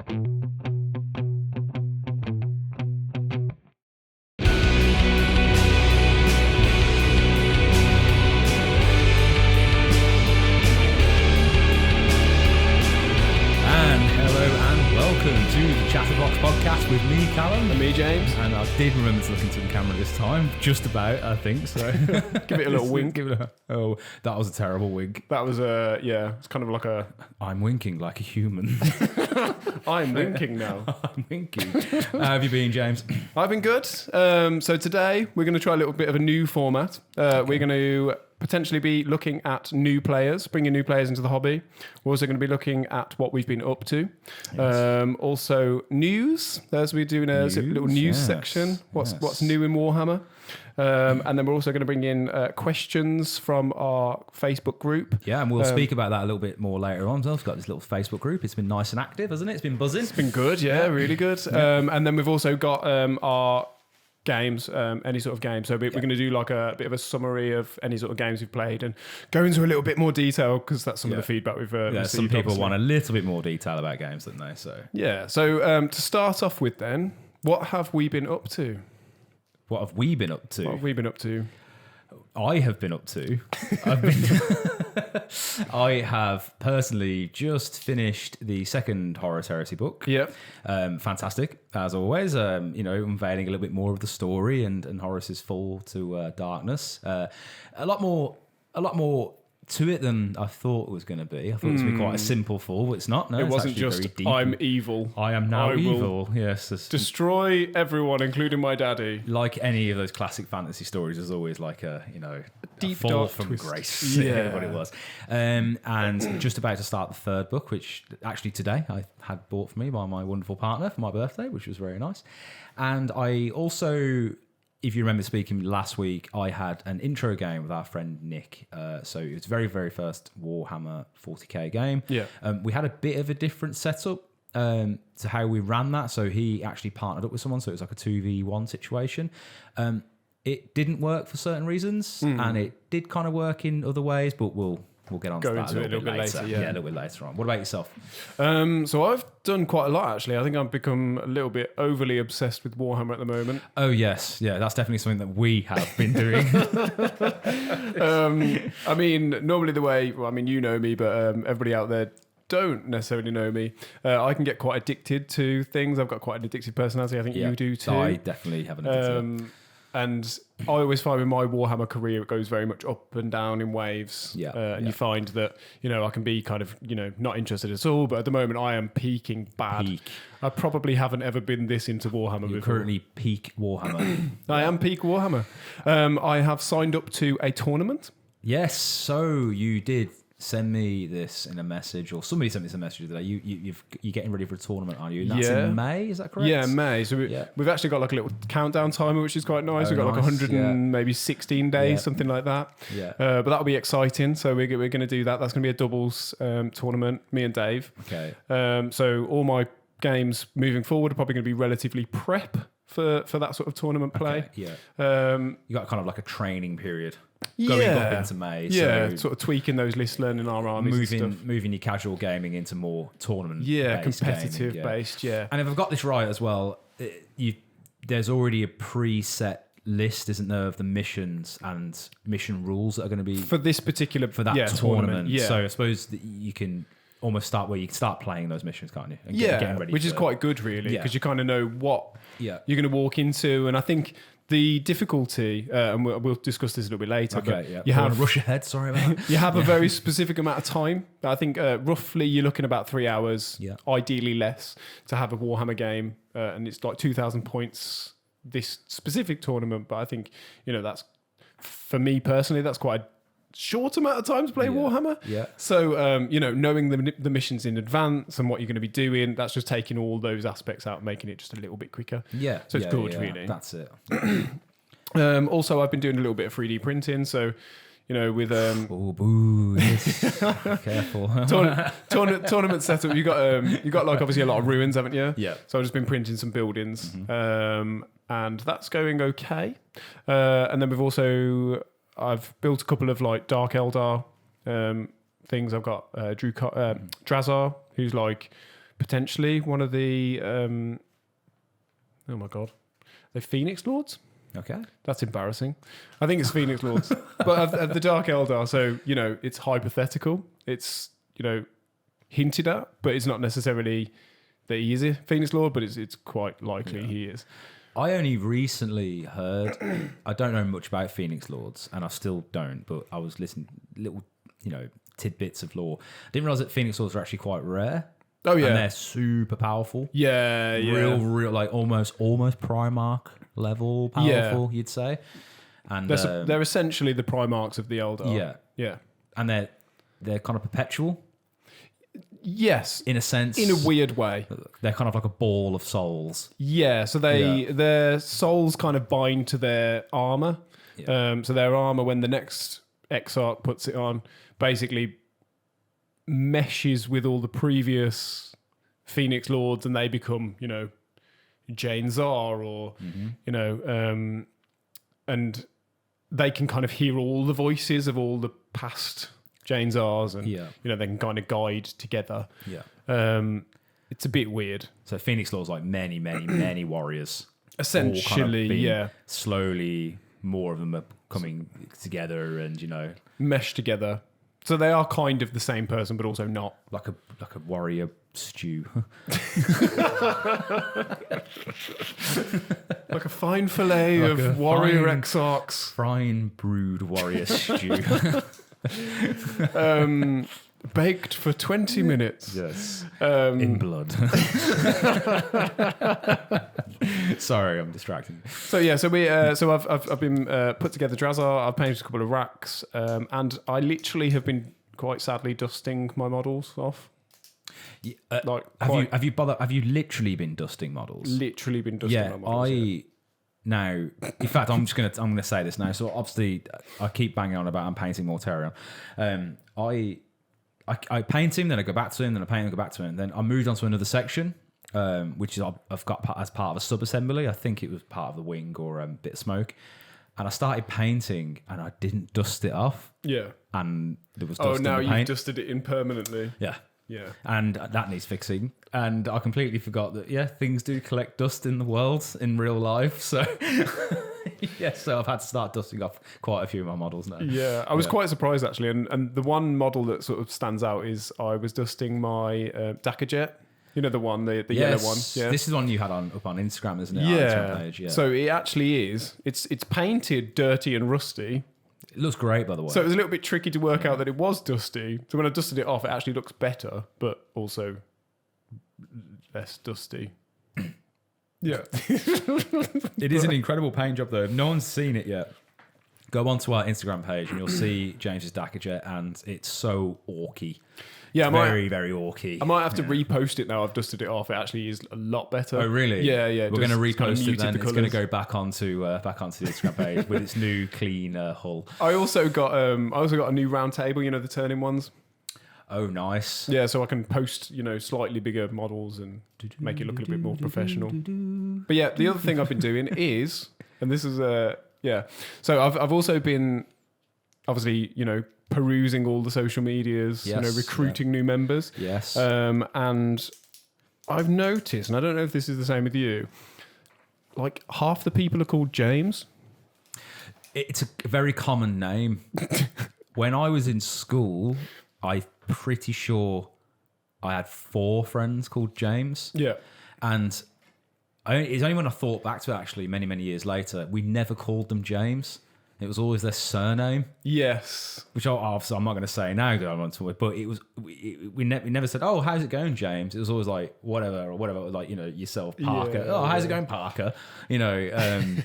Welcome to the Chattervox podcast with me, Callum. And me, James. And I did remember to look into the camera this time. Just about, I think. So give it a little wink. Oh, that was a terrible wink. That was it's kind of like a... I'm winking like a human. I'm winking now. I'm winking. How have you been, James? I've been good. So today we're going to try a little bit of a new format. We're going to potentially be looking at new players, bringing new players into the hobby. We're also going to be looking at what we've been up to. Yes. Also news, as we do in a little news section. What's new in Warhammer? And then we're also going to bring in questions from our Facebook group. Yeah, and we'll speak about that a little bit more later on. We've got this little Facebook group. It's been nice and active, hasn't it? It's been buzzing. It's been good, yeah. Really good. And then we've also got our games, any sort of game. So we're going to do like a bit of a summary of any sort of games we've played and go into a little bit more detail because that's some of the feedback we've received. Some people want a little bit more detail about games, don't they? So So to start off with then, what have we been up to? What have we been up to? What have we been up to? I have been up to. I have personally just finished the second Horus Heresy book. Yep. Fantastic, as always. Unveiling a little bit more of the story and Horus's fall to darkness. A lot more to it than I thought it was going to be. I thought it was going to be quite a simple fall, but it's not. No, it wasn't just I'm evil. I am now evil. Yes, destroy everyone, including my daddy. Like any of those classic fantasy stories, there's always like a deep fall dark from twist. grace. Yeah, what it was. And just about to start the third book, which actually today I had bought for me by my wonderful partner for my birthday, which was very nice. And I also, if you remember speaking last week, I had an intro game with our friend Nick. So it was very, very first Warhammer 40k game. Yeah. We had a bit of a different setup to how we ran that. So he actually partnered up with someone. So it was like a 2v1 situation. It didn't work for certain reasons and it did kind of work in other ways, but we'll get on to that a little bit later. Yeah, a little bit later on. What about yourself? So I've done quite a lot, actually. I think I've become a little bit overly obsessed with Warhammer at the moment. Oh, yes. Yeah, that's definitely something that we have been doing. I mean, normally you know me, but everybody out there don't necessarily know me. I can get quite addicted to things. I've got quite an addictive personality. I think you do too. I definitely have an addictive. And I always find with my Warhammer career, it goes very much up and down in waves. And you find that, I can be kind of, not interested at all. But at the moment, I am peaking bad. I probably haven't ever been this into Warhammer before. Currently peak Warhammer. I am peak Warhammer. I have signed up to a tournament. Yes, so you did send me this in a message, or somebody sent me this in a message today. You're getting ready for a tournament, are you? And that's in May, is that correct? Yeah, May. So we've actually got like a little countdown timer, which is quite nice. We've got like 100 and maybe 16 days, something like that. Yeah. But that'll be exciting. So we're going to do that. That's going to be a doubles tournament, me and Dave. Okay. So all my games moving forward are probably going to be relatively prep for that sort of tournament play. Okay, yeah. You got kind of like a training period. Going up into May. So sort of tweaking those list learning our armies moving your casual gaming into more tournament competitive gaming, based, And if I've got this right as well, there's already a preset list, isn't there, of the missions and mission rules that are going to be for this particular tournament. Yeah. So I suppose that you can almost start where you can start playing those missions, can't you? And getting ready which is quite good, really, because you kind of know what you're going to walk into. And I think the difficulty, and we'll discuss this a little bit later, but you have rush ahead. Sorry about that. You have a very specific amount of time. I think roughly you're looking about 3 hours, ideally less, to have a Warhammer game, and it's like 2,000 points this specific tournament. But I think that's, for me personally, that's quite a short amount of time to play Warhammer. Yeah. So, knowing the missions in advance and what you're going to be doing, that's just taking all those aspects out and making it just a little bit quicker. Yeah. So it's good, really. That's it. Also, I've been doing a little bit of 3D printing. So, with oh, boo! Careful. Tournament setup. You got like obviously a lot of ruins, haven't you? Yeah. So I've just been printing some buildings, and that's going okay. And then I've built a couple of like Dark Eldar things. I've got Drazar, who's like potentially one of the oh my god, the Phoenix Lords. Okay. That's embarrassing. I think it's Phoenix Lords, but of the Dark Eldar. So it's hypothetical. It's hinted at, but it's not necessarily that he is a Phoenix Lord, but it's quite likely he is. I only recently heard. I don't know much about Phoenix Lords, and I still don't. But I was listening little, tidbits of lore. I didn't realize that Phoenix Lords are actually quite rare. Oh yeah, and they're super powerful. Yeah, real, like almost Primarch level powerful. You'd say. And they're essentially the Primarchs of the Eldar. Yeah, yeah, and they're kind of perpetual. Yes, in a sense, in a weird way. They're kind of like a ball of souls. Yeah, so their souls kind of bind to their armor. Yeah. So their armor, when the next Exarch puts it on, basically meshes with all the previous Phoenix Lords, and they become, Jane Zar, or and they can kind of hear all the voices of all the past Jane Zars, and they can kind of guide together. Yeah, it's a bit weird. So Phoenix Lord's like many, many, many warriors. Essentially, kind of slowly, more of them are coming together, and mesh together. So they are kind of the same person, but also not. Like a warrior stew. Like a fine fillet of warrior exarchs. Fine brewed warrior stew. Baked for 20 minutes. Yes. In blood. Sorry, I'm distracting. So I've been put together Drazar. I've painted a couple of racks, and I literally have been quite sadly dusting my models off. Have you literally been dusting models? Literally been dusting my models. Now, in fact, I'm gonna say this now. So obviously, I keep banging on about I'm painting more Terrion. I paint him, then I go back to him, then I paint him, go back to him. Then I moved on to another section, which is I've got as part of a sub-assembly. I think it was part of the wing or a bit of smoke. And I started painting, and I didn't dust it off. Yeah. And there was dust in the paint. Oh, now you've dusted it in permanently. Yeah. Yeah. And that needs fixing. And I completely forgot that, things do collect dust in the world, in real life. So, so I've had to start dusting off quite a few of my models now. Yeah, I was quite surprised, actually. And the one model that sort of stands out is I was dusting my Dakajet. The one, the yellow one. Yeah. This is one you had up on Instagram, isn't it? Yeah. Page, yeah. So it actually is. It's painted dirty and rusty. It looks great, by the way. So it was a little bit tricky to work out that it was dusty. So when I dusted it off, it actually looks better, but also less dusty. Yeah. It is an incredible paint job, though. If no one's seen it yet, go onto our Instagram page and you'll see James's Dakajet, and it's so orky. Yeah, very orky. I might have to repost it now. I've dusted it off. It actually is a lot better. Oh, really? Yeah. We're going to repost it then. It's going to go back onto the Instagram page with its new clean hull. I also got a new round table. The turning ones. Oh, nice. Yeah, so I can post slightly bigger models and make it look a little bit more professional. But yeah, the other thing I've been doing is, and this is so I've also been obviously perusing all the social medias, recruiting new members. Yes. And I've noticed, and I don't know if this is the same with you, like half the people are called James. It's a very common name. When I was in school, I'm pretty sure I had 4 friends called James. Yeah. And it's only when I thought back to it, actually, many, many years later, we never called them James. It was always their surname. Yes. Which obviously I'm not going to say now because I want to, but it was we never said, "Oh, how's it going, James?" It was always like whatever, like yourself, Parker. Yeah, how's it going, Parker? Yeah.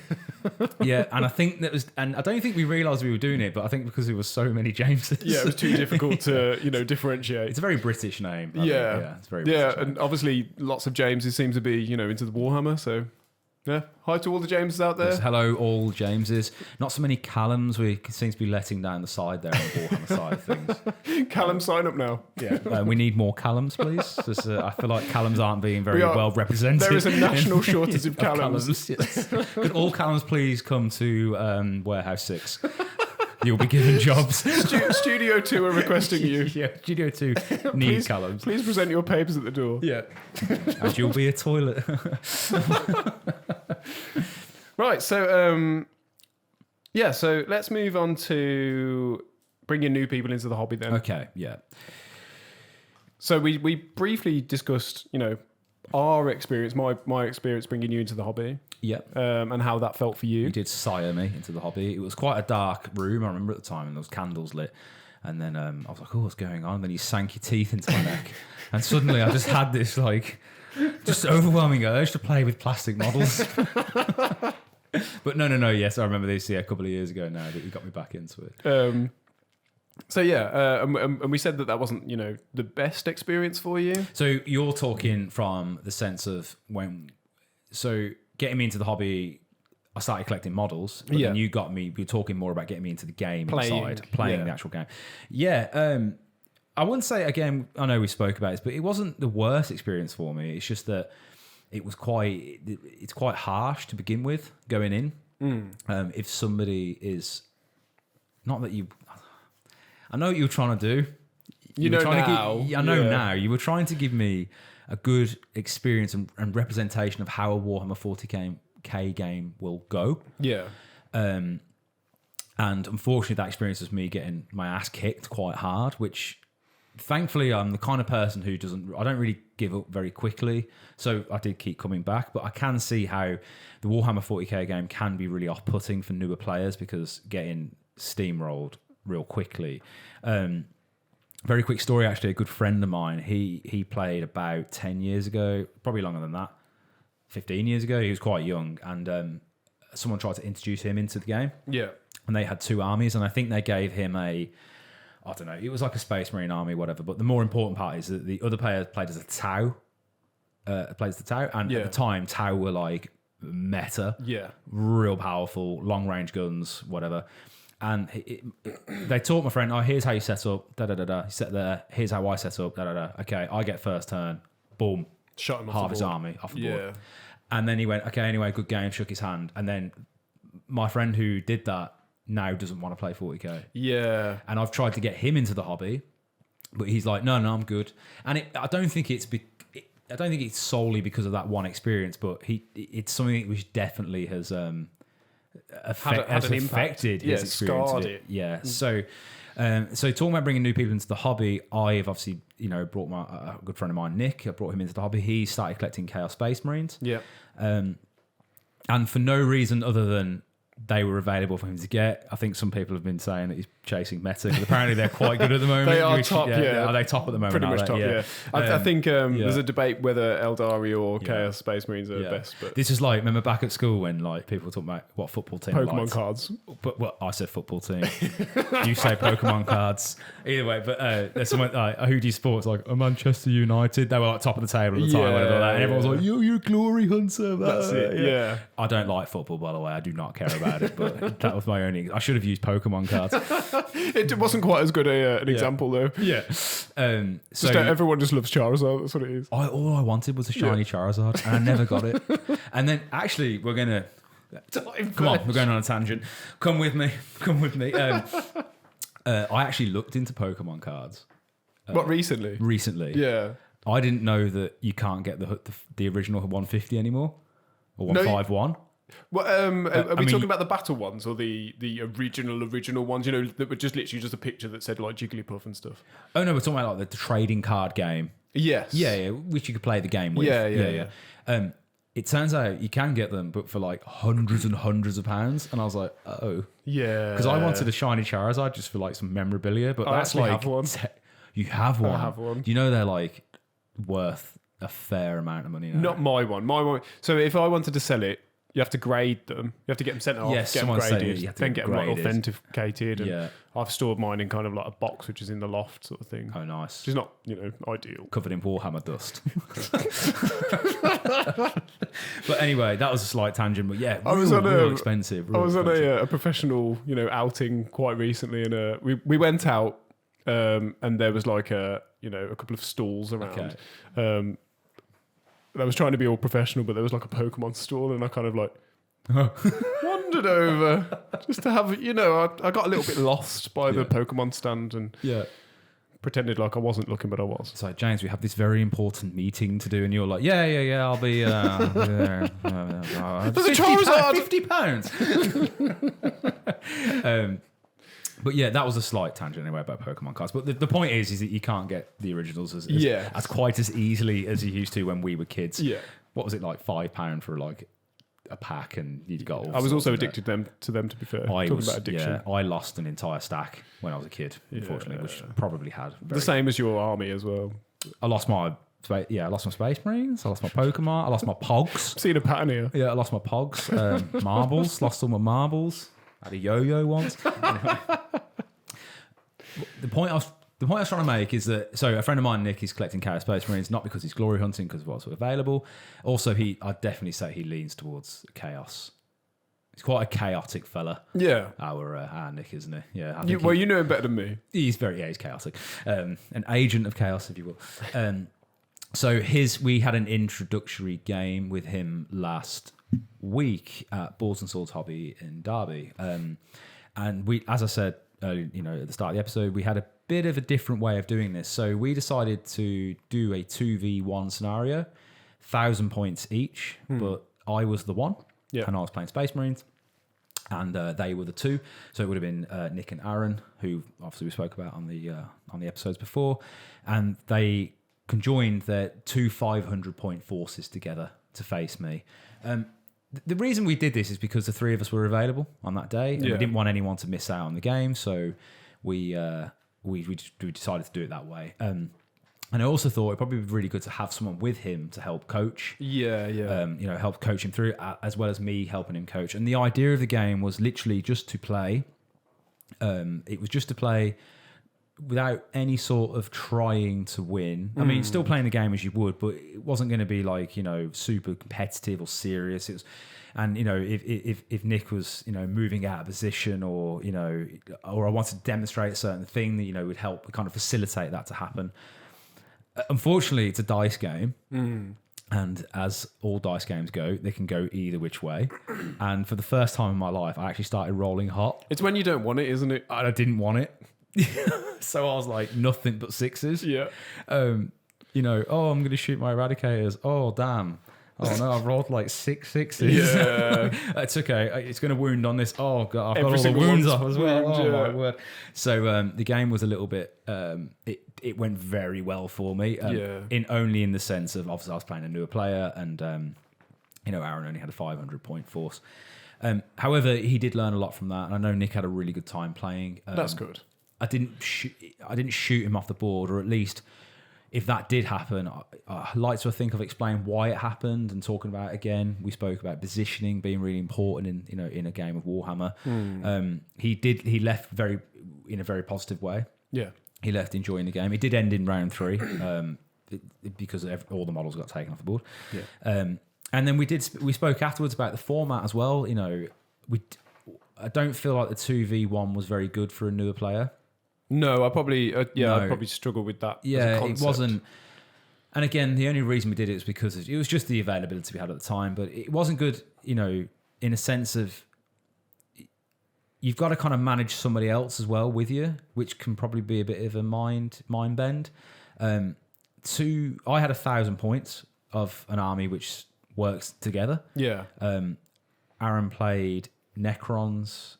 And I think and I don't think we realised we were doing it, but I think because there were so many Jameses. Yeah, it was too difficult to differentiate. It's a very British name. Yeah, it's very British name. And obviously lots of Jameses seem to be into the Warhammer, so. Yeah, hi to all the Jameses out there. Yes, hello, all Jameses. Not so many Callums. We seem to be letting down the side there on the Warhammer side of things. Callum, sign up now. Yeah, we need more Callums, please. I feel like Callums aren't being very well represented. There is a national shortage of Callums. Yes. Could all Callums please come to Warehouse 6? You'll be given jobs. Studio 2 are requesting you. Yeah, Studio 2 need Callums. Please present your papers at the door. Yeah. And you'll be a toilet. Right, so so let's move on to bringing new people into the hobby then. Okay, yeah. So we briefly discussed, our experience, my experience bringing you into the hobby. Yep. And how that felt for you. You did sire me into the hobby. It was quite a dark room, I remember at the time, and there was candles lit. And then I was like, oh, what's going on? And then you sank your teeth into my neck. And suddenly I just had this, just overwhelming urge to play with plastic models. But no, yes, I remember this, a couple of years ago now that you got me back into it. And we said that wasn't, the best experience for you. So you're talking from the sense of getting me into the hobby, I started collecting models, but then you were talking more about getting me into the game playing the actual game. Yeah, I wouldn't say, again, I know we spoke about this, but it wasn't the worst experience for me. It's just that it's quite harsh to begin with going in. If somebody is, not that you, I know what you were trying to do. Now. I know now. You were trying to give me a good experience and representation of how a Warhammer 40k game will go. Yeah. And unfortunately, that experience was me getting my ass kicked quite hard, which thankfully I'm the kind of person who I don't really give up very quickly. So I did keep coming back, but I can see how the Warhammer 40k game can be really off-putting for newer players because getting steamrolled real quickly. Very quick story, actually. A good friend of mine, he played about 10 years ago, probably longer than that, 15 years ago. He was quite young, and someone tried to introduce him into the game. Yeah. And they had two armies, and I think they gave him I don't know, it was like a Space Marine army, whatever. But the more important part is that the other player played as a Tau, and at the time, Tau were like meta, real powerful, long-range guns, whatever. And they taught my friend, here's how you set up, da-da-da-da. You set there, here's how I set up, da-da-da. Okay, I get first turn, boom. Shot him off half his army off the board. And then he went, okay, anyway, good game, shook his hand. And then my friend who did that now doesn't want to play 40k. Yeah. And I've tried to get him into the hobby, but he's like, no, I'm good. And I don't think it's solely because of that one experience, but it's something which definitely has affected his experience. Scarred it. Yeah. So talking about bringing new people into the hobby, I've obviously, brought a good friend of mine, Nick. I brought him into the hobby. He started collecting Chaos Space Marines. Yeah. And for no reason other than they were available for him to get. I think some people have been saying that he's chasing meta, because apparently they're quite good at the moment. They are top, yeah. Are they top at the moment? Pretty much top, yeah. I think there's a debate whether Eldari or Chaos Space Marines are best. But this is like, remember back at school when people were talking about what football team Pokemon cards. But I said football team. You say Pokemon cards. Either way, but there's someone like, who do you support? It's like Manchester United. They were like top of the table at the time, whatever that. And everyone was like, you're a glory hunter. That's it, yeah. I don't like football, by the way. I do not care about it, but that was my only. I should have used Pokemon cards. It wasn't quite as good an example, though. Yeah. So everyone just loves Charizard. That's what it is. All I wanted was a shiny Charizard, and I never got it. And then, actually, we're going to... Come on, we're going on a tangent. Come with me. I actually looked into Pokemon cards. What, recently? Recently. Yeah. I didn't know that you can't get the original 150 anymore. Or 151. Well, are we talking about the battle ones or the original ones? That were just literally just a picture that said like Jigglypuff and stuff. Oh no, we're talking about like the trading card game. Yes. Yeah, which you could play the game with. Yeah. It turns out you can get them, but for like hundreds and hundreds of pounds. And I was like, oh, yeah, because I wanted a shiny Charizard just for like some memorabilia, but that's like have one. You have one. I have one. Do you know they're like worth a fair amount of money now? Not my one. My one. So if I wanted to sell it, you have to grade them. You have to get them sent off, get them graded, then get them like authenticated. And I've stored mine in kind of like a box, which is in the loft sort of thing. Oh, nice. Which is not, ideal. Covered in Warhammer dust. But anyway, that was a slight tangent. But yeah, real expensive. I was on a professional, outing quite recently, and we went out, and there was like a couple of stalls around. Okay. I was trying to be all professional, but there was like a Pokemon stall, and I kind of like wandered wandered over just to have, I got a little bit lost by the Pokemon stand and pretended like I wasn't looking, but I was. It's like, James, we have this very important meeting to do, and you're like, yeah, I'll be there. There's a Charizard! £50. But yeah, that was a slight tangent anyway about Pokemon cards. But the point is that you can't get the originals as quite as easily as you used to when we were kids. Yeah. What was it, like £5 for like a pack, and you'd got all I was sorts also of addicted to them, to be fair. Talking about addiction. I lost an entire stack when I was a kid, unfortunately, which probably had the same as your army as well. I lost my Space Marines, I lost my Pokemon, I lost my Pogs. I've seen a pattern here. Yeah, I lost my Pogs. Marbles, lost all my marbles. I had a yo-yo once. Anyway. The point I was trying to make is that, so a friend of mine, Nick, is collecting Chaos Space Marines, not because he's glory hunting, because of what's available. Also, I'd definitely say he leans towards chaos. He's quite a chaotic fella. Yeah. Our Nick, isn't he? Yeah. You know him better than me. He's chaotic. An agent of chaos, if you will. So we had an introductory game with him last week at Boards and Swords Hobby in Derby. And we, as I said, at the start of the episode, we had a bit of a different way of doing this. So we decided to do a 2v1 scenario, 1,000 points each, but I was the one, and I was playing Space Marines, and they were the two. So it would have been Nick and Aaron, who obviously we spoke about on the episodes before, and they conjoined their two 500-point forces together to face me. The reason we did this is because the three of us were available on that day, and we didn't want anyone to miss out on the game, so we decided to do it that way. And I also thought it'd probably be really good to have someone with him to help coach. Help coach him through, as well as me helping him coach. And the idea of the game was literally just to play. It was just to play without any sort of trying to win. I mean, still playing the game as you would, but it wasn't going to be like, super competitive or serious. It was, and if Nick was, moving out of position or I wanted to demonstrate a certain thing that, would help kind of facilitate that to happen. Unfortunately, it's a dice game. And as all dice games go, they can go either which way. And for the first time in my life, I actually started rolling hot. It's when you don't want it, isn't it? I didn't want it. So I was like, nothing but sixes. Yeah. I'm going to shoot my eradicators. Oh, damn. Oh, no, I've rolled like 6 sixes. Yeah. It's okay. It's going to wound on this. Oh, God, I've got all the wounds off as well. My word. So the game was a little bit, it went very well for me. Only in the sense of, obviously, I was playing a newer player and, Aaron only had a 500-point force. However, he did learn a lot from that. And I know Nick had a really good time playing. That's good. I didn't shoot him off the board, or at least if that did happen, I like to think I've explained why it happened and talking about it again. We spoke about positioning being really important in a game of Warhammer. He left in a very positive way. Yeah, he left enjoying the game. It did end in round 3 because all the models got taken off the board. Yeah, and then we spoke afterwards about the format as well. I don't feel like the 2v1 was very good for a newer player. No, I'd probably struggle with that. Yeah, it wasn't. And again, the only reason we did it was because it was just the availability we had at the time. But it wasn't good, in a sense of you've got to kind of manage somebody else as well with you, which can probably be a bit of a mind bend. I had 1,000 points of an army which works together. Yeah. Aaron played Necrons.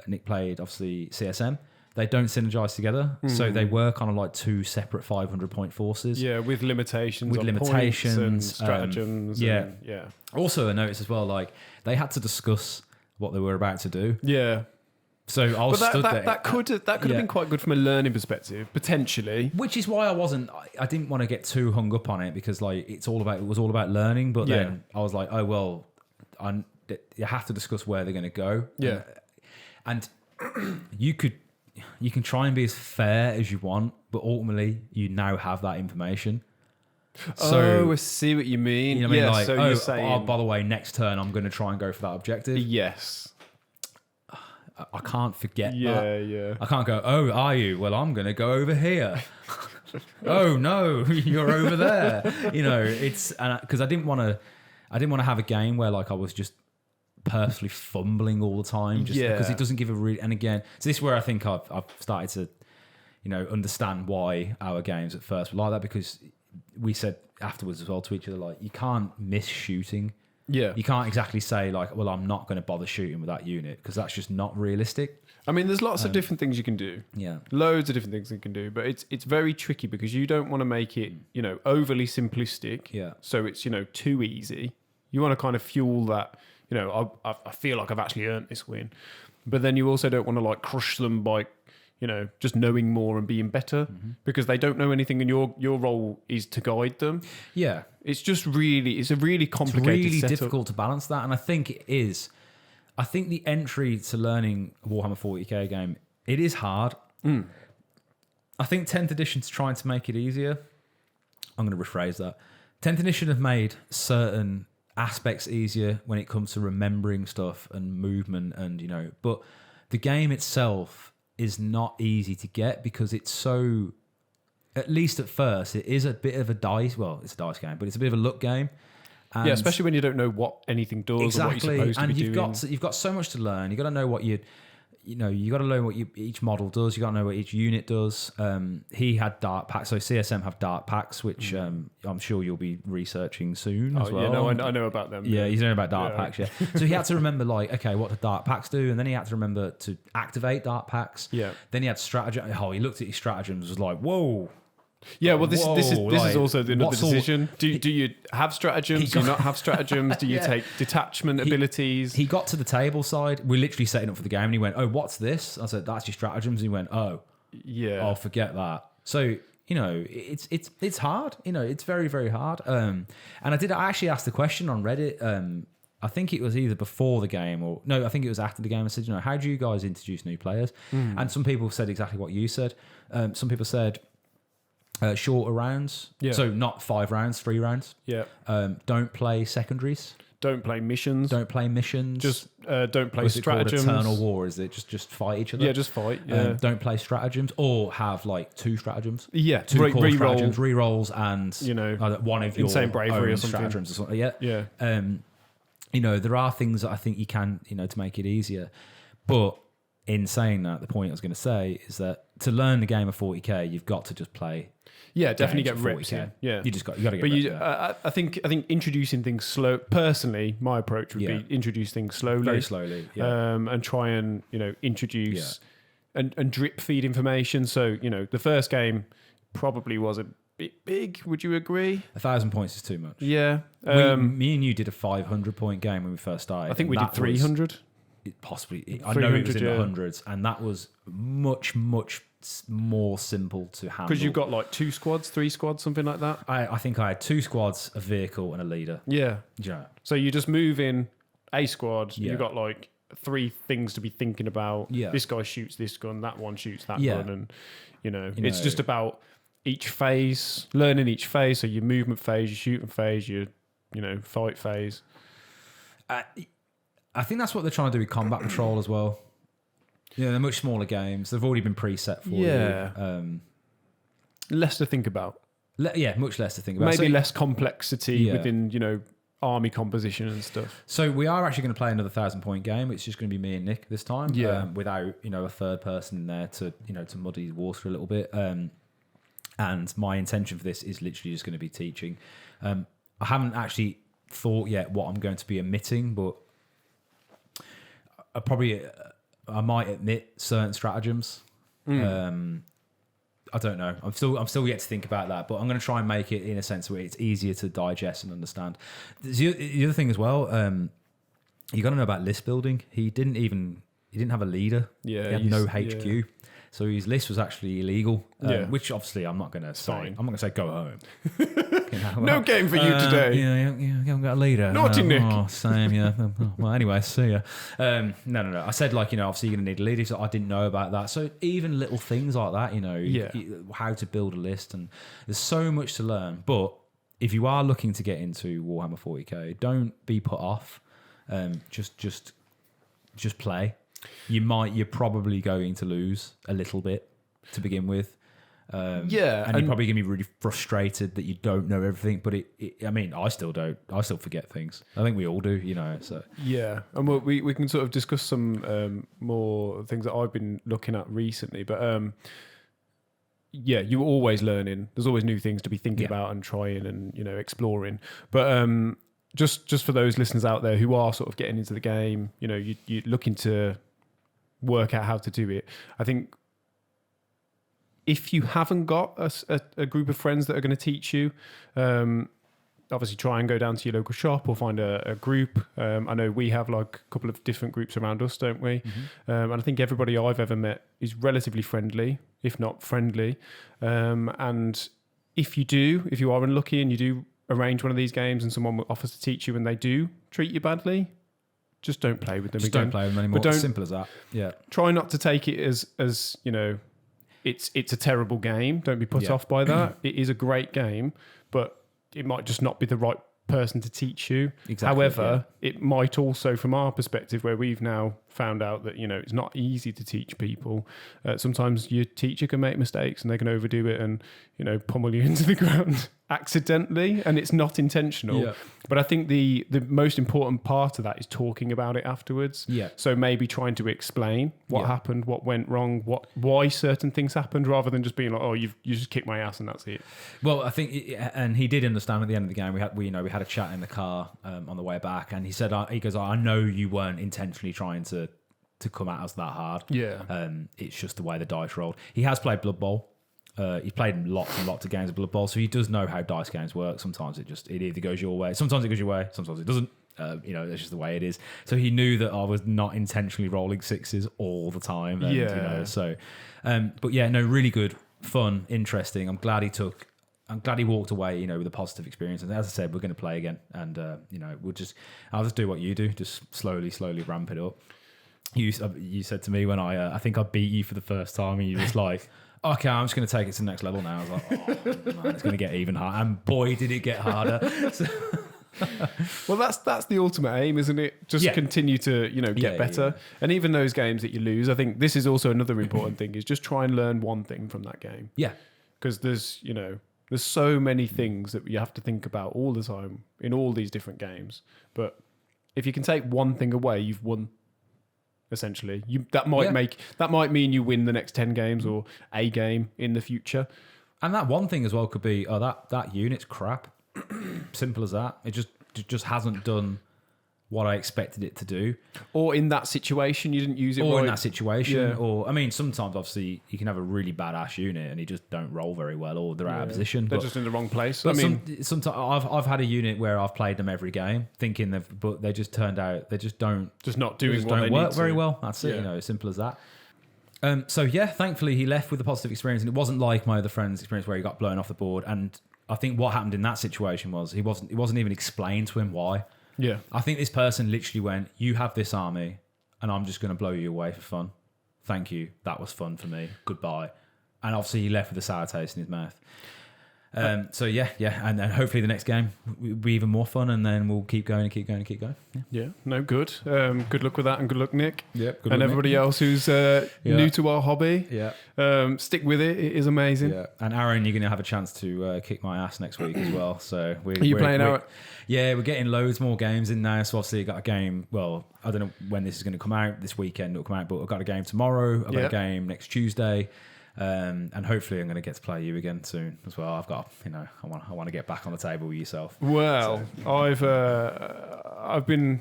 Nick played obviously CSM. They don't synergize together, so they were kind of like two separate 500-point forces. Yeah, with limitations. With limitations, and stratagems. Yeah. Also, I noticed as well, like they had to discuss what they were about to do. Yeah. So I was stood there. That could have been quite good from a learning perspective, potentially. Which is why I didn't want to get too hung up on it because like it was all about learning. But then I was like, oh well, you have to discuss where they're going to go. Yeah. And you can try and be as fair as you want, but ultimately you now have that information. So, I see what you mean. You know what I mean? Like, so you're saying, by the way, next turn I'm going to try and go for that objective. Yes. I can't forget that. Yeah. I can't go, oh, are you? Well, I'm going to go over here. Oh, no, you're over there. It's because I didn't want to have a game where like I was just purposely fumbling all the time, just because it doesn't give a really. And again, so this is where I think I've started to, understand why our games at first were like that, because we said afterwards as well to each other, like, you can't miss shooting. Yeah. You can't exactly say like, well, I'm not going to bother shooting with that unit, because that's just not realistic. I mean, there's lots of different things you can do. Yeah. Loads of different things you can do, but it's very tricky because you don't want to make it, overly simplistic. Yeah. So it's, too easy. You want to kind of fuel that, I feel like I've actually earned this win. But then you also don't want to like crush them by, just knowing more and being better, because they don't know anything, and your role is to guide them. Yeah. It's just it's a really complicated It's really setup. difficult to balance that, and I think it is. I think the entry to learning a Warhammer 40k game, it is hard. I think 10th edition's trying to make it easier. I'm going to rephrase that. 10th edition have made certain aspects easier when it comes to remembering stuff and movement, and but the game itself is not easy to get, because it's so, at least at first, it is a bit of a dice. Well, it's a dice game, but it's a bit of a luck game. And yeah, especially when you don't know what anything does exactly, or what you're supposed to be doing. You've got so much to learn. You got to know what you got to learn what each model does. You got to know what each unit does. He had dark packs, so CSM have dark packs, which I'm sure you'll be researching soon as well. Yeah, no, I know about them. Yeah, he's knowing about dark packs. Yeah, so he had to remember like, okay, what do dark packs do, and then he had to remember to activate dark packs. Yeah. Then he had stratagem. Oh, he looked at his stratagems, was like, whoa. Yeah, well, this is also another what's all- decision. Do you have stratagems? Do you not have stratagems? Do you take detachment abilities? He got to the table side. We're literally setting up for the game, and he went, "Oh, what's this?" I said, "That's your stratagems." And he went, "Oh, yeah. I'll forget that." So it's hard. It's very, very hard. And I actually asked the question on Reddit. I think it was either before the game or no, I think it was after the game. I said, how do you guys introduce new players? And some people said exactly what you said. Some people said. Shorter rounds, so not 5 rounds, 3 rounds. Yeah. Don't play secondaries. Don't play missions. Just don't play stratagems. Eternal war, is it? Just fight each other. Yeah, just fight. Yeah. Don't play stratagems, or have like 2 stratagems. Yeah, 2 core stratagems, re-rolls, and one of your insane bravery own or something. stratagems or something. Yeah. Yeah. There are things that I think you can, to make it easier, but. In saying that, the point I was going to say is that to learn the game of 40k, you've got to just play. Yeah, definitely get games of reps 40K. in. Yeah, you got to get. But reps in. I think introducing things slow. Personally, my approach would be introduce things slowly, very slowly, and try and introduce and drip feed information. So the first game probably was a bit big. Would you agree? 1,000 points is too much. Yeah, me and you did a 500-point game when we first started. I think we did 300. Possibly, I know it was in the hundreds, and that was much more simple to handle. Because you've got like 2 squads, 3 squads, something like that. I think I had 2 squads, a vehicle, and a leader. Yeah. Yeah. So you just move in a squad. Yeah. You've got like 3 things to be thinking about. Yeah. This guy shoots this gun, that one shoots that Yeah. gun, and it's just about each phase, learning each phase. So your movement phase, your shooting phase, your fight phase. I think that's what they're trying to do with Combat Patrol as well. They're much smaller games. They've already been preset for you. Less to think about. Much less to think about. Maybe less complexity within, army composition and stuff. So we are actually going to play another 1,000-point game. It's just going to be me and Nick this time. Without, a third person in there to muddy the water a little bit. And my intention for this is literally just going to be teaching. I haven't actually thought yet what I'm going to be omitting, but I might admit certain stratagems. I don't know. I'm still yet to think about that, but I'm going to try and make it in a sense where it's easier to digest and understand. The other thing as well, you got to know about list building. He didn't have a leader. Yeah, he had no HQ. Yeah. So his list was actually illegal, which obviously I'm not going to say. Fine. I'm not going to say go home. No game for you today. Yeah, you haven't got a leader. Naughty Nick. Oh, same, yeah. Well, anyway, see ya. No. I said, obviously you're going to need a leader, so I didn't know about that. So even little things like that, how to build a list, and there's so much to learn. But if you are looking to get into Warhammer 40k, don't be put off. Just play. You're probably going to lose a little bit to begin with. and you're probably gonna be really frustrated that you don't know everything. But I mean, I still don't. I still forget things. I think we all do, So yeah, and we can sort of discuss some more things that I've been looking at recently. But yeah, you're always learning. There's always new things to be thinking about and trying and exploring. But just for those listeners out there who are sort of getting into the game, you're looking to work out how to do it. I think if you haven't got a group of friends that are going to teach you, obviously try and go down to your local shop or find a group. I know we have like a couple of different groups around us, don't we? Mm-hmm. And I think everybody I've ever met is relatively friendly, if not friendly. And if you are unlucky and you do arrange one of these games and someone offers to teach you and they do treat you badly, just don't play with them again. Don't play with them anymore. It's simple as that. Yeah. Try not to take it as it's a terrible game. Don't be put off by that. It is a great game, but it might just not be the right person to teach you. Exactly, however, it might also, from our perspective, where we've now found out that it's not easy to teach people. Sometimes your teacher can make mistakes and they can overdo it and pummel you into the ground accidentally, and it's not intentional. Yeah. But I think the most important part of that is talking about it afterwards. Yeah. So maybe trying to explain what happened, what went wrong, why certain things happened, rather than just being like, oh, you just kicked my ass and that's it. Well, I think, and he did understand at the end of the game. We had a chat in the car on the way back, and he said, he goes, I know you weren't intentionally trying to come at us that hard. Yeah. It's just the way the dice rolled. He has played Blood Bowl. He's played lots and lots of games of Blood Bowl, so he does know how dice games work. Sometimes it either goes your way, sometimes it goes your way, sometimes it doesn't. That's just the way it is. So he knew that I was not intentionally rolling sixes all the time. And, but yeah, no, really good, fun, interesting. I'm glad he walked away, with a positive experience. And as I said, we're going to play again, and I'll just do what you do, just slowly ramp it up. You said to me when I think I beat you for the first time, and you was like, okay, I'm just going to take it to the next level now. I was like, oh, man, it's going to get even harder. And boy, did it get harder. Well, that's the ultimate aim, isn't it? Just continue to, get better. Yeah. And even those games that you lose, I think this is also another important thing, is just try and learn one thing from that game. Yeah. Because there's so many things that you have to think about all the time in all these different games. But if you can take one thing away, you've won. Essentially, that might mean you win the next 10 games or a game in the future. And that one thing as well could be, that unit's crap. Simple as that. It just hasn't done what I expected it to do. Or in that situation, you didn't use it right. Or in that situation. Yeah. Or, I mean, sometimes, obviously, you can have a really badass unit and you just don't roll very well, or they're out of position. They're just in the wrong place. But sometimes I've had a unit where I've played them every game, thinking but they just turned out, they just don't... Just not doing what they don't work very well. That's it, as simple as that. So, thankfully, he left with a positive experience, and it wasn't like my other friend's experience where he got blown off the board. And I think what happened in that situation was it wasn't even explained to him why. Yeah, I think this person literally went, you have this army and I'm just going to blow you away for fun. Thank you. That was fun for me. Goodbye. And obviously he left with a sour taste in his mouth. So yeah. And then hopefully the next game will be even more fun, and then we'll keep going. Yeah. No, good. Good luck with that, and good luck, Nick. Yeah. And everybody else who's new to our hobby. Yeah. Stick with it. It is amazing. Yeah. And Aaron, you're going to have a chance to kick my ass next week as well. So are you playing Aaron? Yeah, we're getting loads more games in now. So obviously, I've got a game. Well, I don't know when this is going to come out. This weekend it'll come out, but I've got a game tomorrow. I've got a game next Tuesday. And hopefully I'm going to get to play you again soon as well. I've got, I want to get back on the table with yourself. Well, so. I've been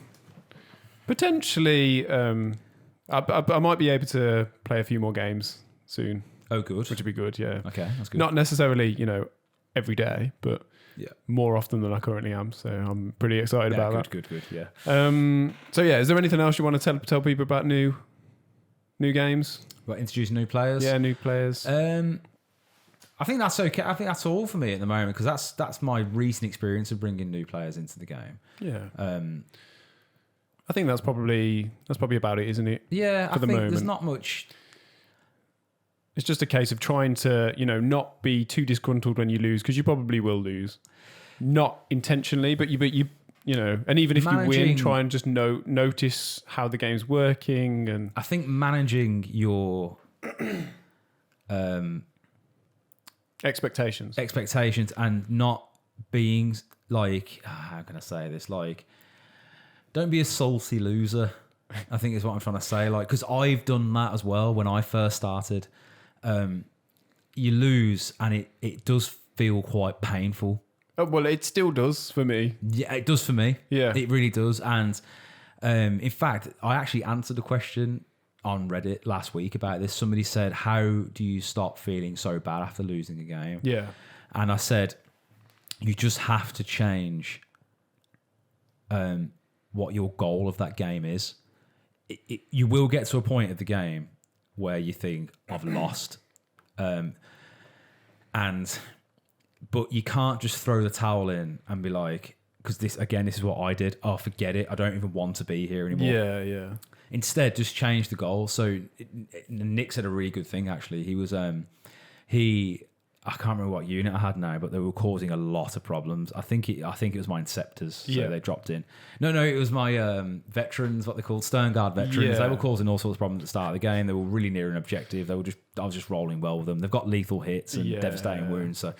potentially, I might be able to play a few more games soon. Oh, good. Which would be good, yeah. Okay, that's good. Not necessarily, every day, but more often than I currently am. So I'm pretty excited about that. Good, yeah. So yeah, is there anything else you want to tell people about new games? What, introducing new players? Yeah, new players. I think that's okay. I think that's all for me at the moment, because that's my recent experience of bringing new players into the game. Yeah. I think that's probably about it, isn't it? Yeah, I think there's not much. It's just a case of trying to, not be too disgruntled when you lose, because you probably will lose, not intentionally, but you. And even if you win, try and just notice how the game's working. And I think managing your Expectations, and not being like, how can I say this? Like, don't be a salty loser. I think is what I'm trying to say. Like, because I've done that as well when I first started. You lose, and it does feel quite painful. Oh, well, it still does for me. Yeah, it does for me. Yeah, it really does. And in fact, I actually answered a question on Reddit last week about this. Somebody said, "How do you stop feeling so bad after losing a game?" Yeah, and I said, "You just have to change what your goal of that game is. You will get to a point of the game where you think, I've lost, but you can't just throw the towel in and be like, because this is what I did. Oh, forget it. I don't even want to be here anymore. Yeah. Instead, just change the goal." So Nick said a really good thing, actually. He was, I can't remember what unit I had now, but they were causing a lot of problems. I think it was my Inceptors, so they dropped in. No, it was my veterans, what they called Stern Guard veterans. Yeah. They were causing all sorts of problems at the start of the game. They were really near an objective. I was just rolling well with them. They've got lethal hits and devastating wounds, so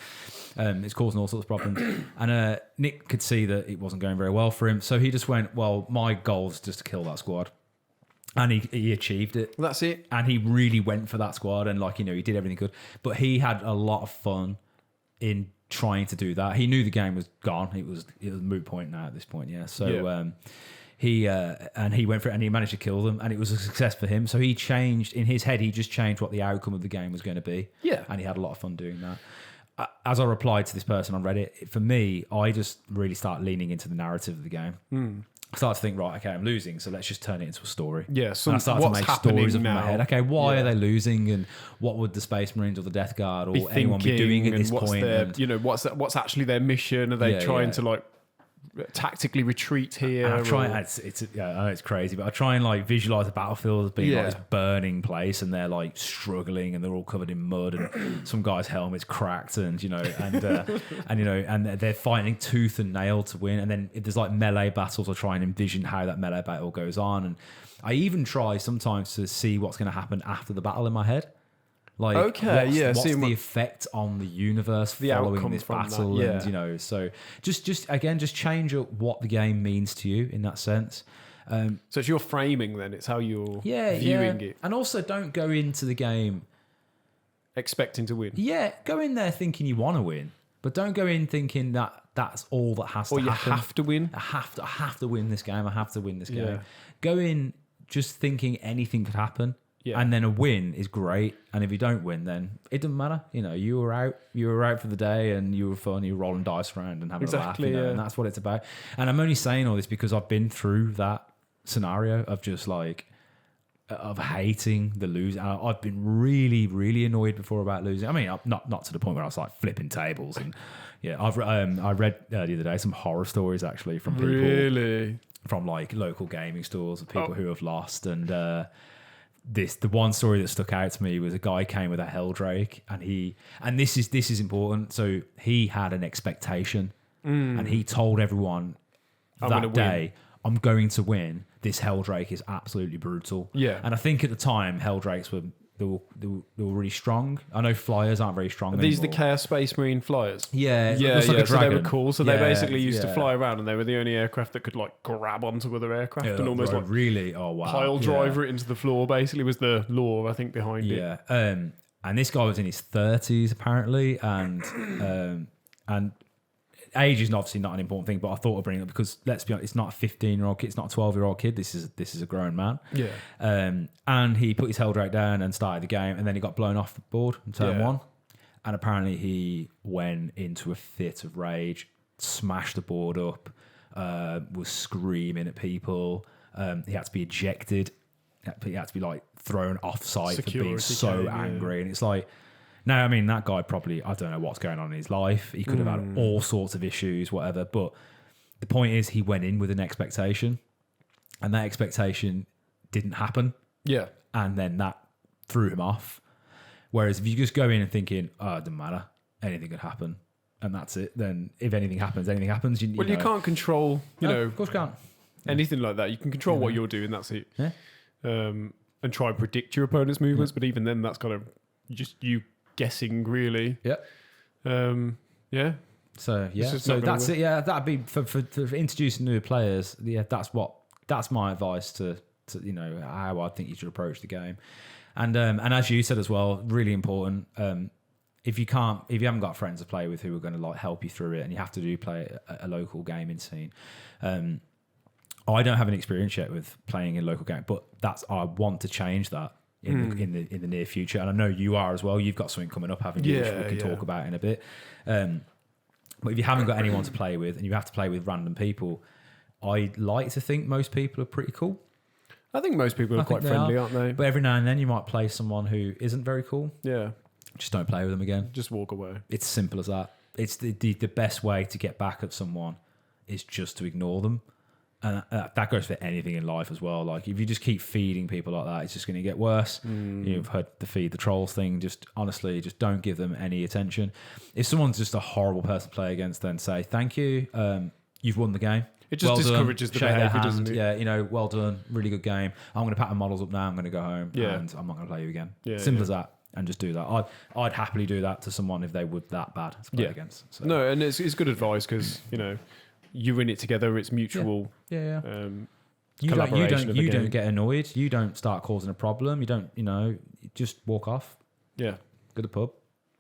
it's causing all sorts of problems. And Nick could see that it wasn't going very well for him, so he just went, well, my goal is just to kill that squad. And he achieved it. That's it. And he really went for that squad, and he did everything good. But he had a lot of fun in trying to do that. He knew the game was gone. It was a moot point now at this point. Yeah. So he went for it, and he managed to kill them, and it was a success for him. So he changed in his head. He just changed what the outcome of the game was going to be. Yeah. And he had a lot of fun doing that. As I replied to this person on Reddit, for me, I just really start leaning into the narrative of the game. I started to think, right, okay, I'm losing, so let's just turn it into a story. Yeah, and I started to make stories up in my head. Okay, why are they losing, and what would the Space Marines or the Death Guard or anyone be doing at this point? What's actually their mission? Are they trying to like tactically retreat here? And I try, I know it's crazy, but I try and visualize the battlefield as being like this burning place, and they're struggling, and they're all covered in mud, and some guy's helmet's cracked, and and they're fighting tooth and nail to win. And then if there's melee battles, I try and envision how that melee battle goes on, and I even try sometimes to see what's going to happen after the battle in my head. What's the effect on the universe following this battle? That, and so just change up what the game means to you in that sense. So it's your framing then. It's how you're viewing it. And also don't go into the game expecting to win. Yeah, go in there thinking you want to win, but don't go in thinking that that's all that has to happen. Or you have to win. I have to win this game. I have to win this game. Go in just thinking anything could happen. Yeah. And then a win is great, and if you don't win, then it doesn't matter. You were out for the day, and you were fun. You were rolling dice around and having a laugh, and that's what it's about. And I'm only saying all this because I've been through that scenario of just of hating the losing. I've been really, really annoyed before about losing. I mean, not to the point where I was flipping tables, and I read the other day some horror stories actually from people from local gaming stores of people who have lost, and the one story that stuck out to me was a guy came with a Helldrake, and this is important. So he had an expectation, and he told everyone that day, I'm going to win. This Helldrake is absolutely brutal. Yeah. And I think at the time, Helldrakes were really strong. I know flyers aren't very strong. These are the Chaos Space Marine flyers. Yeah, so they were cool. So they basically used to fly around, and they were the only aircraft that could grab onto other aircraft and almost really pile driver it into the floor. Basically, was the lore I think behind it. Yeah, and this guy was in his 30s apparently, and age is obviously not an important thing, but I thought I'd bring it up because let's be honest, it's not a 15-year-old kid, it's not a 12-year-old kid. This is a grown man. Yeah. And he put his Helldrake down and started the game, and then he got blown off the board in turn one. And apparently he went into a fit of rage, smashed the board up, was screaming at people. He had to be ejected. He had to be thrown off site for being so angry. And it's no, I mean, that guy probably, I don't know what's going on in his life. He could have had all sorts of issues, whatever. But the point is, he went in with an expectation, and that expectation didn't happen. Yeah. And then that threw him off. Whereas if you just go in and thinking, oh, it doesn't matter, anything could happen, and that's it, then if anything happens, anything happens. You can't control, of course you can't. Anything like that. You can control what you're doing, that's it. Yeah. And try and predict your opponent's movements, but even then, that's kind of just you guessing, really. Yeah. Yeah. So yeah, just so not gonna that's it. Yeah, that'd be for introducing new players. Yeah, that's my advice to how I think you should approach the game. And as you said as well, really important. If you haven't got friends to play with who are going to like help you through it, and you have to play a local gaming scene. I don't have any experience yet with playing in local game, but I want to change that in the near future. And I know you are as well. You've got something coming up, haven't you? Which we can talk about in a bit. But if you haven't got anyone to play with and you have to play with random people, I like to think most people are pretty cool. I think most people are quite friendly, aren't they? But every now and then you might play someone who isn't very cool. Yeah. Just don't play with them again. Just walk away. It's simple as that. It's the best way to get back at someone is just to ignore them. And that goes for anything in life as well. Like if you just keep feeding people like that, it's just going to get worse. You've heard the feed the trolls thing. Just honestly, just don't give them any attention. If someone's just a horrible person to play against, then say thank you. You've won the game. It just discourages the behaviour, doesn't it? Yeah, well done. Really good game. I'm going to pack my models up now. I'm going to go home and I'm not going to play you again. Simple as that. And just do that. I'd happily do that to someone if they were that bad to play against. So. No, and it's good advice because you're in it together. It's mutual. Yeah. You collaboration don't get annoyed. You don't start causing a problem. You don't. You just walk off. Yeah. Go to the pub.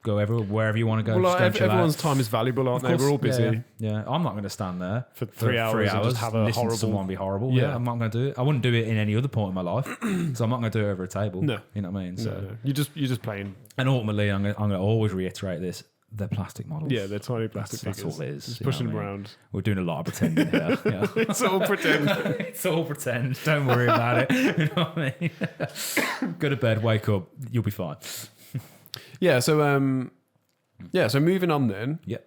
Go wherever you want to go. Well, everyone's time is valuable, aren't they? We're all busy. Yeah. I'm not going to stand there for 3 hours and just have a listen horrible. To someone be horrible. Yeah. I'm not going to do it. I wouldn't do it in any other point in my life. So I'm not going to do it over a table. No. You know what I mean? So no. You're just playing. And ultimately, I'm going to always reiterate this. They're plastic models. Yeah, they're tiny plastic figures. That's all it is. Just pushing them around. We're doing a lot of pretending here. Yeah. It's all pretend. It's all pretend. Don't worry about it. You know what I mean? Go to bed, wake up, you'll be fine. So moving on then. Yeah.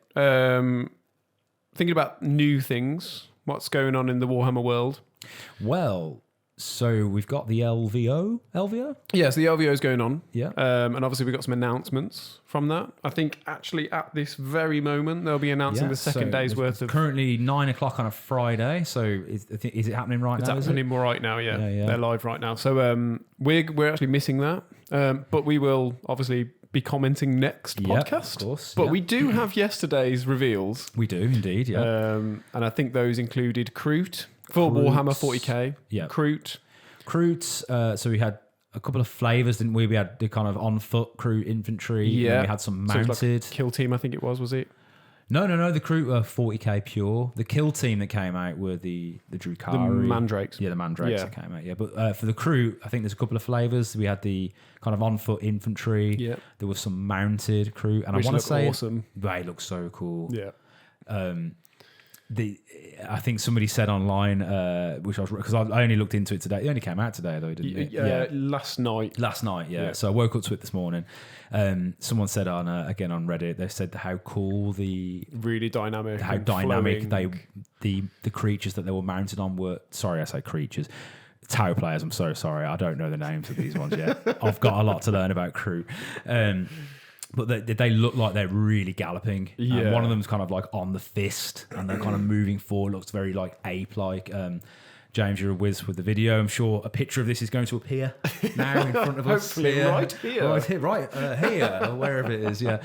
Thinking about new things. What's going on in the Warhammer world? Well, so we've got the LVO? Yes, the LVO is going on. Yeah. And obviously we've got some announcements from that. I think actually at this very moment they'll be announcing the second day's worth of... Currently 9 o'clock on a Friday. So is it happening right now? It's happening right now, yeah. Yeah. They're live right now. So we're actually missing that. But we will obviously be commenting next podcast. Of course. But we do have yesterday's reveals. We do indeed, yeah. And I think those included Kroot for Warhammer 40k. Yeah. Kroot. So we had a couple of flavors, didn't we? We had the kind of on foot Kroot infantry. Yeah. And we had some mounted. So like kill team, I think it was it? No. The Kroot were 40k pure. The kill team that came out were the Drukhari. The Mandrakes. Yeah, the Mandrakes that came out. Yeah, but for the Kroot, I think there's a couple of flavors. We had the kind of on foot infantry. Yeah. There was some mounted Kroot, and Which I want to say awesome. They look so cool. Yeah. I think somebody said online, which I was because I only looked into it today. It only came out today though, didn't it? Last night. Yeah. So I woke up to it this morning. Someone said on Reddit, they said how cool really dynamic, how dynamic the creatures that they were mounted on were. Sorry, I say creatures. Tower players. I'm so sorry. I don't know the names of these ones yet. I've got a lot to learn about Kroot. But they look like they're really galloping. Yeah. One of them's kind of like on the fist and they're kind of moving forward. Looks very like ape-like. James, you're a whiz with the video. I'm sure a picture of this is going to appear now in front of us. Hopefully right here. Here, or wherever it is, yeah.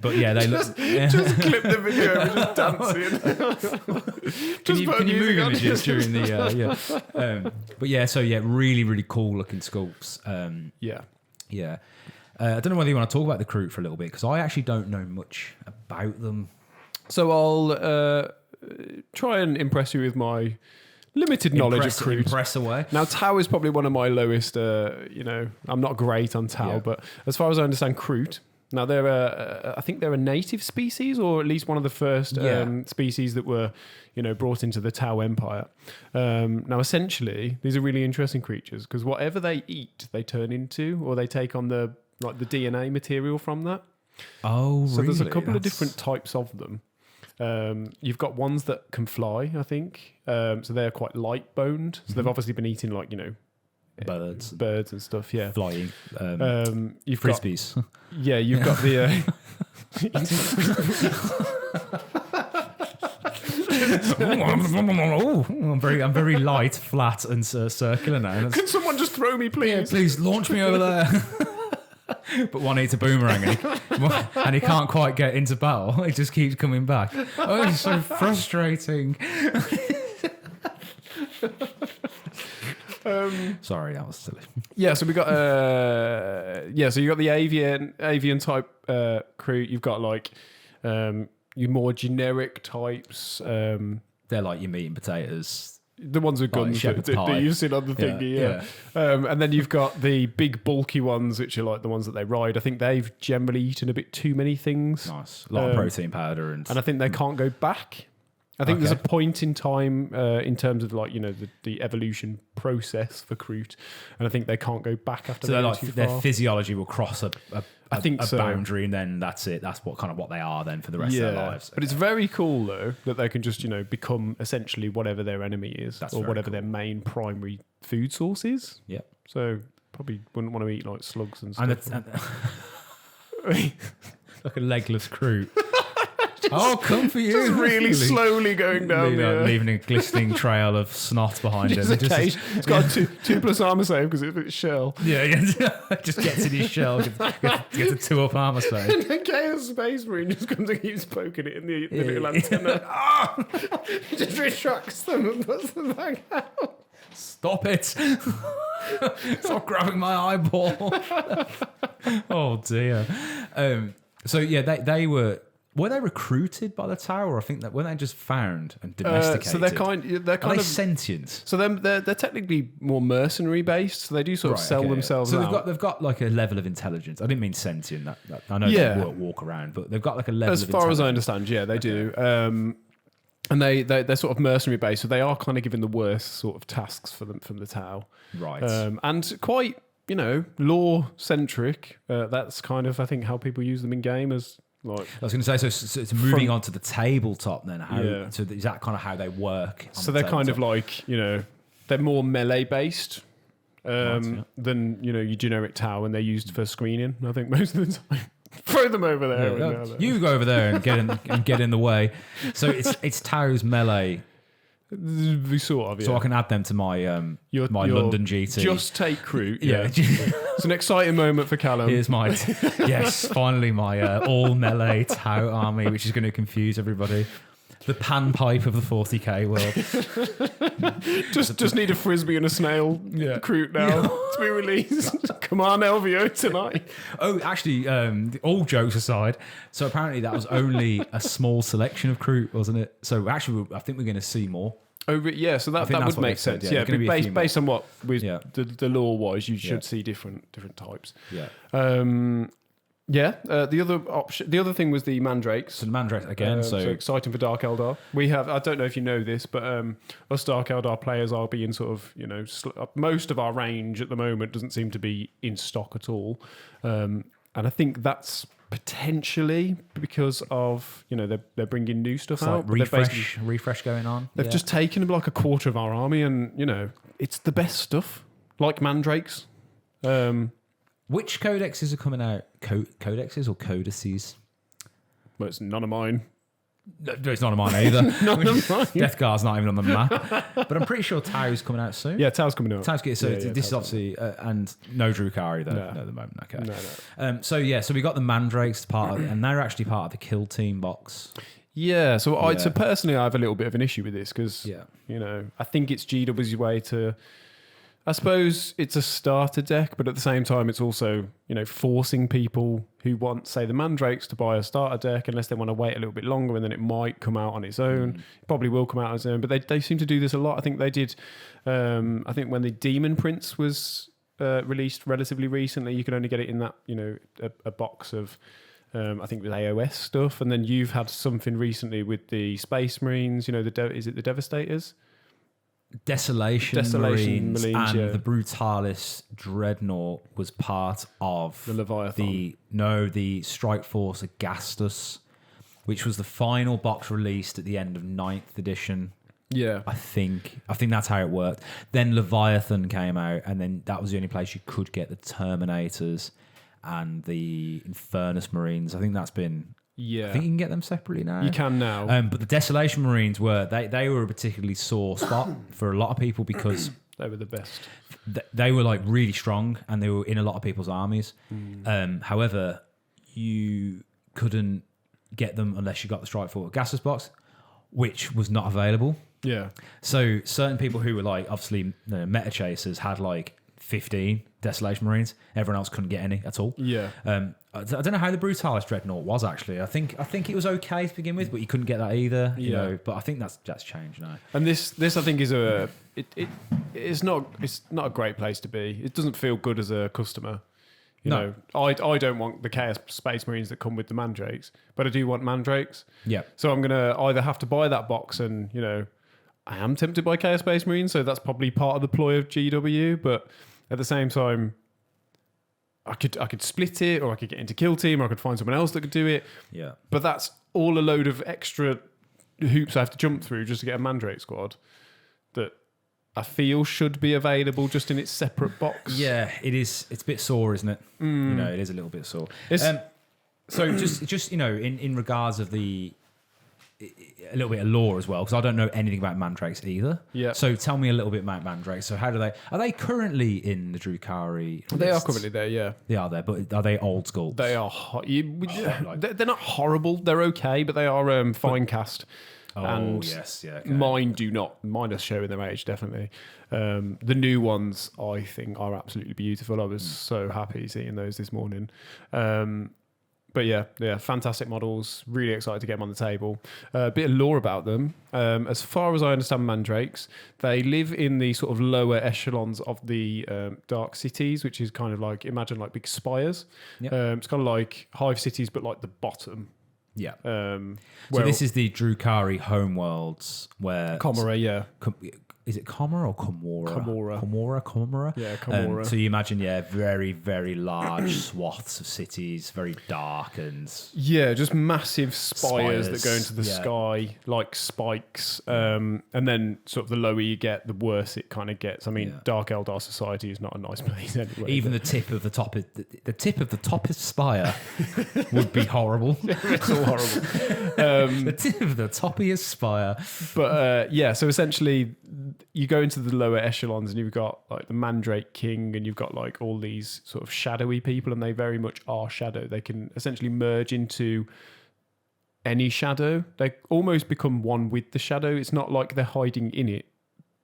But yeah, they look... Just clip the video of just dancing. Can you move images during the... But yeah, so yeah, really, really cool looking sculpts. Yeah. I don't know whether you want to talk about the Kroot for a little bit, because I actually don't know much about them. So I'll try and impress you with my limited knowledge of Kroot. Impress away. Now, Tau is probably one of my lowest, I'm not great on Tau, but as far as I understand Kroot, now I think they're a native species, or at least one of the first species that were, brought into the Tau Empire. Now, essentially, these are really interesting creatures, because whatever they eat, they turn into, or they take on the DNA material from that. Oh, so there's a couple of different types of them. You've got ones that can fly, I think. So they're quite light boned. So they've obviously been eating birds and stuff. Yeah, flying. You've frisbees. You've got the. I'm very light, flat, and circular now. Can someone just throw me, please? Yeah, please launch me over there. But one eats a boomerang and he can't quite get into battle. It just keeps coming back. Oh, it's so frustrating. Sorry, that was silly. Yeah, so we got so you got the avian type Kroot. You've got like your more generic types. They're like your meat and potatoes. The ones with guns that you've seen on the thingy, yeah. And then you've got the big bulky ones, which are like the ones that they ride. I think they've generally eaten a bit too many things. Nice. A lot of protein powder. And I think they can't go back. I think there's a point in time in terms of like, the evolution process for Kroot. And I think they can't go back after that. So their physiology will cross a so. boundary, and then that's it. That's what they are then for the rest of their lives. But it's very cool though that they can just become essentially whatever their enemy is, or whatever their main primary food source is. Yeah. So probably wouldn't want to eat like slugs and stuff. Like a legless Kroot. Oh, come for you! Just really slowly going down leaving a glistening trail of snot behind him. It's got a 2+ armor save because it's shell. Yeah, just gets in his shell. Gets a 2+ armor save. And then Chaos Space Marine just comes and keeps poking it in the little antenna. Just retracts them and puts them back out. Stop it! Stop grabbing my eyeball. Oh dear. So yeah, they were. Were they recruited by the tower? Or I think that when they just found and domesticated. So they're kind of sentient. So they're technically more mercenary based. So they do sort of sell themselves. So out. they've got like a level of intelligence. I didn't mean sentient. That I know they walk around, but they've got like a level. As far as I understand, yeah, they do. And they're sort of mercenary based. So they are kind of given the worst sort of tasks for them from the tower. Right. And quite lore centric. That's kind of I think how people use them in game as. Like, I was going to say, so it's moving on to the tabletop then. So is that kind of how they work? So they're kind of like, they're more melee based than, your generic tower, and they're used for screening, I think, most of the time. Throw them over there. You go over there and get in the way. So it's Tao's melee. Sort of, yeah. So I can add them to my London GT. Just take Kroot. Yeah. It's an exciting moment for Callum. Here's my finally my all melee Tau army, which is going to confuse everybody. The panpipe of the 40k world. just need a frisbee and a snail Kroot now to be released. Come on, LVO tonight. Oh, actually, all jokes aside, so apparently that was only a small selection of Kroot, wasn't it? So actually, I think we're going to see more. Oh, yeah, so that would make sense. Yeah, based on what the law was, you should see different types. Yeah. The other thing was the Mandrakes. So the Mandrakes again. So exciting for Dark Eldar. We have. I don't know if you know this, but us Dark Eldar players are being sort of most of our range at the moment doesn't seem to be in stock at all, and I think that's potentially because of they're bringing new stuff out. Like refresh going on. They've just taken like a quarter of our army, and it's the best stuff, like Mandrakes. Which codexes are coming out? Codexes or codices? Well, it's none of mine. No, it's none of mine either. None of mine. Death Guard's not even on the map. But I'm pretty sure Tau's coming out soon. Yeah, Tau's coming out. This is obviously and no Drukhari though at the moment. Okay. No. So we got the Mandrakes part of it, and they're actually part of the Kill Team box. Yeah. So personally, I have a little bit of an issue with this because I think it's GW's way to. I suppose it's a starter deck, but at the same time, it's also, forcing people who want, say, the Mandrakes to buy a starter deck unless they want to wait a little bit longer, and then it might come out on its own. It probably will come out on its own, but they seem to do this a lot. I think they did, I think when the Demon Prince was released relatively recently, you could only get it in that, a box of, I think with AOS stuff. And then you've had something recently with the Space Marines, is it the Devastators? Desolation Marines and the Brutalis Dreadnought was part of the Leviathan. The Strike Force Augustus, which was the final box released at the end of 9th edition. Yeah. I think that's how it worked. Then Leviathan came out, and then that was the only place you could get the Terminators and the Infernus Marines. I think that's been... Yeah, I think you can get them separately now. You can now. But the Desolation Marines they were a particularly sore spot for a lot of people because They were the best. They were like really strong, and they were in a lot of people's armies. However, you couldn't get them unless you got the Strikeforce Gases box, which was not available. Yeah. So certain people who were like obviously meta chasers had like 15 Desolation Marines. Everyone else couldn't get any at all. Yeah. I don't know how the Brutalis Dreadnought was actually. I think it was okay to begin with, but you couldn't get that either. You know, but I think that's changed now. And this I think is it's not a great place to be. It doesn't feel good as a customer. You know, I don't want the Chaos Space Marines that come with the Mandrakes, but I do want Mandrakes. Yeah. So I'm gonna either have to buy that box, and you know, I am tempted by Chaos Space Marines, so that's probably part of the ploy of GW. But at the same time, I could split it, or I could get into Kill Team, or I could find someone else that could do it. Yeah. But that's all a load of extra hoops I have to jump through just to get a Mandrake squad that I feel should be available just in its separate box. Yeah, it is. It's a bit sore, isn't it? You know, it is a little bit sore. So just you know, in regards of a little bit of lore as well, because I don't know anything about Mandrakes either. Yeah. So tell me a little bit about Mandrakes. So how are they currently in the Drukhari? They are currently there, yeah. They are there, but are they old school? They are. They're not horrible. They're okay, but they are fine cast. Oh, and yes, yeah. Okay. Mine are showing their age, definitely. The new ones, I think, are absolutely beautiful. I was so happy seeing those this morning. But yeah, fantastic models. Really excited to get them on the table. A bit of lore about them. As far as I understand Mandrakes, they live in the sort of lower echelons of the dark cities, which is kind of like, imagine like big spires. Yep. It's kind of like hive cities, but like the bottom. Yeah. So this is the Drukhari homeworlds where... Commorragh, yeah. Is it Commorragh or Commorragh? Commorragh. Yeah, Commorragh. So you imagine, very, very large swaths of cities, very dark and... Yeah, just massive spires that go into the sky, like spikes. And then sort of the lower you get, the worse it kind of gets. I mean, Dark Eldar Society is not a nice place anyway. Even the tip of the toppest spire would be horrible. It's all horrible. The tip of the toppiest spire. But so essentially... You go into the lower echelons and you've got like the Mandrake King, and you've got like all these sort of shadowy people, and they very much are shadow. They can essentially merge into any shadow. They almost become one with the shadow. It's not like they're hiding in it.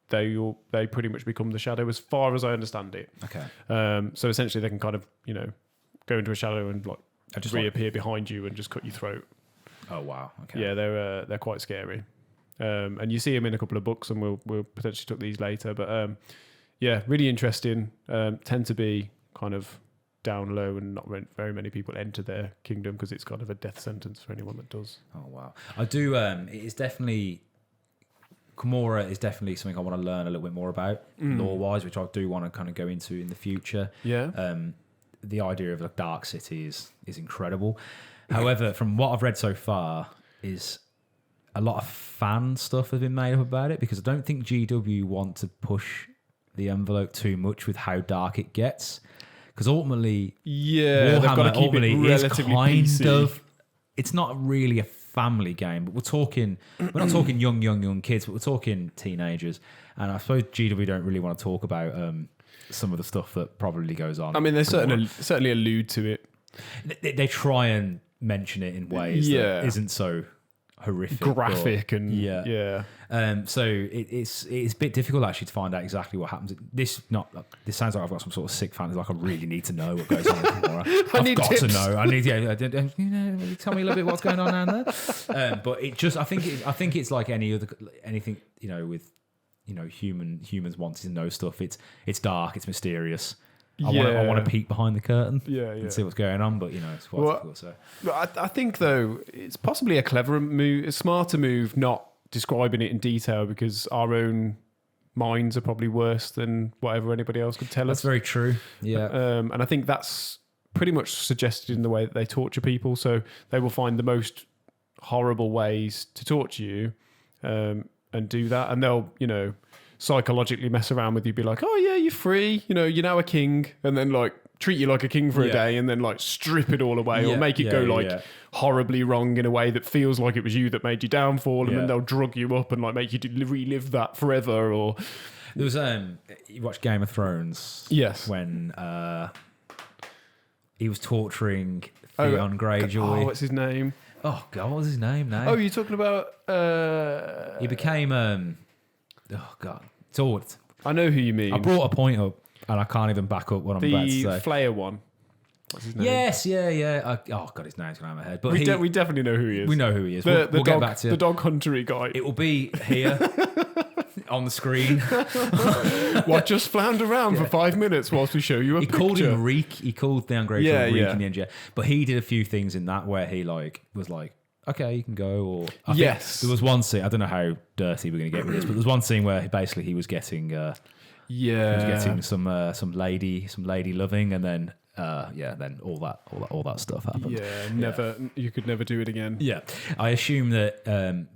They pretty much become the shadow, as far as I understand it. Okay. So essentially they can kind of, you know, go into a shadow and like reappear behind you and just cut your throat. Oh wow. Okay. Yeah, they're quite scary. And you see them in a couple of books, and we'll potentially talk these later. But really interesting. Tend to be kind of down low, and not very many people enter their kingdom because it's kind of a death sentence for anyone that does. Oh wow! I do. It is definitely Commorragh is definitely something I want to learn a little bit more about lore-wise, which I do want to kind of go into in the future. Yeah. The idea of a dark city is incredible. However, from what I've read so far, is a lot of fan stuff has been made up about it, because I don't think GW want to push the envelope too much with how dark it gets, because ultimately, they've got to keep it relatively PC. It's not really a family game, but we're not talking young kids, but we're talking teenagers, and I suppose GW don't really want to talk about some of the stuff that probably goes on. I mean, they certainly allude to it. They try and mention it in ways that isn't so horrific, graphic, and so it's a bit difficult actually to find out exactly what happens. This sounds like I've got some sort of sick fan. Like I really need to know what goes on in Commorragh. I've got to know. I need tell me a little bit what's going on down there. But it just I think it's like anything with humans wanting to know stuff. It's dark, it's mysterious. I want to peek behind the curtain and see what's going on, but it's quite difficult. So I think though it's possibly a clever move, a smarter move, not describing it in detail, because our own minds are probably worse than whatever anybody else could tell us. That's very true. Yeah, and I think that's pretty much suggested in the way that they torture people. So they will find the most horrible ways to torture you, and do that, and they'll psychologically mess around with you, be like, oh yeah, you're free, you're now a king, and then like treat you like a king for a day, and then like strip it all away, or make it go horribly wrong in a way that feels like it was you that made your downfall, and then they'll drug you up and like make you relive that forever, or There was you watched Game of Thrones. Yes. When he was torturing Theon Greyjoy. Oh, what's his name? Oh God, what was his name now? Oh, you're talking about. He became oh God, it's I know who you mean. I brought a point up and I can't even back up what I'm about to The say. Flayer one. What's his name? Yes, yeah. Oh God, his name's going out of my head. But we definitely know who he is. we know who he is. We'll We'll get back to the dog huntery guy. it. Will be here on the screen. What, just flounder around for 5 minutes whilst we show you a He picture? called him Reek. He called Theon Greyjoy Reek yeah. in the end, yeah. But he did a few things in that where he was like, okay, you can go. Or I think Yes. there was one scene. I don't know how dirty we're going to get with this, but there was one scene where basically he was getting some lady loving, and then then all that stuff happened. Yeah, never. You could never do it again. Yeah, I assume that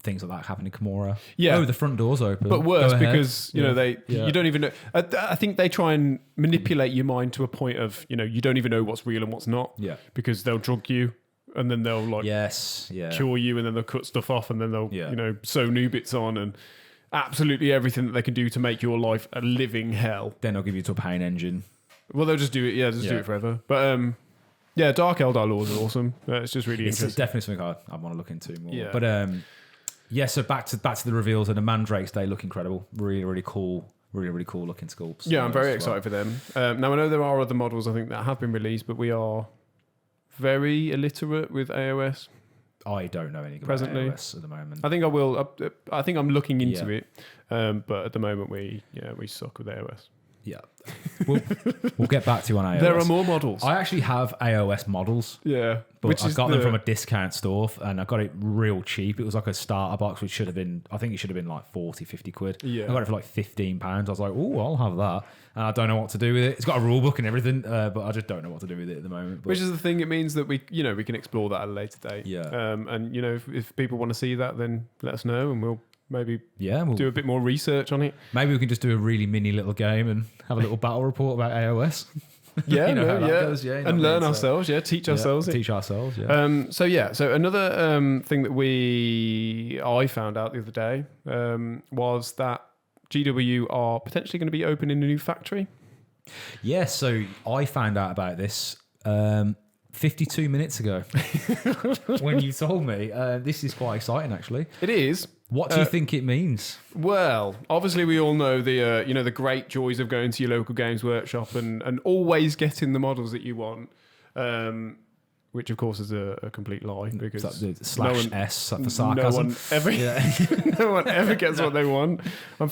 things like that happen in Commorragh. Yeah. Oh, the front door's open. But worse, Go ahead. because Yeah. you don't even know. I think they try and manipulate your mind to a point of you don't even know what's real and what's not. Yeah. Because they'll drug you, and then they'll Yes. Yeah. cure you, and then they'll cut stuff off, and then they'll Yeah. sew new bits on, and absolutely everything that they can do to make your life a living hell. Then they'll give you to a pain engine. Well, they'll just do it. Yeah, do it forever. But Dark Eldar laws are awesome. It's just really It's interesting. definitely something I want to look into more. Yeah. But so back to the reveals, and the Mandrakes, they look incredible. Really, really cool. Really, really cool looking sculpts. Yeah, I'm very as excited for them. Now, I know there are other models, I think, that have been released, but we are very illiterate with AOS. I don't know anything Presently. about AOS at the moment. I think I will. I think I'm looking into Yeah. it, but at the moment we suck with AOS. Yeah. We'll get back to you on AOS. There are more models. I actually have AOS models, Yeah, but I got them from a discount store and I got it real cheap. It was like a starter box, which should have been, I think it should have been like 40, 50 quid. Yeah. I got it for like £15. I was like, oh, I'll have that. And I don't know what to do with it. It's got a rule book and everything, but I just don't know what to do with it at the moment. But Which is the thing. It means that we can explore that at a later date. Yeah. And if people want to see that, then let us know, and we'll maybe we'll do a bit more research on it. maybe we can just do a really mini little game and have a little battle report about AOS. Yeah, You know how that goes, yeah, you know and what I learn mean? ourselves. Yeah, teach ourselves. it. Teach ourselves, yeah. So another thing that I found out the other day was that GW are potentially going to be opening a new factory. Yeah, so I found out about this 52 minutes ago when you told me. This is quite exciting, actually. It is. What do you think it means? Well, obviously we all know the great joys of going to your local games workshop and always getting the models that you want. Which of course is a complete lie because /S for sarcasm. No one ever gets what they want. I'm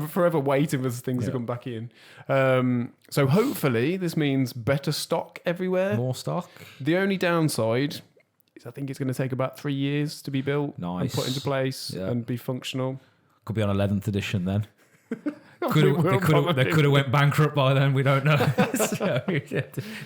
forever waiting for things to come back in. So hopefully this means better stock everywhere. More stock. The only downside is I think it's going to take about 3 years to be built and Nice. put into place and be functional. Could be on 11th edition then. It They will could have went bankrupt by then. We don't know. So,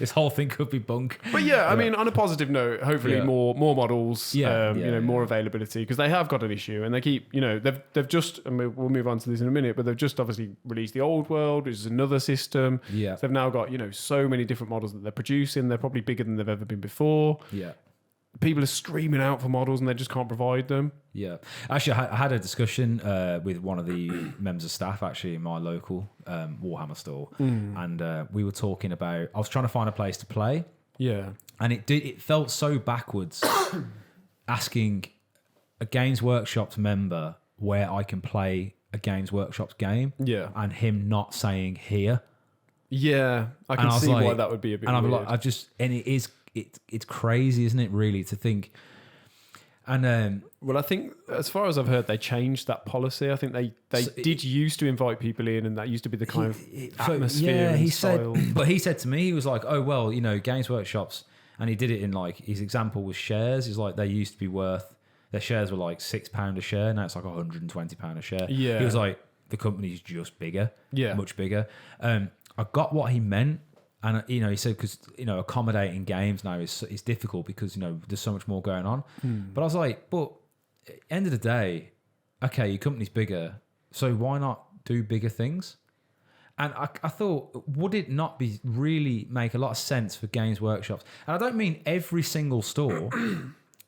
this whole thing could be bunk. But I mean, on a positive note, hopefully Yeah. more models, more availability, because they have got an issue, and they keep, they've just, and we'll move on to this in a minute, but they've just obviously released the Old World, which is another system. Yeah. So they've now got, so many different models that they're producing. They're probably bigger than they've ever been before. Yeah. People are screaming out for models and they just can't provide them. Yeah. Actually, I had a discussion with one of the members of staff actually in my local Warhammer store. And we were talking about, I was trying to find a place to play. Yeah. And it felt so backwards asking a Games Workshop's member where I can play a Games Workshop's game. Yeah. And him not saying here. Yeah. I can see why that would be a bit and weird. It's crazy, isn't it, really, to think. And well, I think as far as I've heard, they changed that policy. I think they did used to invite people in, and that used to be the kind of atmosphere. Yeah, and style. But he said to me, he was like, "Oh well, Games Workshops," and he did it in like his example was shares. He's like, they used to be worth, their shares were like £6 a share. Now it's like £120 a share. Yeah, he was like, the company's just bigger, much bigger. I got what he meant. And, he said, because, accommodating games now is difficult because, there's so much more going on. But I was like, but at the end of the day, okay, your company's bigger, so why not do bigger things? And I thought, would it not be really make a lot of sense for Games Workshops? And I don't mean every single store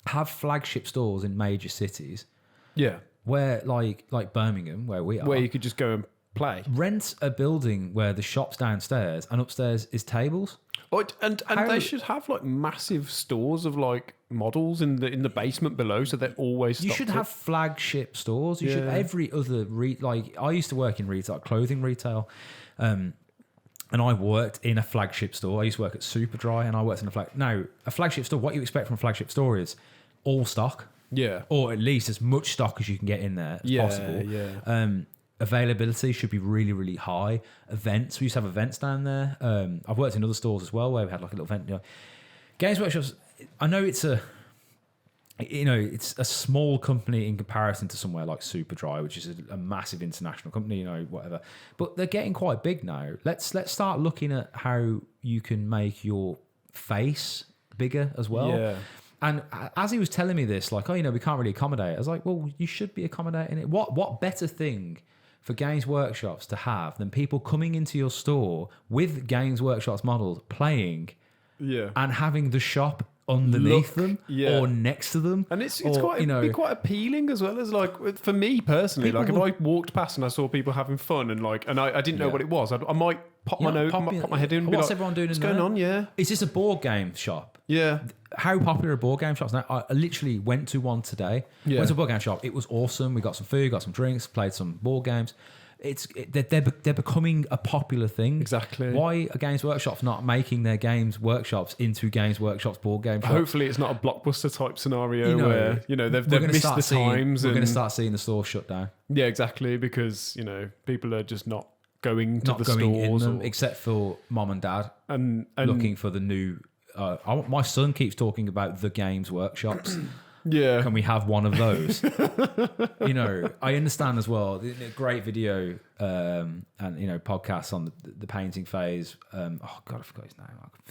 have flagship stores in major cities. Yeah. Where, like Birmingham, where we are. Where you could just go and play. Rent a building where the shop's downstairs and upstairs is tables. Oh, and they should have like massive stores of like models in the basement below, so they're always. You should have flagship stores. You should every other like I used to work in retail, clothing retail, and I worked in a flagship store. I used to work at Superdry, and I worked in a flagship store. What you expect from a flagship store is all stock, or at least as much stock as you can get in there as possible. Yeah. Availability should be really, really high. Events, we used to have events down there. I've worked in other stores as well where we had like a little event. You know. Games Workshops, I know it's a small company in comparison to somewhere like Superdry, which is a massive international company, whatever. But they're getting quite big now. Let's start looking at how you can make your face bigger as well. Yeah. And as he was telling me this, like, we can't really accommodate. I was like, well, you should be accommodating it. What better thing for Games Workshops to have than people coming into your store with Games Workshops models playing and having the shop underneath them or next to them. And it's quite appealing as well as like, for me personally, like if I walked past and I saw people having fun and I didn't know what it was, I might pop my head in and be what's like, everyone doing what's in going there? on? Yeah. Is this a board game shop? Yeah. How popular are board game shops now? I literally went to one today. Yeah. Went to a board game shop. It was awesome. We got some food, got some drinks, played some board games. They're becoming a popular thing. Exactly. Why are Games Workshops not making their Games Workshops into Games Workshops board game shops? Hopefully it's not a Blockbuster type scenario where they've missed the times. We're going to start seeing the store shut down. Yeah, exactly, because people are just not going to the going stores, in them, except for mom and dad and looking for the new. My son keeps talking about the Games Workshops. Yeah. Can we have one of those? I understand as well. Great video and podcasts on the painting phase. I forgot his name.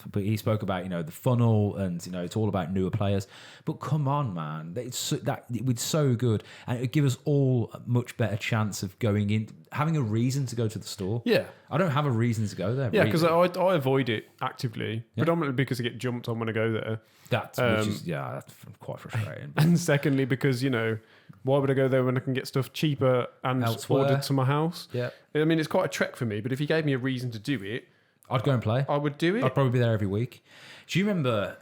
But he spoke about the funnel and it's all about newer players. But come on, man, it would so good, and it would give us all a much better chance of going in, having a reason to go to the store. Yeah, I don't have a reason to go there. Yeah, because I avoid it actively, predominantly because I get jumped on when I go there. That's quite frustrating. And secondly, because why would I go there when I can get stuff cheaper and ordered to my house? Yeah, I mean it's quite a trek for me. But if you gave me a reason to do it, I'd go and play. I would do it. I'd probably be there every week. Do you remember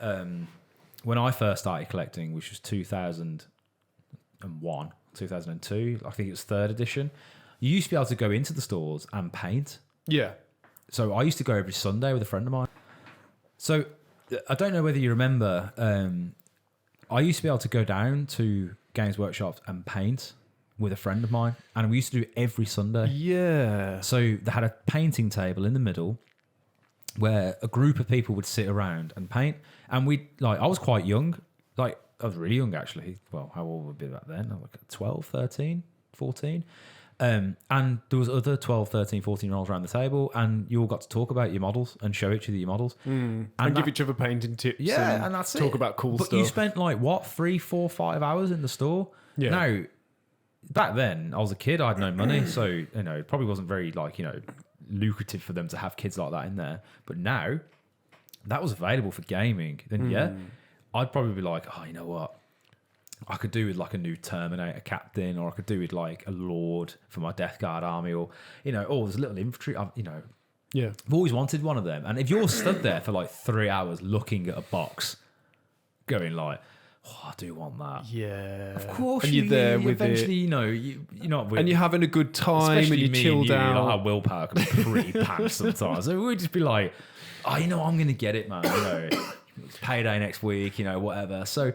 when I first started collecting, which was 2001, 2002? I think it was 3rd edition. You used to be able to go into the stores and paint. Yeah. So I used to go every Sunday with a friend of mine. So I don't know whether you remember, I used to be able to go down to Games Workshops and paint with a friend of mine, and we used to do it every Sunday. Yeah. So they had a painting table in the middle where a group of people would sit around and paint, and I was quite young. I was really young actually. Well, how old would I be back then? Like 12, 13, 14. And there was other 12, 13, 14-year-olds around the table, and you all got to talk about your models and show each other your models. And give each other painting tips. Yeah, and that's talk about cool stuff. But you spent 3, 4, 5 hours in the store? Yeah. Now, back then, I was a kid, I had no money, so, it probably wasn't very, lucrative for them to have kids like that in there. But now, that was available for gaming. Then, I'd probably be like, oh, you know what? I could do with a new Terminator captain, or I could do with a Lord for my Death Guard army, or there's a little infantry. Yeah, I've always wanted one of them. And if you're stood there for 3 hours looking at a box, going I do want that. Yeah, of course. And you're there with eventually, it. You're not. And you're having a good time, and you chilled out. Our willpower can be pretty pants sometimes. So we'd just be like, I'm going to get it, man. It's payday next week. Whatever. So.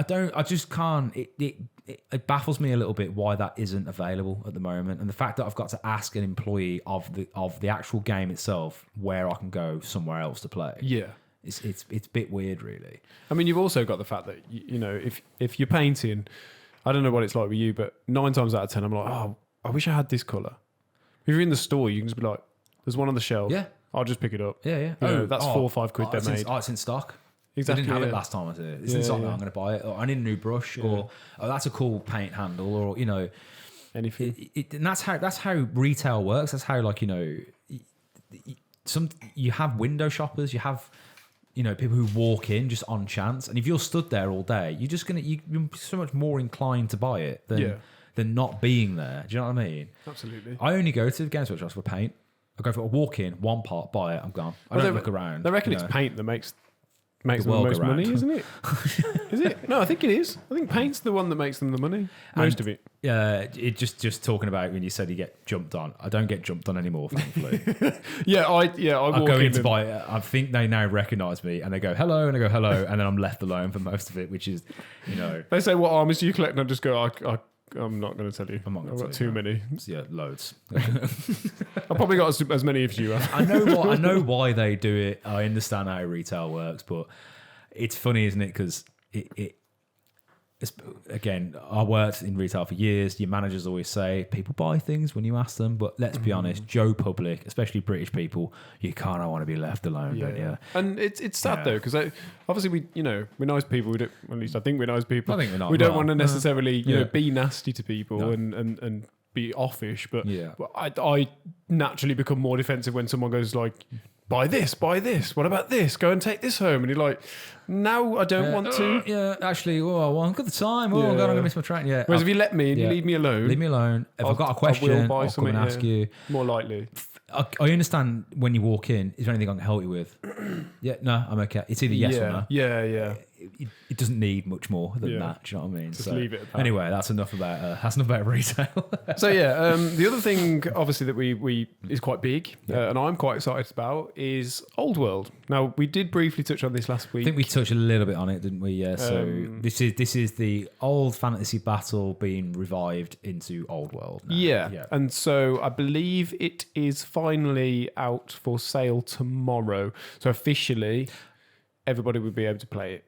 I just can't. It baffles me a little bit why that isn't available at the moment, and the fact that I've got to ask an employee of the actual game itself where I can go somewhere else to play. Yeah, it's a bit weird, really. I mean, you've also got the fact that if you're painting, I don't know what it's like with you, but 9 times out of 10, I'm like, oh, I wish I had this color. If you're in the store, you can just be like, there's one on the shelf. Yeah, I'll just pick it up. Yeah. That's 4 or 5 quid they made. It's in stock. Exactly, I didn't have it last time I was here. It's in stock now. I'm going to buy it. Or I need a new brush, or that's a cool paint handle, or anything. And that's how retail works. That's how you have window shoppers. You have people who walk in just on chance, and if you're stood there all day, you're so much more inclined to buy it than than not being there. Do you know what I mean? Absolutely. I only go to Games Workshop for paint. I go for a walk in, one part, buy it, I'm gone. I don't look around. I reckon it's paint that makes them the world most go round. money, isn't it? Is it? No, I think it is. I think paint's the one that makes them the money. Most of it. It just talking about when you said you get jumped on. I don't get jumped on anymore, thankfully. I go in to buy it. I think they now recognise me and they go hello, and I go hello, and then I'm left alone for most of it, which is, They say, what armies do you collect? And I just go, I'm not going to tell you. I'm not going I've to got tell too many. Yeah, loads. I've probably got as many as you have. I know why they do it. I understand how retail works, but it's funny, isn't it? Because it's, again, I worked in retail for years. Your managers always say people buy things when you ask them, but let's be honest, Joe Public, especially British people, you kind of want to be left alone, don't you? And it's sad though, because obviously we're nice people. We don't, at least I think we're nice people. I think we're not. We don't want to necessarily be nasty to people No. and be offish, but Yeah. I naturally become more defensive when someone goes like, buy this, what about this, go and take this home, and you're like, no, I don't want to. Yeah, actually, I've got the time. God, I'm going to miss my train. Yeah. Whereas if you let me and you leave me alone, Leave me alone. If I've got a question, I'll come and ask you. more likely. I understand when you walk in, is there anything I can help you with? Yeah, no, I'm okay. It's either yes or no. Yeah. It doesn't need much more than Yeah. that. Do you know what I mean? Just leave it at that. Anyway, that's enough about retail. So the other thing, obviously, that we is quite big, and I'm quite excited about is Old World. Now, we did briefly touch on this last week. I think we touched a little bit on it, didn't we? Yeah. So this is the old fantasy battle being revived into Old World. Now. Yeah. And so I believe it is finally out for sale tomorrow. So officially, everybody will be able to play it.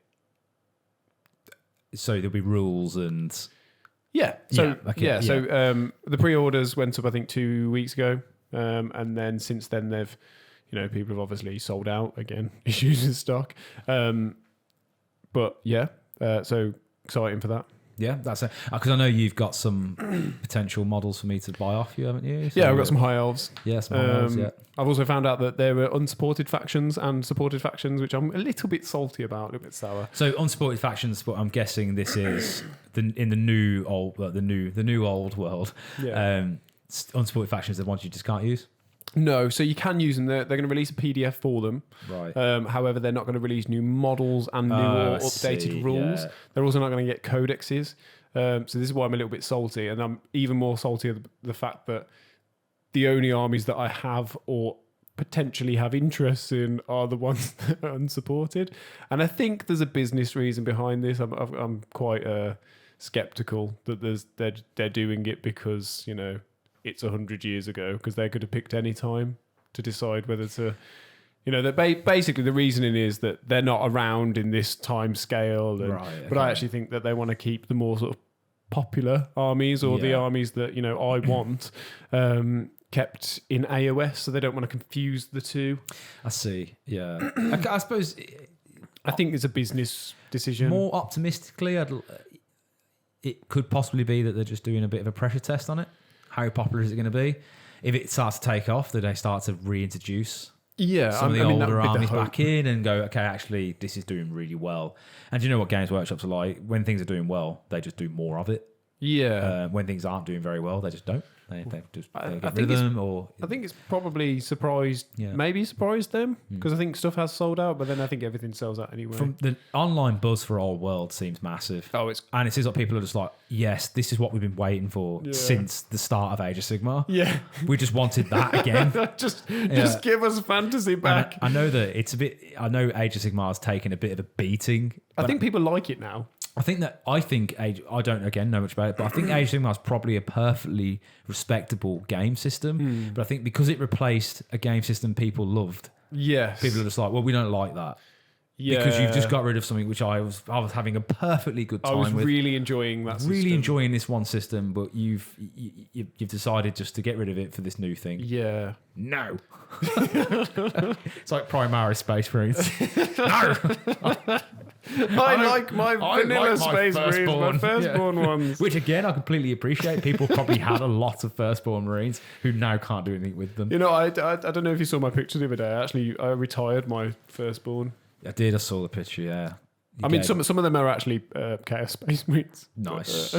So there'll be rules and Yeah. So okay, the pre-orders went up, I think, 2 weeks ago, and then since then they've, people have obviously sold out again, issues in stock. But yeah, so exciting for that. yeah, that's it. Because I know you've got some potential models for me to buy off you, haven't you? So, Yeah, I've got some high elves. Yeah, some high elves, yeah. I've also found out that there were unsupported factions and supported factions, which I'm a little bit salty about, a little bit sour. So unsupported factions, but I'm guessing this is the new old world. Yeah. Unsupported factions are the ones you just can't use. No, so you can use them. They're going to release a PDF for them. Right. However, they're not going to release new models and new or updated rules. Yeah. They're also not going to get codexes. So this is why I'm a little bit salty, and I'm even more salty of the fact that the only armies that I have or potentially have interest in are the ones that are unsupported. And I think there's a business reason behind this. I'm quite skeptical that they're doing it because it's 100 years ago, because they could have picked any time to decide whether to. Basically the reasoning is that they're not around in this time scale. Right, okay. But I actually think that they want to keep the more sort of popular armies or the armies that, I want kept in AOS, so they don't want to confuse the two. I see. Yeah. I suppose I think it's a business decision. more optimistically, it could possibly be that they're just doing a bit of a pressure test on it. How popular is it going to be? If it starts to take off, do they start to reintroduce some of the older armies back in and go, okay, actually, this is doing really well? And do you know what Games Workshops are like? When things are doing well, they just do more of it. Yeah. When things aren't doing very well, they just don't. They just I get think rid of them. Or I think it's probably surprised them, because I think stuff has sold out, but then I think everything sells out anyway. from the online buzz for Old World seems massive. And it seems like people are just like, yes, this is what we've been waiting for since the start of Age of Sigmar. Yeah. We just wanted that again. just give us fantasy back. I know that it's a bit. I know Age of Sigmar has taken a bit of a beating. I think people like it now. I think Age. I don't again know much about it, but I think Age of Sigmar is probably a perfectly respectable game system. But I think because it replaced a game system people loved, Yes. people are just like, well, we don't like that. Yeah. Because you've just got rid of something which I was having a perfectly good time I was with. really enjoying that system. Really enjoying this one system, but you've decided just to get rid of it for this new thing. Yeah. No. It's like Primaris Space Marines. No. I like my vanilla Space Marines, my firstborn ones. Which again, I completely appreciate. People probably had a lot of firstborn Marines who now can't do anything with them. I don't know if you saw my picture the other day. I retired my firstborn. I did. I saw the picture. Yeah. I mean, some of them are actually Chaos Space Marines. Nice.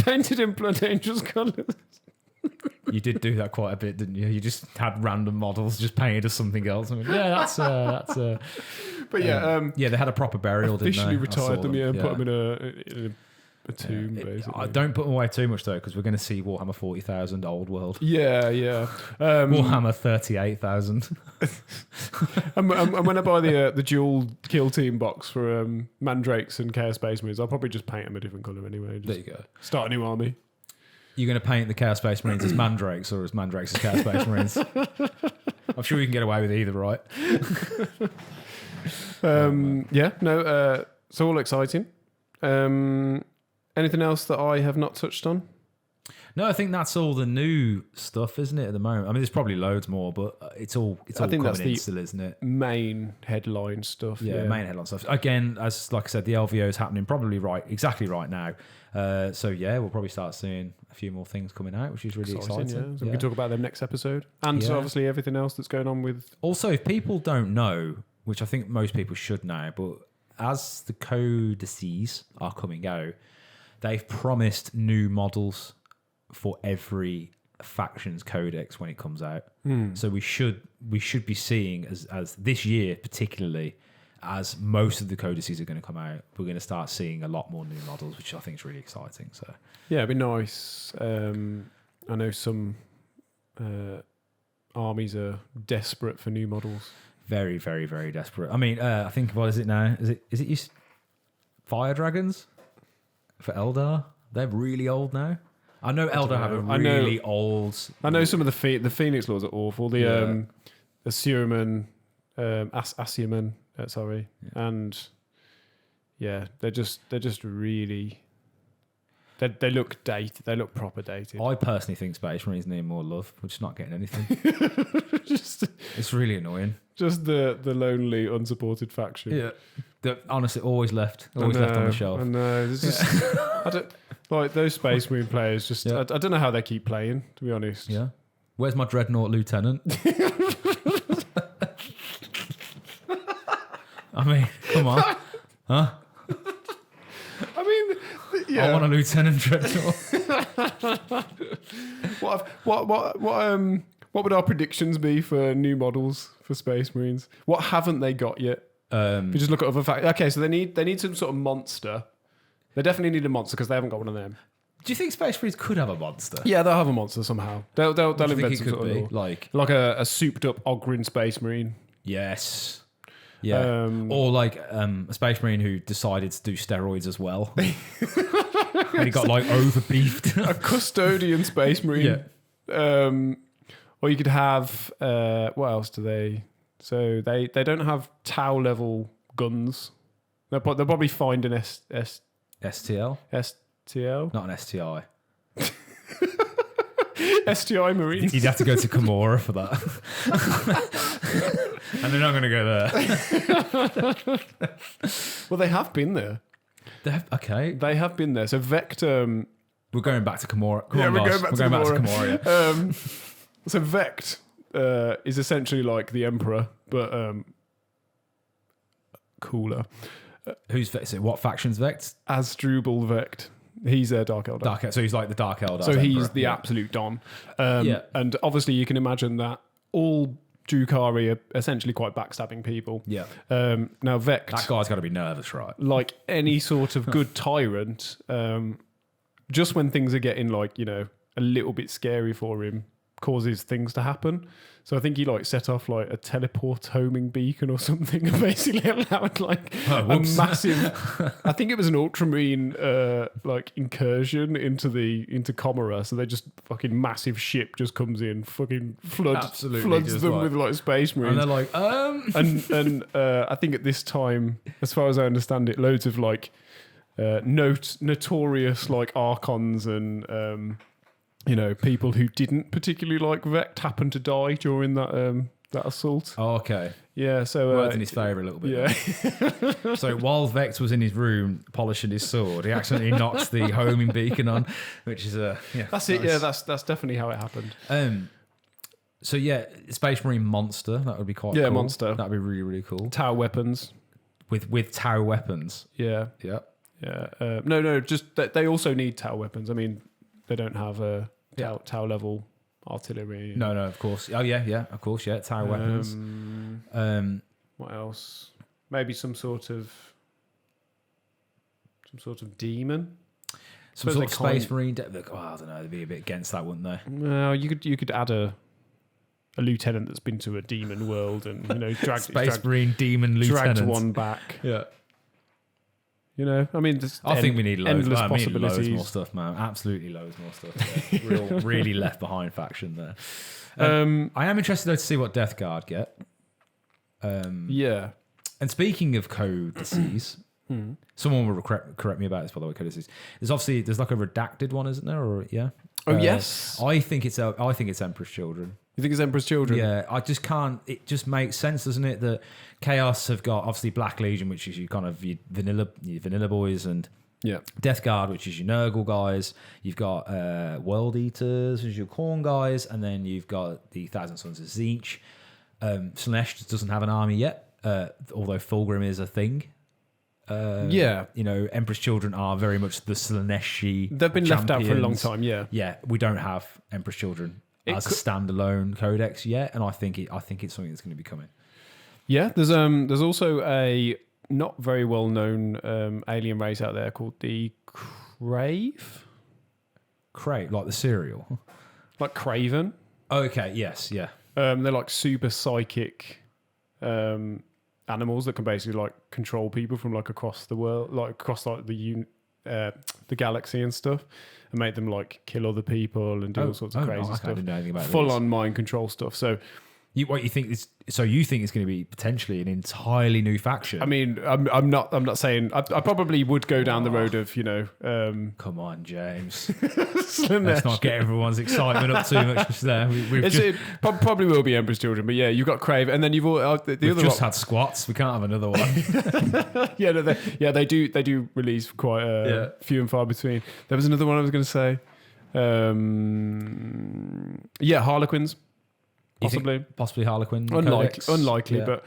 Painted in Blood Angels colours. You did do that quite a bit, didn't you? You just had random models just painted as something else. I mean, yeah, that's. But yeah, they had a proper burial, didn't they? Officially retired them, and put them in a tomb, basically. I don't put them away too much though, because we're going to see Warhammer 40,000 Old World. Yeah. Warhammer 38,000. and when I buy the dual kill team box for Mandrakes and Chaos Space Marines, I'll probably just paint them a different colour anyway. There you go. Start a new army. You're going to paint the Chaos Space Marines as Mandrakes or as Mandrakes as Chaos Space Marines? I'm sure you can get away with either, right? It's all exciting. Anything else that I have not touched on? No, I think that's all the new stuff, isn't it, at the moment? I mean, there's probably loads more, but it's all coming in still, isn't it? Main headline stuff. Yeah, main headline stuff. Again, like I said, the LVO is happening probably exactly right now. So yeah, we'll probably start seeing a few more things coming out, which is really exciting. Yeah. So we can talk about them next episode. And obviously everything else that's going on with... Also, if people don't know, which I think most people should know, but as the codices are coming out, they've promised new models for every faction's codex when it comes out. So we should be seeing as this year particularly, as most of the codices are going to come out, we're going to start seeing a lot more new models, which I think is really exciting. So yeah, it'd be nice. I know some armies are desperate for new models. Very, very, very desperate. I mean, I think, what is it now? Is it Fire Dragons for Eldar? They're really old now. I know Eldar have a really old... I know some of the Phoenix Lords are awful. The Asuraman, Asiaman, and they're just really... They look dated. They look proper dated. I personally think Space Marines need more love. We're just not getting anything. It's really annoying. Just the lonely, unsupported faction. Yeah. That honestly always left on the shelf. I know. It's just, I don't, like those Space Marine players. Just I don't know how they keep playing. To be honest. Yeah. Where's my Dreadnought Lieutenant? I mean, come on, huh? I mean, yeah. I want a Lieutenant Dreadnought. What would our predictions be for new models for Space Marines? What haven't they got yet? If you just look at other facts. Okay, so they need some sort of monster. They definitely need a monster because they haven't got one of them. Do you think Space Marines could have a monster? Yeah, they'll have a monster somehow. They'll invent some sort of like a souped up Ogryn Space Marine. Yes. Yeah. Or like a Space Marine who decided to do steroids as well. And he got like over beefed. A custodian Space Marine. Yeah. Or you could have what else do they? So they don't have Tau level guns. They'll probably find an STL. STL. Not an STI. STI Marines. You'd have to go to Commorragh for that. And they're not going to go there. Well, they have been there. They have been there. So Vect... we're going back to Commorragh. We're going back to Commorragh. Yeah. So Vect is essentially like the Emperor, but cooler. Who's Vect? So what faction's Vect? Asdrubal Vect. He's a Dark Eldar. So he's like the Dark Eldar. So he's the absolute Don. And obviously you can imagine that all Drukhari are essentially quite backstabbing people. Yeah. Now Vect... That guy's got to be nervous, right? Like any sort of good tyrant, just when things are getting like, a little bit scary for him, causes things to happen. So I think he like set off like a teleport homing beacon or something and basically allowed like a massive... I think it was an ultramarine like incursion into Commorragh. So they just fucking massive ship just comes in, fucking floods them with like Space Marines. And they're like, And I think at this time, as far as I understand it, loads of like notorious like Archons and people who didn't particularly like Vect happened to die during that assault. Oh, okay. Yeah, so... worked in his favour a little bit. Yeah. So while Vect was in his room polishing his sword, he accidentally knocked the homing beacon on, which is That's nice. it, yeah, that's definitely how it happened. So yeah, Space Marine monster, that would be quite cool. Monster. That'd be really, really cool. Tower weapons. with tower weapons. Yeah. Yeah. Yeah. No. Just that they also need tower weapons. I mean, they don't have a tower level artillery. No, of course. Oh yeah, of course, yeah. Tower weapons. What else? Maybe some sort of demon. Some sort of space marine. I don't know. They'd be a bit against that, wouldn't they? No, you could add a lieutenant that's been to a demon world and space marine demon lieutenant, dragged one back. Yeah. I mean, I think we need endless possibilities. Loads more stuff, man. Absolutely loads more stuff. Yeah. really left behind faction there. I am interested though to see what Death Guard get. Yeah. And speaking of codices, someone will correct me about this, by the way. Codices. There's like a redacted one, isn't there? Or yeah. Oh yes. I think it's Emperor's Children. You think it's Emperor's Children? Yeah, I just can't. It just makes sense, doesn't it? That Chaos have got obviously Black Legion, which is your kind of your vanilla boys, and Death Guard, which is your Nurgle guys. You've got World Eaters, which is your Khorne guys, and then you've got the Thousand Sons of Tzeentch. Slaanesh doesn't have an army yet, although Fulgrim is a thing. Emperor's Children are very much the Slaaneshi. They've been left out for a long time. Yeah. We don't have Emperor's Children as a standalone codex yet, and I think it's something that's going to be coming. Yeah, there's also a not very well known alien race out there called the Crave. Crave, like the cereal, like Craven. Okay. Yes. Yeah. They're like super psychic animals that can basically like control people from like across the world, like across like the galaxy and stuff, and make them like kill other people and do all sorts of crazy stuff. I didn't know anything about full on mind control stuff. So you think it's going to be potentially an entirely new faction? I mean, I'm not saying I probably would go down the road of come on, James. Let's not get everyone's excitement up too much there. It probably will be Emperor's Children, but yeah, you've got Crave, and then you've all we've just had squats. We can't have another one. They do release quite few and far between. There was another one I was going to say. Harlequins. Possibly Harlequin. Unlikely, but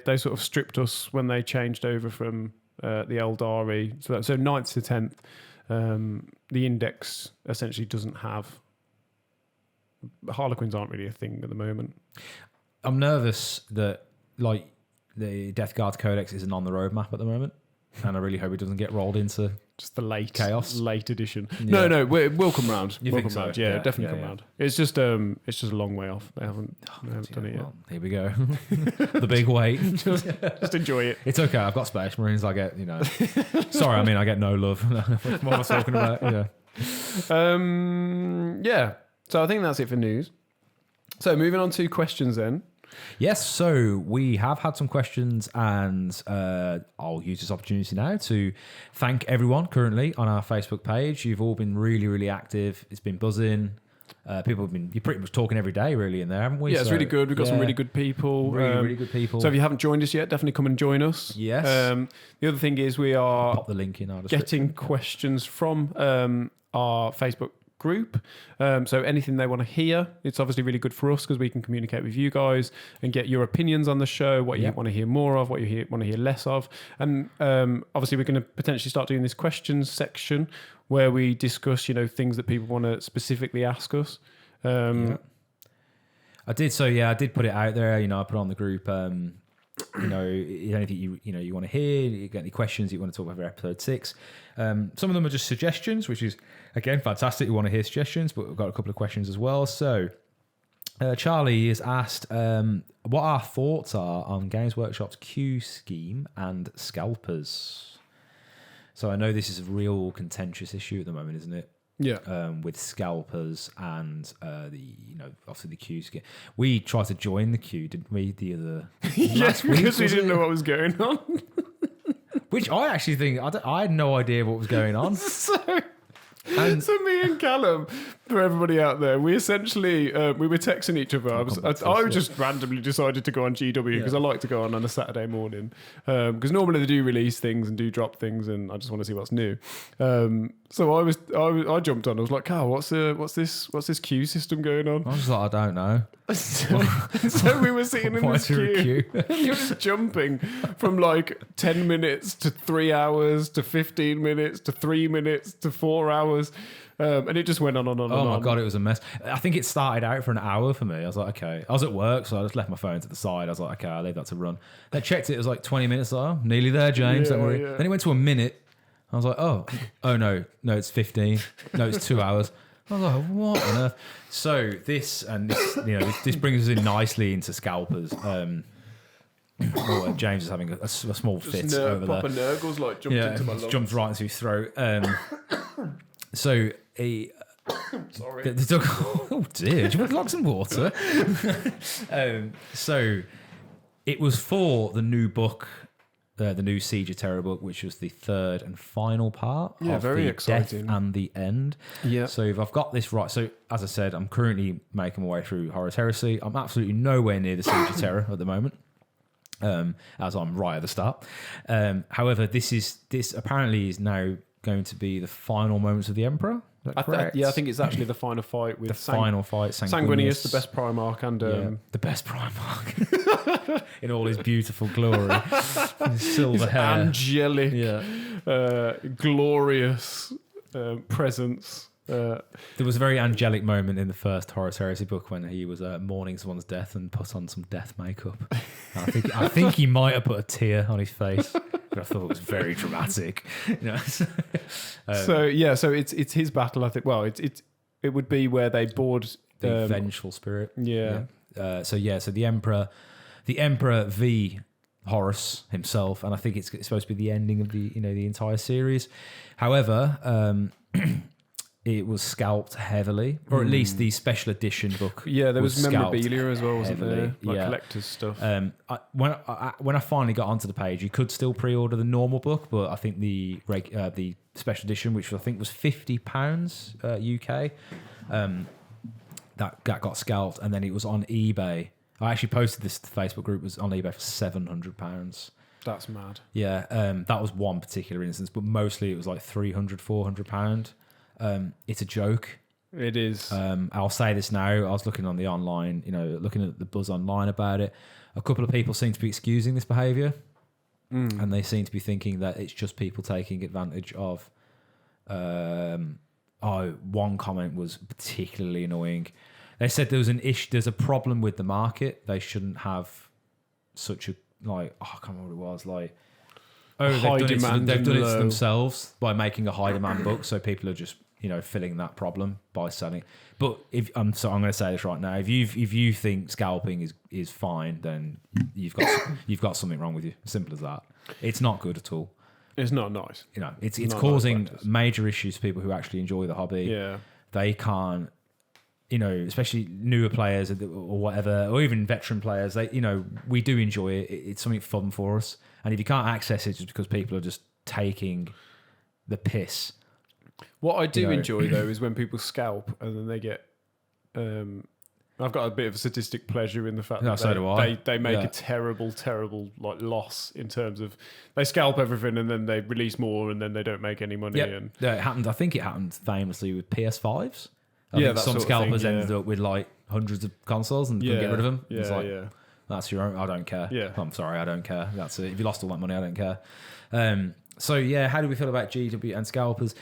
they sort of stripped us when they changed over from the Eldari. So 9th to 10th, the Index essentially doesn't have. Harlequins aren't really a thing at the moment. I'm nervous that like the Death Guard Codex isn't on the roadmap at the moment, and I really hope it doesn't get rolled into just the late chaos, late edition. Yeah. No, we'll come round. You think so? Yeah, definitely come round. It's just a long way off. They haven't done it yet. Well, here we go. The big wait. just enjoy it. It's okay. I've got Space Marines. I get Sorry, I mean I get no love. What am I talking about? Yeah. So I think that's it for news. So moving on to questions then. Yes, so we have had some questions, and I'll use this opportunity now to thank everyone currently on our Facebook page. You've all been really, really active. It's been buzzing. You're pretty much talking every day, really, in there, haven't we? Yeah, it's really good. We've got some really good people. Really good people. So if you haven't joined us yet, definitely come and join us. Yes. The other thing is we are pop the link in our description. Getting questions from our Facebook group. So anything they want to hear, it's obviously really good for us because we can communicate with you guys and get your opinions on the show, what you want to hear more of, what you want to hear less of. And obviously we're going to potentially start doing this questions section where we discuss, things that people want to specifically ask us. I did put it out there, I put it on the group, anything you want to hear, you get any questions you want to talk about for episode 6. Some of them are just suggestions, which is again fantastic. We want to hear suggestions, but we've got a couple of questions as well. So Charlie has asked what our thoughts are on Games Workshop's Q scheme and scalpers. So I know this is a real contentious issue at the moment, isn't it? Yeah. With scalpers and obviously the Q scheme. We tried to join the Q, didn't we? The other yes, because we didn't know what was going on. Which I actually think I had no idea what was going on. So me and Callum for everybody out there, we essentially we were texting each other. I just randomly decided to go on GW because I like to go on a Saturday morning because normally they do release things and do drop things, and I just want to see what's new. So I jumped on. I was like, Carl, what's this queue system going on? I was like, I don't know. So we were sitting in this queue. You were jumping from like 10 minutes to 3 hours to 15 minutes to 3 minutes to 4 hours. And it just went on and on. Oh my God, it was a mess. I think it started out for an hour for me. I was like, okay. I was at work, so I just left my phone to the side. I was like, okay, I'll leave that to run. They checked it was like 20 minutes. Oh, nearly there, James. Don't worry. Then it went to a minute. I was like, oh no, it's 15. No, it's 2 hours. I was like, what on earth? So this brings us in nicely into scalpers. James is having a small fit over there. Proper Nurgle's like jumped into my lungs. Jumped right into his throat. Sorry. The dog. Oh dear! Do you want to like some water? So it was for the new book. The new Siege of Terror book, which was the third and final part of very the exciting. Death and the End. Yeah. So if I've got this right, so as I said, I'm currently making my way through Horror's Heresy. I'm absolutely nowhere near the Siege of Terror at the moment, as I'm right at the start. However, this apparently is now going to be the final moments of the Emperor. I think it's actually the final fight with final fight. Sanguinius, the best Primarch, and the best Primarch in all his beautiful glory, his silver hair, angelic, glorious presence. There was a very angelic moment in the first Horror's Heresy book when he was mourning someone's death and put on some death makeup. I think he might have put a tear on his face. But I thought it was very dramatic. So it's his battle. I think. Well, it would be where they board the vengeful spirit. Yeah. So the Emperor v Horus himself, and I think it's supposed to be the ending of the entire series. However, it was scalped heavily, or at least the special edition book. Yeah, there was memorabilia as well, wasn't there? Like collector's stuff. When I finally got onto the page, you could still pre-order the normal book, but I think the special edition, which I think was £50 UK, that got scalped, and then it was on eBay. I actually posted this to the Facebook group. It was on eBay for £700. That's mad. Yeah, that was one particular instance, but mostly it was like £300-400. It's a joke. It is. I'll say this now. I was looking on the online, looking at the buzz online about it. A couple of people seem to be excusing this behaviour, and they seem to be thinking that it's just people taking advantage of. One comment was particularly annoying. They said there was there's a problem with the market. They shouldn't have such a I can't remember what it was like. They've done it to themselves by making a high demand book, so people are just filling that problem by selling. But I'm going to say this right now: if you think scalping is fine, then you've got something wrong with you. Simple as that. It's not good at all. It's not nice. It's causing major issues to people who actually enjoy the hobby. Yeah, they can't. Especially newer players or whatever, or even veteran players, we do enjoy it. It's something fun for us. And if you can't access it just because people are just taking the piss. What I do enjoy, though, is when people scalp and then they get... I've got a bit of sadistic pleasure in the fact that they make a terrible, terrible loss in terms of... They scalp everything and then they release more and then they don't make any money. Yep. It happened. I think it happened famously with PS5s. I think some scalpers ended up with hundreds of consoles and couldn't get rid of them. That's your own. I don't care. Yeah. I'm sorry, I don't care. That's it. If you lost all that money, I don't care. How do we feel about GW and scalpers?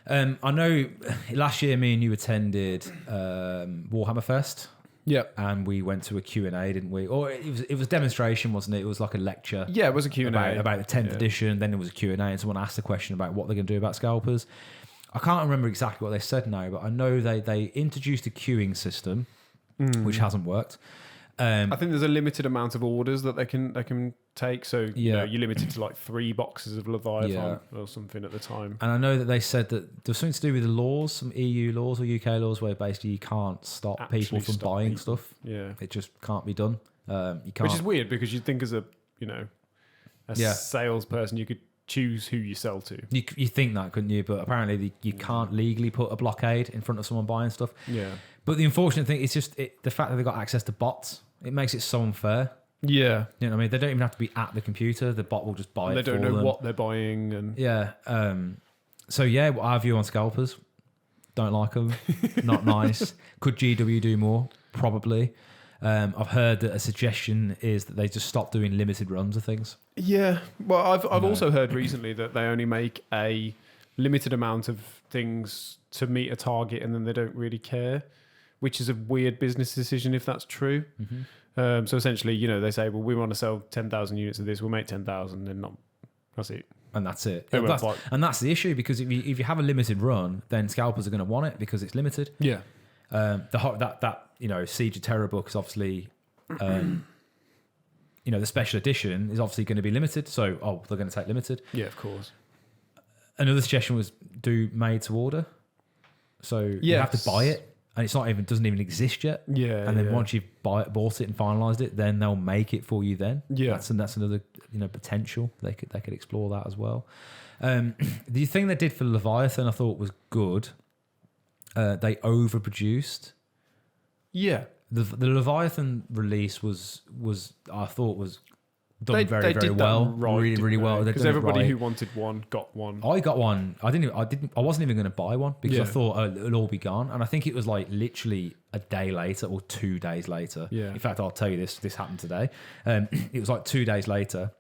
I know last year me and you attended Warhammer Fest. Yep. And we went to a Q&A, didn't we? Or it was a demonstration, wasn't it? It was like a lecture. Yeah, it was a Q&A. About the 10th edition. Then there was a Q&A and someone asked a question about what they're going to do about scalpers. I can't remember exactly what they said now, but I know they introduced a queuing system, which hasn't worked. I think there's a limited amount of orders that they can take. So you're limited to like 3 boxes of Leviathan or something at the time. And I know that they said that there's something to do with the laws, some EU laws or UK laws, where basically you can't stop people from buying stuff. Yeah, it just can't be done. You can't. Which is weird because you'd think as a salesperson you could choose who you sell to. You think that, couldn't you? But apparently you can't legally put a blockade in front of someone buying stuff. Yeah. But the unfortunate thing is just the fact that they've got access to bots. It makes it so unfair. Yeah. You know what I mean? They don't even have to be at the computer. The bot will just buy it for them. They don't know what they're buying. And yeah. So yeah, our view on scalpers. Don't like them. Not nice. Could GW do more? Probably. I've heard that a suggestion is that they just stop doing limited runs of things. Yeah. Well, I've also heard recently that they only make a limited amount of things to meet a target and then they don't really care, which is a weird business decision if that's true. Mm-hmm. So essentially, they say, well, we want to sell 10,000 units of this. We'll make 10,000 and not. That's it. And that's it. And that's the issue, because if you have a limited run, then scalpers are going to want it because it's limited. Yeah. Siege of Terror book is obviously, the special edition is obviously going to be limited. So, they're going to take limited. Yeah, of course. Another suggestion was do made to order. So you have to buy it, and doesn't even exist yet. Yeah. And then once you've bought it and finalised it, then they'll make it for you. Then that's another potential. They could explore that as well. The thing they did for Leviathan, I thought was good. They overproduced. Yeah. The Leviathan release was I thought was done very did well, right, really, really well. Because everybody who wanted one got one. I got one. I wasn't even going to buy one because I thought it'll all be gone. And I think it was like literally a day later or 2 days later. Yeah. In fact, I'll tell you this happened today. It was like 2 days later.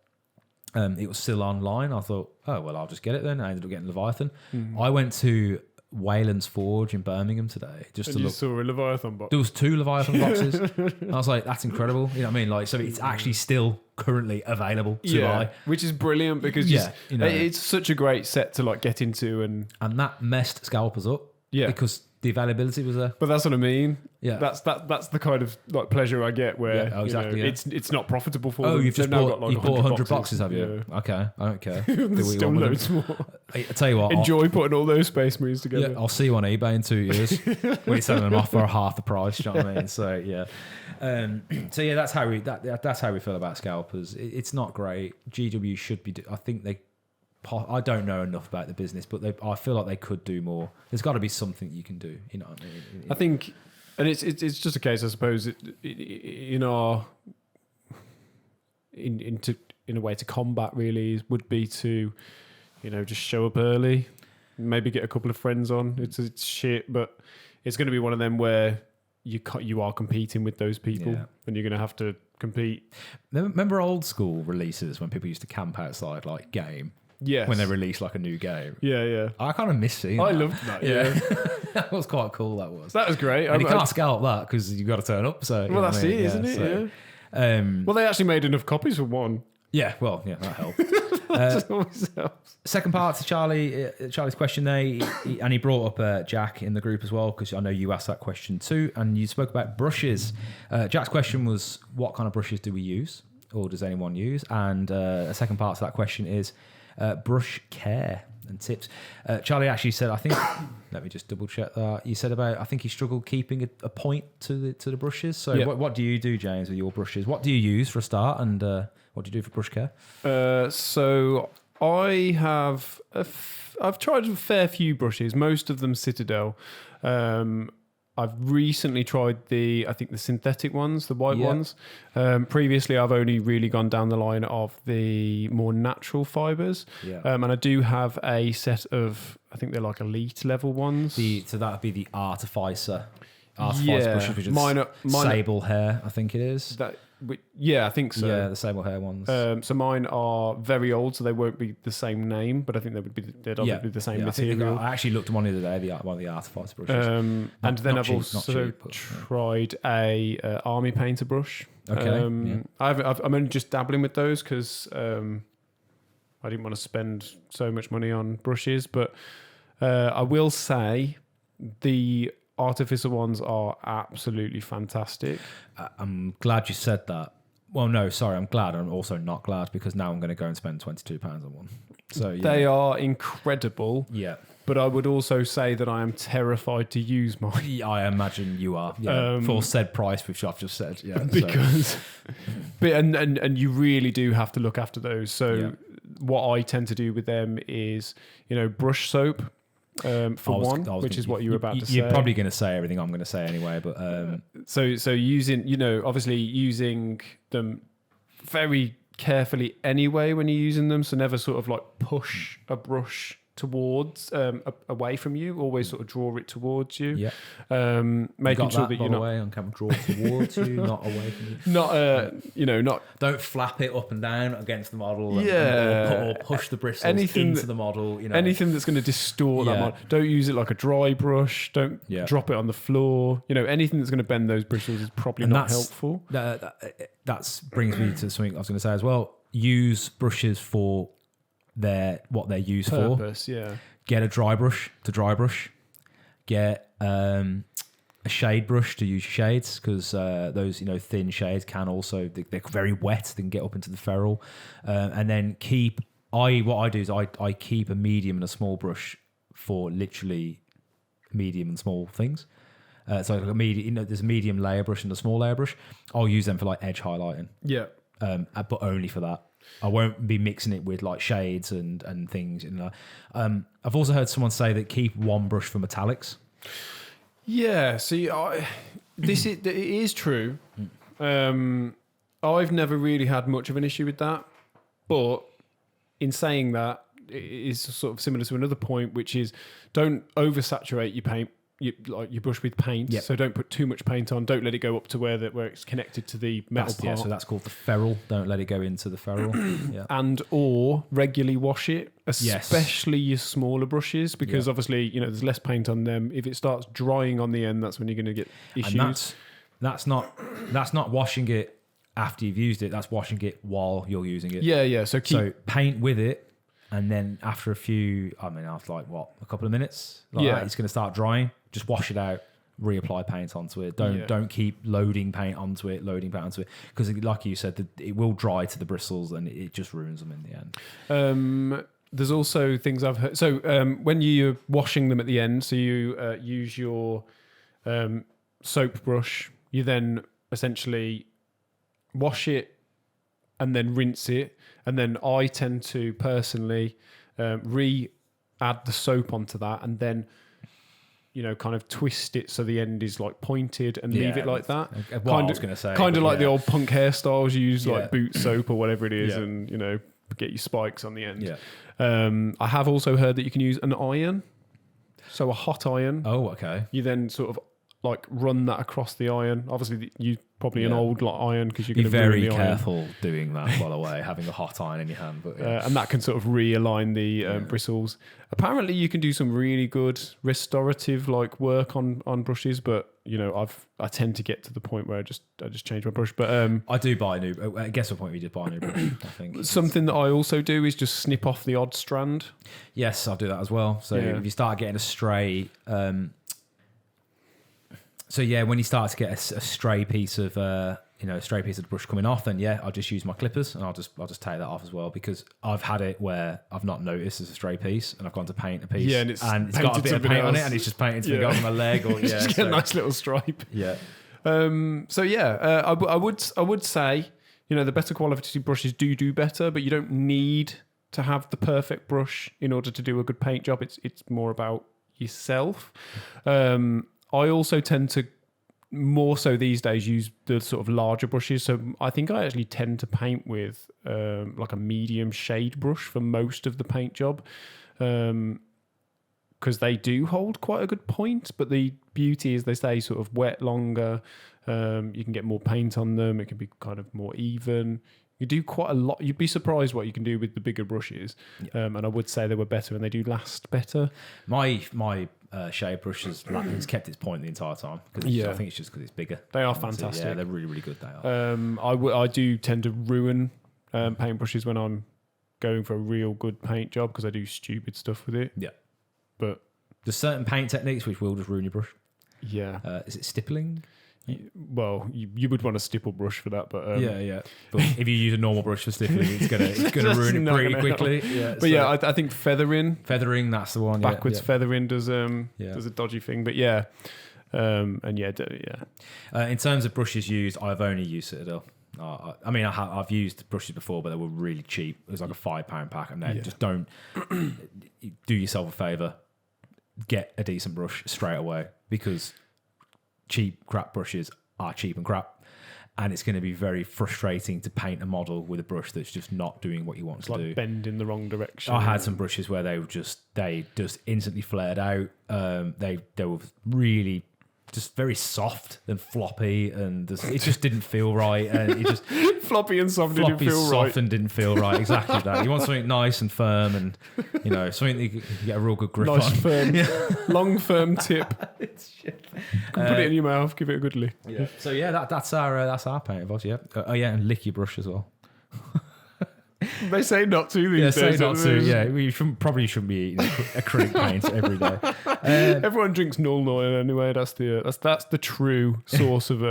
It was still online. I thought, oh well, I'll just get it then. I ended up getting Leviathan. I went to Wayland's Forge in Birmingham today just to look. Saw a Leviathan box. There was 2 Leviathan boxes. And I was like, that's incredible. You know what I mean? Like, so it's actually still currently available to buy, which is brilliant because it's such a great set to like get into, and that messed scalpers up. Yeah, because the availability was there. But that's what I mean. Yeah, that's the kind of like pleasure I get where it's not profitable for them. You've just bought 100 boxes, have you? Yeah. Okay, I don't care. There's still loads more. I tell you what, enjoy putting all those Space Marines together. Yeah, I'll see you on eBay in 2 years when you're selling them off for half the price. Do you know what I mean? So yeah, that's how we feel about scalpers. It's not great. GW should be. I think they. I don't know enough about the business, but I feel like they could do more. There's got to be something you can do. You know what I mean? I think, and it's just a case, I suppose, in a way to combat really would be to, just show up early, maybe get a couple of friends on. It's shit, but it's going to be one of them where you are competing with those people, and you're going to have to compete. Remember old school releases when people used to camp outside like game? Yes. When they release like a new game. Yeah. I kind of miss seeing I that. loved that, yeah. That was quite cool, that was. That was great. And you can't scalp that because you've got to turn up. So well, that's it, isn't it? So, yeah. Well, they actually made enough copies for one. Yeah, well, that helped. That always helps. Second part to Charlie's question there, he brought up Jack in the group as well, because I know you asked that question too, and you spoke about brushes. Jack's question was, what kind of brushes do we use, or does anyone use? And a second part to that question is brush care and tips. Charlie actually said, I think, let me just double check that. You said about, I think he struggled keeping a point to the brushes. So what do you do, James, with your brushes? What do you use for a start, and what do you do for brush care? So I have I've tried a fair few brushes, most of them Citadel. I've recently tried the synthetic ones, the white ones. Previously, I've only really gone down the line of the more natural fibers. And I do have a set of, I think they're like elite level ones. So that would be the Artificer brushes, which is sable hair, I think it is. I think so. Yeah, the sable hair ones. So mine are very old, so they won't be the same name, but I think they'd obviously be the same material. I actually looked at one the other day, one of the Artificer brushes. And then I've also tried a army painter brush. Okay. I'm only just dabbling with those because I didn't want to spend so much money on brushes, but I will say the Artificer ones are absolutely fantastic. I'm glad you said that. Well, no, sorry, I'm glad. I'm also not glad because now I'm going to go and spend £22 on one. So they are incredible. Yeah. But I would also say that I am terrified to use mine. I imagine you are. Yeah. For said price, which I've just said. Yeah. Because, and you really do have to look after those. So what I tend to do with them is, brush soap. Which is what you were about to say. You're probably going to say everything I'm going to say anyway, but so using, obviously using them very carefully anyway when you're using them, so never sort of like push a brush towards away from you, always sort of draw it towards you. Making sure that you're not away on camera, draw towards you, not away from you. Not don't flap it up and down against the model. Or push the bristles into the model. Anything that's going to distort that model. Don't use it like a dry brush. Don't drop it on the floor. Anything that's going to bend those bristles is probably not helpful. That brings me to something I was going to say as well. Use brushes for what they're used Purpose, for. Yeah. Get a dry brush to dry brush. Get a shade brush to use shades, because those thin shades can also they're very wet. They can get up into the ferrule, and then what I do is I keep a medium and a small brush for literally medium and small things. So like a medium, there's a medium layer brush and a small layer brush. I'll use them for like edge highlighting. Yeah. But only for that. I won't be mixing it with like shades and things. I've also heard someone say that keep one brush for metallics. Yeah, see, it is true. I've never really had much of an issue with that, but in saying that, it is sort of similar to another point, which is don't oversaturate your paint. You brush with paint, so don't put too much paint on. Don't let it go up to where it's connected to the metal part. Yeah, so that's called the ferrule. Don't let it go into the ferrule. And or regularly wash it, especially your smaller brushes, because obviously there's less paint on them. If it starts drying on the end, that's when you're going to get issues. And that's not washing it after you've used it. That's washing it while you're using it. Yeah. So paint with it. And then after after a couple of minutes, it's going to start drying. Just wash it out, reapply paint onto it. Don't keep loading paint onto it, because like you said, it will dry to the bristles and it just ruins them in the end. There's also things I've heard. So when you're washing them at the end, so you use your soap brush, you then essentially wash it and then rinse it. And then I tend to personally re-add the soap onto that and then, kind of twist it so the end is like pointed and leave it like that. What I was going to say. Kind of like the old punk hairstyles, you use like boot soap or whatever it is and, get your spikes on the end. Yeah. I have also heard that you can use an iron. So a hot iron. Oh, okay. You then sort of like run that across the iron. Obviously, you probably an old iron because you're going to be very careful doing that. By the way, having a hot iron in your hand, but and that can sort of realign the bristles. Apparently, you can do some really good restorative like work on brushes, but I tend to get to the point where I just change my brush. But I do buy a new. I guess the point we did buy a new brush. I think something that I also do is just snip off the odd strand. Yes, I'll do that as well. So if you start getting a stray. When you start to get a stray piece of the brush coming off, then I'll just use my clippers and I'll just take that off as well, because I've had it where I've not noticed it's a stray piece and I've gone to paint a piece and it's got a bit of paint on it and it's just painted to go on my leg or just get a nice little stripe. Yeah. I would say the better quality brushes do better, but you don't need to have the perfect brush in order to do a good paint job. It's more about yourself. I also tend to more so these days use the sort of larger brushes. So I think I actually tend to paint with like a medium shade brush for most of the paint job, because they do hold quite a good point. But the beauty is they stay sort of wet longer. You can get more paint on them. It can be kind of more even. You do quite a lot. You'd be surprised what you can do with the bigger brushes. And I would say they were better and they do last better. My shade brush has kept its point the entire time. I think it's just because it's bigger. They are fantastic. Yeah, they're really, really good. They are. I do tend to ruin paint brushes when I'm going for a real good paint job because I do stupid stuff with it. Yeah. But there's certain paint techniques which will just ruin your brush. Yeah. Is it stippling? Well, you would want a stipple brush for that, but But if you use a normal brush for stippling, it's gonna ruin it pretty quickly. I think feathering, that's the one. Backwards feathering does a dodgy thing, but In terms of brushes used, I've only used Citadel. I mean, I've used brushes before, but they were really cheap. It was like a £5 pack, and they just don't do yourself a favour. Get a decent brush straight away, because cheap crap brushes are cheap and crap, and it's going to be very frustrating to paint a model with a brush that's just not doing what you want to do. Bend in the wrong direction. I had some brushes where they just instantly flared out. They were really just very soft and floppy, and it just didn't feel right. And it just floppy and soft didn't feel soft right. and didn't feel right. Exactly that. You want something nice and firm, and something that you can get a real good grip nice, on. Firm, long, firm tip. You can put it in your mouth. Give it a good lick. Yeah. So that's our paint advice. Yeah. And lick your brush as well. They say not to these days. Yeah, say not to. Yeah, we probably shouldn't be eating acrylic paint every day. Everyone drinks null oil anyway. That's the true source of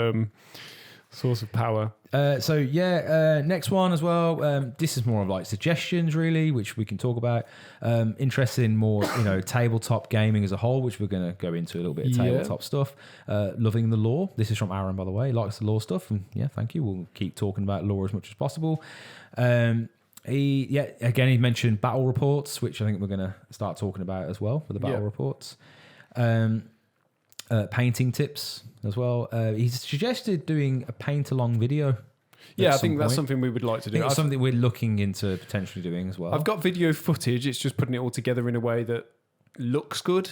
power. Next one as well. This is more of like suggestions, really, which we can talk about. Interested in more, tabletop gaming as a whole, which we're going to go into a little bit of tabletop stuff. Loving the lore. This is from Aaron, by the way. He likes the lore stuff, and thank you. We'll keep talking about lore as much as possible. He mentioned battle reports, which I think we're going to start talking about as well for the battle reports. Painting tips as well. He's suggested doing a paint along video. Yeah, I think that's something we would like to do. It's something we're looking into potentially doing as well. I've got video footage. It's just putting it all together in a way that looks good.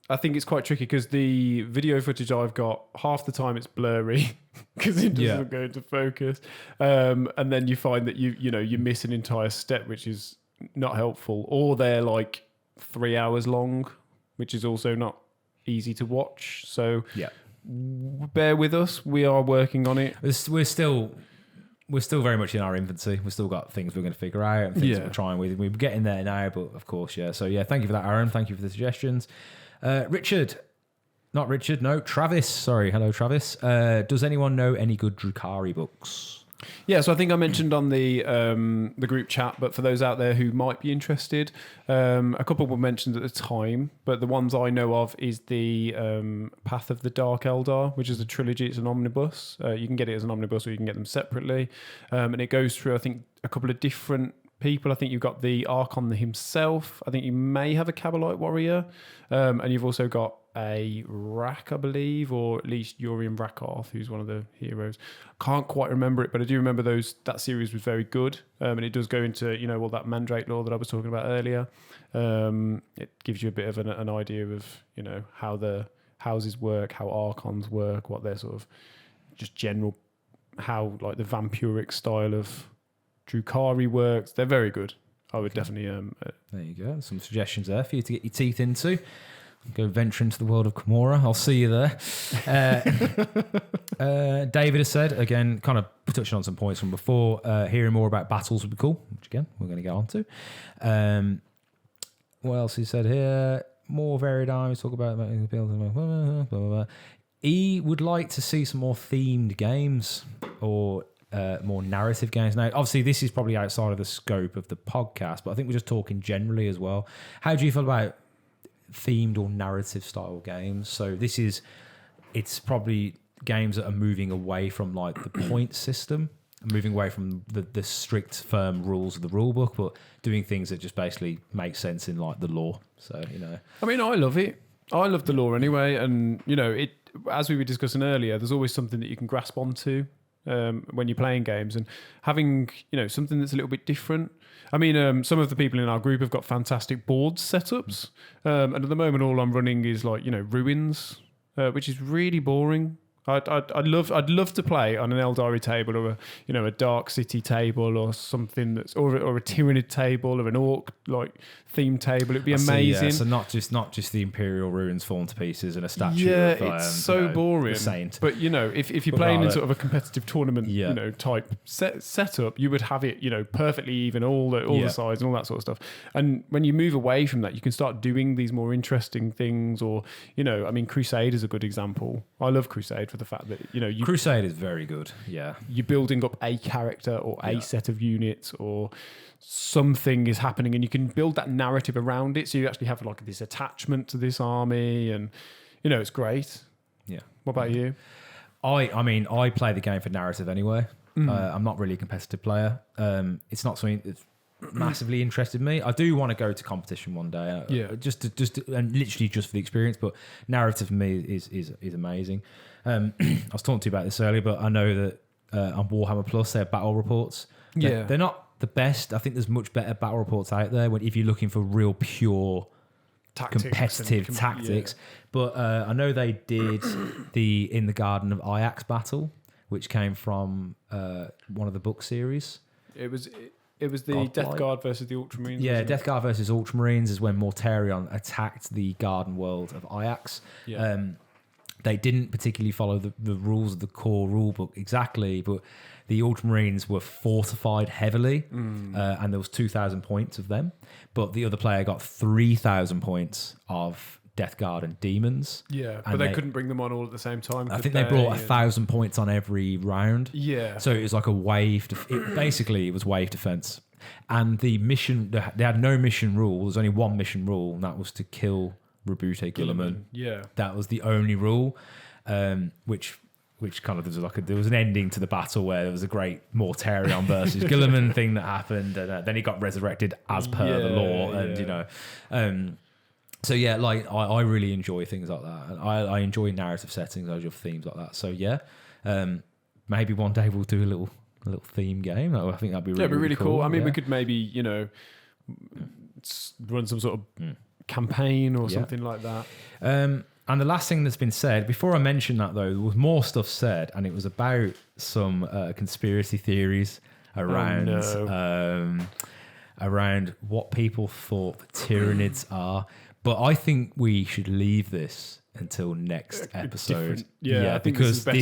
I think it's quite tricky because the video footage I've got, half the time it's blurry because it doesn't go into focus. And then you find that you miss an entire step, which is not helpful. Or they're like 3 hours long, which is also not easy to watch. So bear with us. We are working on it. We're still very much in our infancy. We've still got things we're going to figure out and things that we're trying with. We're getting there now, but of course, So thank you for that, Aaron. Thank you for the suggestions. Travis. Sorry. Hello, Travis. Does anyone know any good Drukhari books? Yeah, so I think I mentioned on the group chat, but for those out there who might be interested, a couple were mentioned at the time, but the ones I know of is the Path of the Dark Eldar, which is a trilogy. It's an omnibus. You can get it as an omnibus, or you can get them separately, and it goes through, I think, a couple of different people. I think you've got the Archon himself. I think you may have a Cabalite warrior, and you've also got a Rak, I believe, or at least Urian Rakarth, who's one of the heroes. Can't quite remember it, but I do remember that series was very good, and it does go into all that Mandrake lore that I was talking about earlier. It gives you a bit of an idea of how the houses work, how Archons work, what their sort of just general, how like the vampiric style of Drukhari works. They're very good. I would definitely there you go, some suggestions there for you to get your teeth into. Go venture into the world of Commorragh. I'll see you there. David has said, again, kind of touching on some points from before, hearing more about battles would be cool, which again we're going to get on to. What else he said here? More varied armies, talk about blah, blah, blah. He would like to see some more themed games or more narrative games. Now, obviously, this is probably outside of the scope of the podcast, but I think we're just talking generally as well. How do you feel about themed or narrative style games? So it's probably games that are moving away from like the point system, moving away from the strict firm rules of the rule book, but doing things that just basically make sense in like the lore. So I mean, I love it. I love the lore anyway, and it, as we were discussing earlier, there's always something that you can grasp onto when you're playing games, and having something that's a little bit different. I mean, some of the people in our group have got fantastic board setups, and at the moment, all I'm running is like ruins, which is really boring. I'd love to play on an Eldari table, or a Dark City table, or something that's or a Tyranid table, or an Orc like themed table. It'd be amazing. So not just the Imperial ruins fallen to pieces and a statue. Yeah, of, it's so boring. The Saint. But if you're playing in sort of a competitive tournament, type setup, you would have it perfectly even, all the sides and all that sort of stuff. And when you move away from that, you can start doing these more interesting things. Or I mean, Crusade is a good example. I love Crusade for the fact that Crusade is very good. Yeah, you're building up a character or a set of units, or something is happening, and you can build that narrative around it. So you actually have like this attachment to this army, and it's great. Yeah. What about you? I mean, I play the game for narrative anyway. I'm not really a competitive player. It's not something that's massively interested me. I do want to go to competition one day, and literally just for the experience. But narrative for me is amazing. I was talking to you about this earlier, but I know that on Warhammer Plus, their battle reports, they're not the best. I think there's much better battle reports out there if you're looking for real pure competitive tactics. But I know they did the In the Garden of Ajax battle, which came from one of the book series. It was the Death Guard versus the Ultramarines. Yeah, Death Guard versus Ultramarines is when Mortarion attacked the garden world of Ajax. Yeah. They didn't particularly follow the rules of the core rulebook exactly, but the Ultramarines were fortified heavily, and there was 2,000 points of them. But the other player got 3,000 points of Death Guard and Demons. Yeah, but they couldn't bring them on all at the same time. I think they brought 1,000 points on every round. Yeah. So it was like a wave. Basically, it was wave defense. And the mission, they had no mission rule. There was only one mission rule, and that was to kill Rabute Guilliman. Yeah. That was the only rule, which kind of there was an ending to the battle where there was a great Mortarion versus Guilliman thing that happened, and then he got resurrected as per the law, and so yeah, like I really enjoy things like that, and I enjoy narrative settings, I love themes like that. So yeah, maybe one day we'll do a little theme game. I think that'd be really cool. I mean, we could maybe run some sort of campaign or something like that. And the last thing that's been said, before I mentioned that though, there was more stuff said, and it was about some conspiracy theories around around what people thought the Tyranids are. But I think we should leave this until next episode. Because I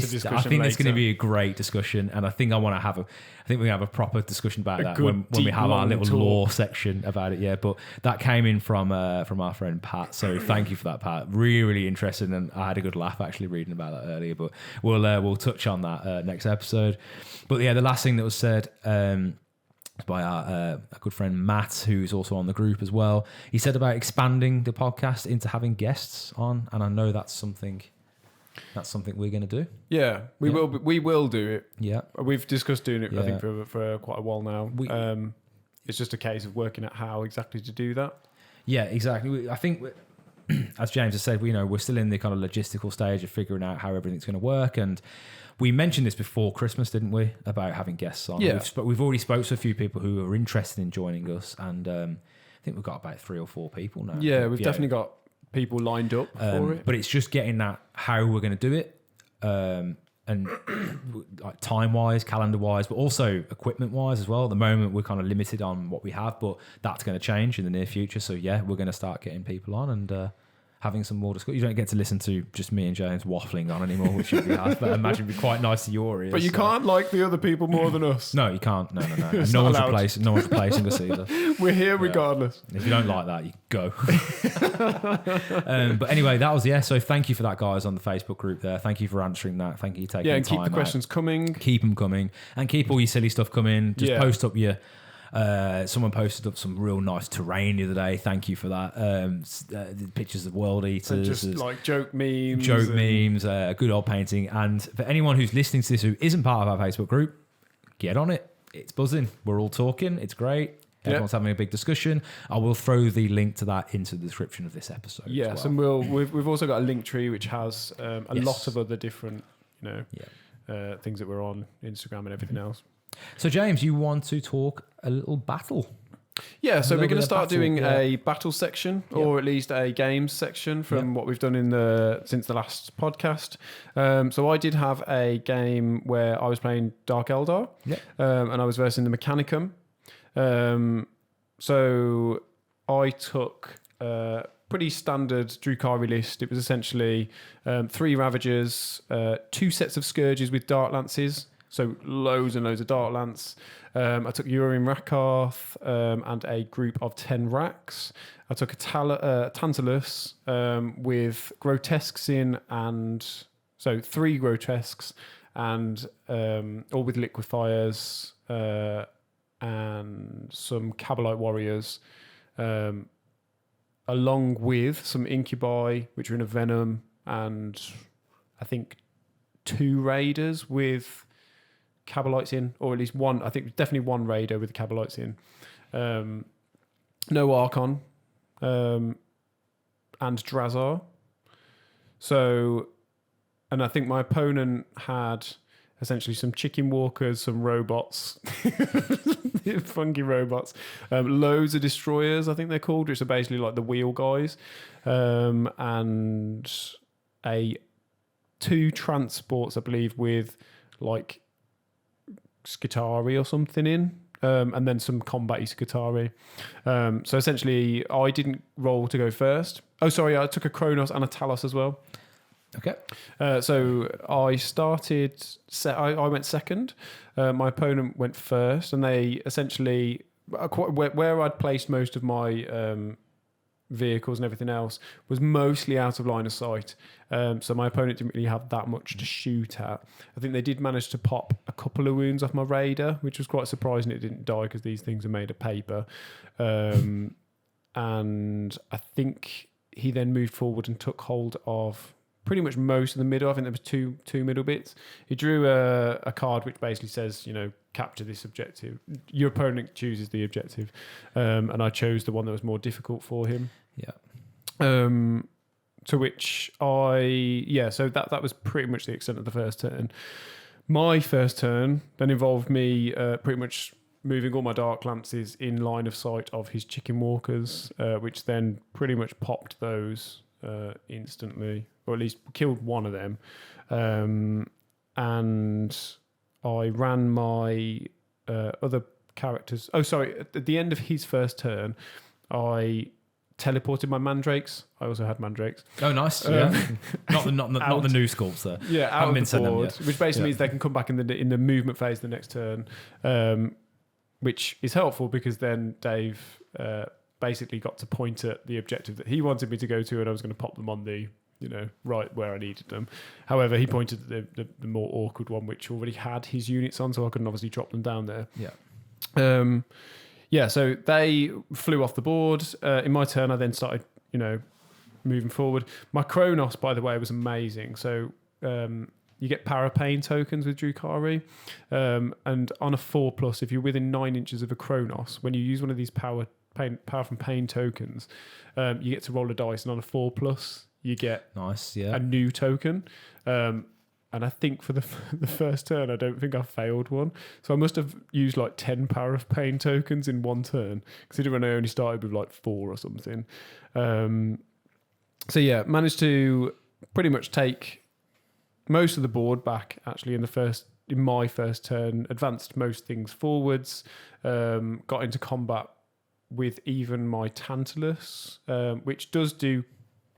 think it's going to be a great discussion, and I think we're going to have a proper discussion about that when we have our little lore section about it. Yeah, but that came in from our friend Pat, so thank you for that, Pat. Really interested, and I had a good laugh actually reading about that earlier. But we'll touch on that next episode. But yeah, the last thing that was said by our good friend Matt, who's also on the group as well. He said about expanding the podcast into having guests on, and I know that's something we're going to do. Yeah, we will do it. Yeah, we've discussed doing it. I think for quite a while now. It's just a case of working out how exactly to do that. Yeah, exactly. I think, as James has said, we're still in the kind of logistical stage of figuring out how everything's going to work, and we mentioned this before Christmas, didn't we? About having guests on. Yeah. We've already spoke to a few people who are interested in joining us, and I think we've got about 3 or 4 people now. Yeah, we've definitely got people lined up for it. But it's just getting that how we're going to do it, and like time-wise, calendar-wise, but also equipment-wise as well. At the moment, we're kind of limited on what we have, but that's going to change in the near future. So yeah, we're going to start getting people on and having some more discussion. You don't get to listen to just me and James waffling on anymore, which would be hard, but I imagine it'd be quite nice to your ears. But you can't like the other people more than us. No, you can't. No. No one's replacing us either. We're here regardless. If you don't like that, you go. But anyway, that was So thank you for that, guys, on the Facebook group there. Thank you for answering that. Thank you for taking the time. Yeah, and keep the questions coming. Keep them coming, and keep all your silly stuff coming. Just post up your. Someone posted up some real nice terrain the other day. Thank you for that. Pictures of world eaters, and just like joke memes, good old painting. And for anyone who's listening to this who isn't part of our Facebook group, get on it. It's buzzing. We're all talking. It's great. Everyone's having a big discussion. I will throw the link to that into the description of this episode. Yes, and we've also got a link tree which has a lot of other different things that we're on Instagram and everything else. So James, you want to talk a little battle? Yeah, so we're going to start doing a battle section, or at least a games section from what we've done since the last podcast. So I did have a game where I was playing Dark Eldar, and I was versing the Mechanicum. So I took a pretty standard Drukhari list. It was essentially 3 Ravagers, 2 sets of Scourges with Dart Lances. So loads and loads of Dart Lance. I took Urim Rakarth and a group of 10 Racks. I took a Tantalus with Grotesques in, and so 3 Grotesques, and all with Liquefiers and some Cabalite Warriors, along with some Incubi, which are in a Venom, and I think 2 Raiders with Cabalites in, or at least one. I think definitely one raider with the Cabalites in. No Archon, and Drazar. So, and I think my opponent had essentially some chicken walkers, some robots, funky robots, loads of destroyers, I think they're called, which are basically like the wheel guys, and two transports, I believe, with like Skitarii or something in, and then some combat Skitarii. So essentially, I didn't roll to go first. Oh, sorry, I took a Kronos and a Talos as well. Okay. So I started. I went second. My opponent went first, and they essentially where I'd placed most of my vehicles and everything else was mostly out of line of sight. So my opponent didn't really have that much to shoot at. I think they did manage to pop a couple of wounds off my raider, which was quite surprising. It didn't die because these things are made of paper. And I think he then moved forward and took hold of pretty much most of the middle. I think there was two middle bits. He drew a card which basically says, capture this objective. Your opponent chooses the objective, and I chose the one that was more difficult for him. Yeah. To which so that was pretty much the extent of the first turn. My first turn then involved me pretty much moving all my dark lances in line of sight of his chicken walkers, which then pretty much popped those instantly, or at least killed one of them. And I ran my other characters. Oh, sorry. At the end of his first turn, I teleported my Mandrakes. I also had Mandrakes. Oh, nice. Yeah. not the new sculpts there. Yeah, out of the board, which basically Yeah. means they can come back in the movement phase the next turn, which is helpful because then Dave basically got to point at the objective that he wanted me to go to, and I was going to pop them on the right where I needed them. However, he pointed at the more awkward one, which already had his units on, so I couldn't obviously drop them down there. Yeah. So they flew off the board. In my turn, I then started, moving forward. My Kronos, by the way, was amazing. So you get Parapain tokens with Drukhari, and on a 4+, if you're within 9 inches of a Kronos, when you use one of these power from pain tokens, you get to roll a dice, and on a 4+, you get Nice. Yeah. a new token. And I think for the first turn, I don't think I failed one. So I must have used like 10 Power of Pain tokens in one turn, considering I only started with like 4 or something. So yeah, managed to pretty much take most of the board back actually in my first turn, advanced most things forwards, got into combat with even my Tantalus, which does do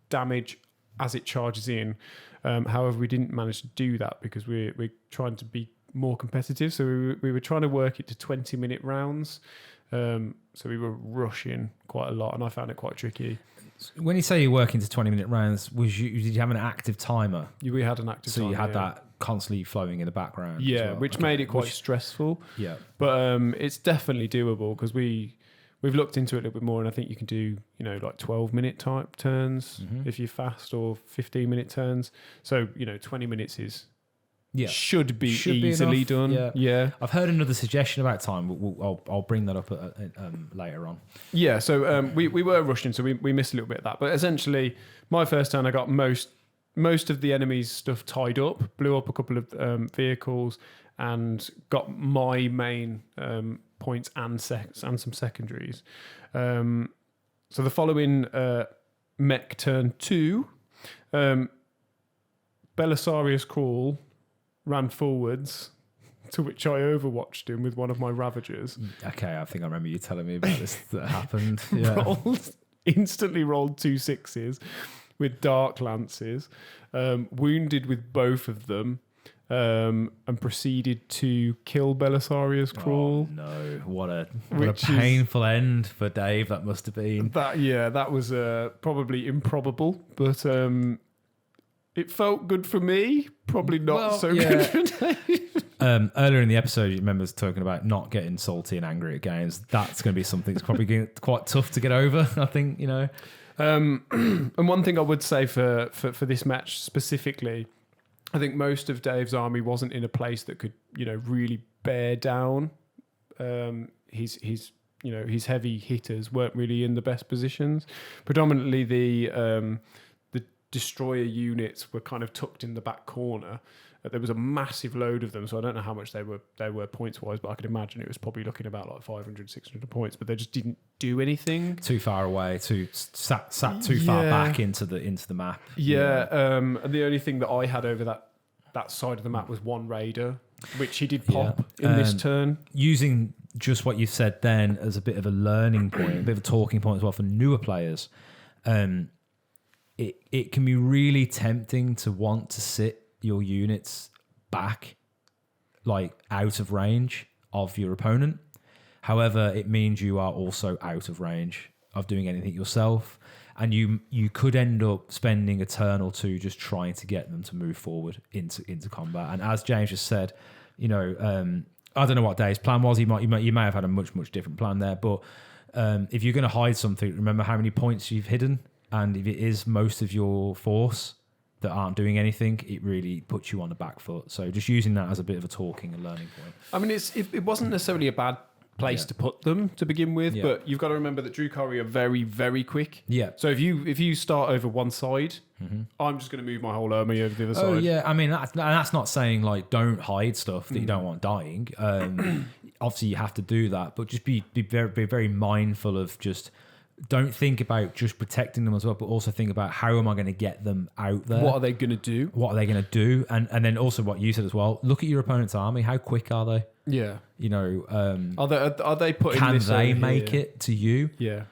damage as it charges in. However, we didn't manage to do that because we're trying to be more competitive. So we were trying to work it to 20-minute rounds. So we were rushing quite a lot, and I found it quite tricky. When you say you work into 20-minute rounds, did you have an active timer? We had an active timer. So you had that constantly flowing in the background. Yeah, as well. which made it quite stressful. Yeah. But it's definitely doable because we've looked into it a little bit more, and I think you can do, like 12-minute type turns if you're fast, or 15-minute turns. So, 20 minutes should be easily done. Yeah. I've heard another suggestion about time. I'll bring that up later on. Yeah, so we were rushing, so we missed a little bit of that. But essentially, my first turn, I got most of the enemy's stuff tied up, blew up a couple of vehicles, and got my main points and some secondaries. So the following mech turn 2, Belisarius Crawl ran forwards, to which I overwatched him with one of my Ravagers. Okay, I think I remember you telling me about this that happened. Yeah. Instantly rolled 2 6s with Dark Lances, wounded with both of them, and proceeded to kill Belisarius Crawl. Oh, no, what a painful end for Dave that must have been. That was probably improbable, but it felt good for me. Probably not good for Dave. Earlier in the episode, you remember us talking about not getting salty and angry at games. That's going to be something that's probably quite tough to get over, I think, And one thing I would say for this match specifically, I think most of Dave's army wasn't in a place that could, really bear down. His heavy hitters weren't really in the best positions. Predominantly the destroyer units were kind of tucked in the back corner. There was a massive load of them, so I don't know how much they were points wise, but I could imagine it was probably looking about like 500, 600 points. But they just didn't do anything. Too far away, sat too far back into the map. Yeah, and the only thing that I had over that side of the map was one raider, which he did pop in this turn. Using just what you said then as a bit of a learning point, a bit of a talking point as well for newer players. It can be really tempting to want to sit your units back, like out of range of your opponent. However, it means you are also out of range of doing anything yourself, and you could end up spending a turn or two just trying to get them to move forward into combat. And as James just said, I don't know what Dave's plan was. You may have had a much different plan there, but if you're going to hide something, remember how many points you've hidden, and if it is most of your force that aren't doing anything, it really puts you on the back foot. So just using that as a bit of a talking and learning point. I mean, it wasn't necessarily a bad place to put them to begin with, but you've got to remember that Drukhari are very, very quick. Yeah. So if you start over one side, I'm just going to move my whole army over the other side. Oh yeah, I mean that's not saying like don't hide stuff that you don't want dying. Obviously you have to do that, but just be very mindful of just. Don't think about just protecting them as well, but also think about how am I going to get them out there? What are they going to do? And then also what you said as well. Look at your opponent's army. How quick are they? Yeah. Are they putting can this they over make here? it to you? Yeah.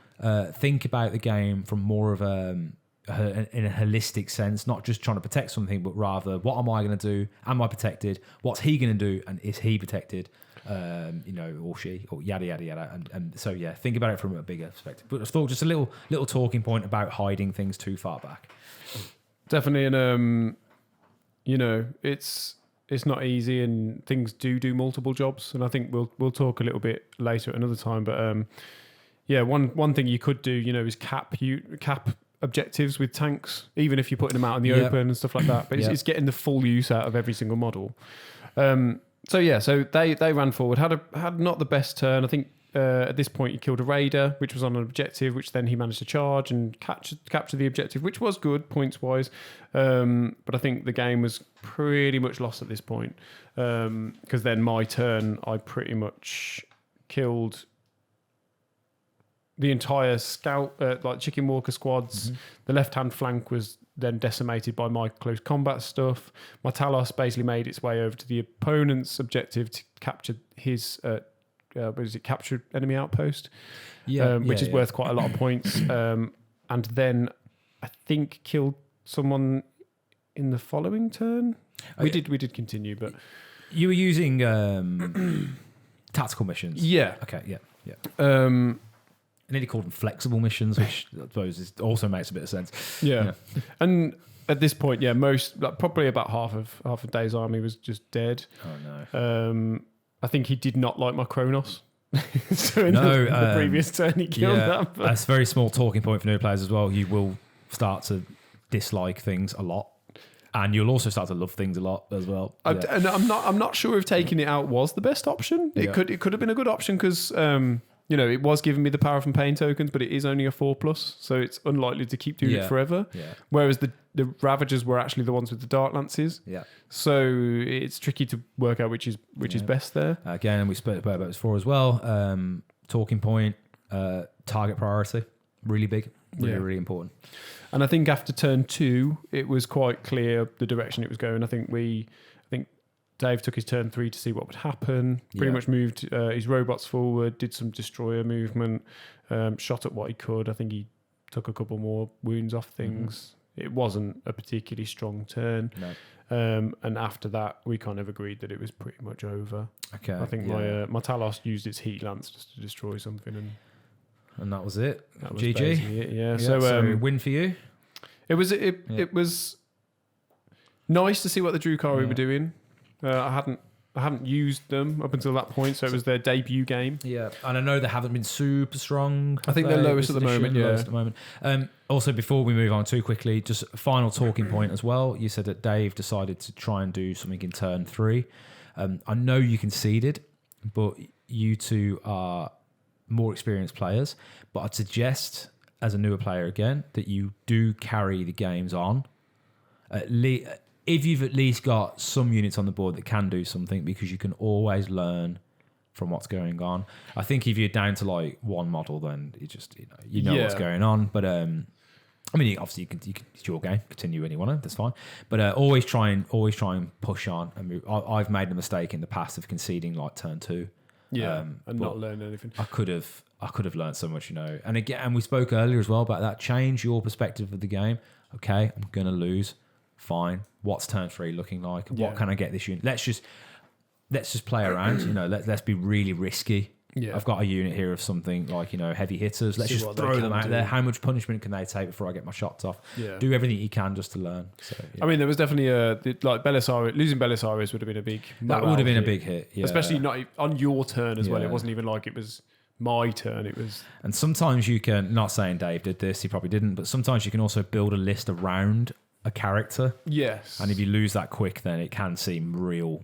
Think about the game from more of in a holistic sense, not just trying to protect something, but rather what am I going to do? Am I protected? What's he going to do? And is he protected? Or she, or yada yada yada, and so yeah, think about it from a bigger perspective. But I thought just a little talking point about hiding things too far back. Definitely, and it's not easy, and things do multiple jobs, and I think we'll talk a little bit later at another time. But one thing you could do, is cap objectives with tanks, even if you're putting them out in the open and stuff like that. But it's getting the full use out of every single model. So they ran forward, had not the best turn. I think at this point he killed a raider, which was on an objective, which then he managed to charge and capture the objective, which was good points wise. But I think the game was pretty much lost at this point, because then my turn I pretty much killed the entire scout, like chicken walker squads. The left hand flank was then decimated by my close combat stuff. My Talos basically made its way over to the opponent's objective to capture his captured enemy outpost, which is worth quite a lot of points. And then I think killed someone in the following turn. We did continue, but you were using tactical missions. Yeah. Okay. Yeah. I nearly called them flexible missions, which I suppose also makes a bit of sense. Yeah. And at this point, probably about half of Dave's army was just dead. Oh no. I think he did not like my Kronos. So in the previous turn he killed that. But. That's a very small talking point for new players as well. You will start to dislike things a lot, and you'll also start to love things a lot as well. And I'm not sure if taking it out was the best option. It could have been a good option because it was giving me the power from pain tokens, but it is only a 4+, so it's unlikely to keep doing it forever. Yeah. Whereas the Ravagers were actually the ones with the Dark Lances. Yeah. So it's tricky to work out which is best there. Again, we spoke about this before as well. Talking point, target priority, really big, really important. And I think after turn 2, it was quite clear the direction it was going. I think Dave took his turn 3 to see what would happen. Pretty much moved his robots forward, did some destroyer movement, shot at what he could. I think he took a couple more wounds off things. It wasn't a particularly strong turn. No. And after that, we kind of agreed that it was pretty much over. Okay. I think my Talos used its heat lance just to destroy something, and that was it. That was GG. basically it, yeah. So win for you. It was nice to see what the Drukhari were doing. I hadn't haven't used them up until that point, so it was their debut game. Yeah, and I know they haven't been super strong. I think they're lowest at the moment. Yeah. Lowest at the moment. Also, before we move on too quickly, just a final talking point as well. You said that Dave decided to try and do something in turn 3. I know you conceded, but you two are more experienced players. But I'd suggest, as a newer player again, that you do carry the games on. If you've at least got some units on the board that can do something, because you can always learn from what's going on. I think if you're down to like one model, then you know what's going on. But I mean, obviously, it's your game. Continue when you want to. That's fine. But always try and push on and move. I've made the mistake in the past of conceding like turn 2. Yeah, and not learn anything. I could have learned so much, And again, and we spoke earlier as well about that. Change your perspective of the game. Okay, I'm gonna lose. Fine. What's turn 3 looking like? What can I get this unit? Let's just play around. Let's be really risky. Yeah. I've got a unit here of something like, heavy hitters. Let's just throw them out there. How much punishment can they take before I get my shots off? Yeah. Do everything you can just to learn. So, yeah. I mean, there was definitely losing Belisarius would have been a big. That would have been a big hit, yeah. Especially not on your turn as well. It wasn't even like it was my turn. It was. And sometimes you can. Not saying Dave did this, he probably didn't. But sometimes you can also build a list around a character. Yes. And if you lose that quick, then it can seem real.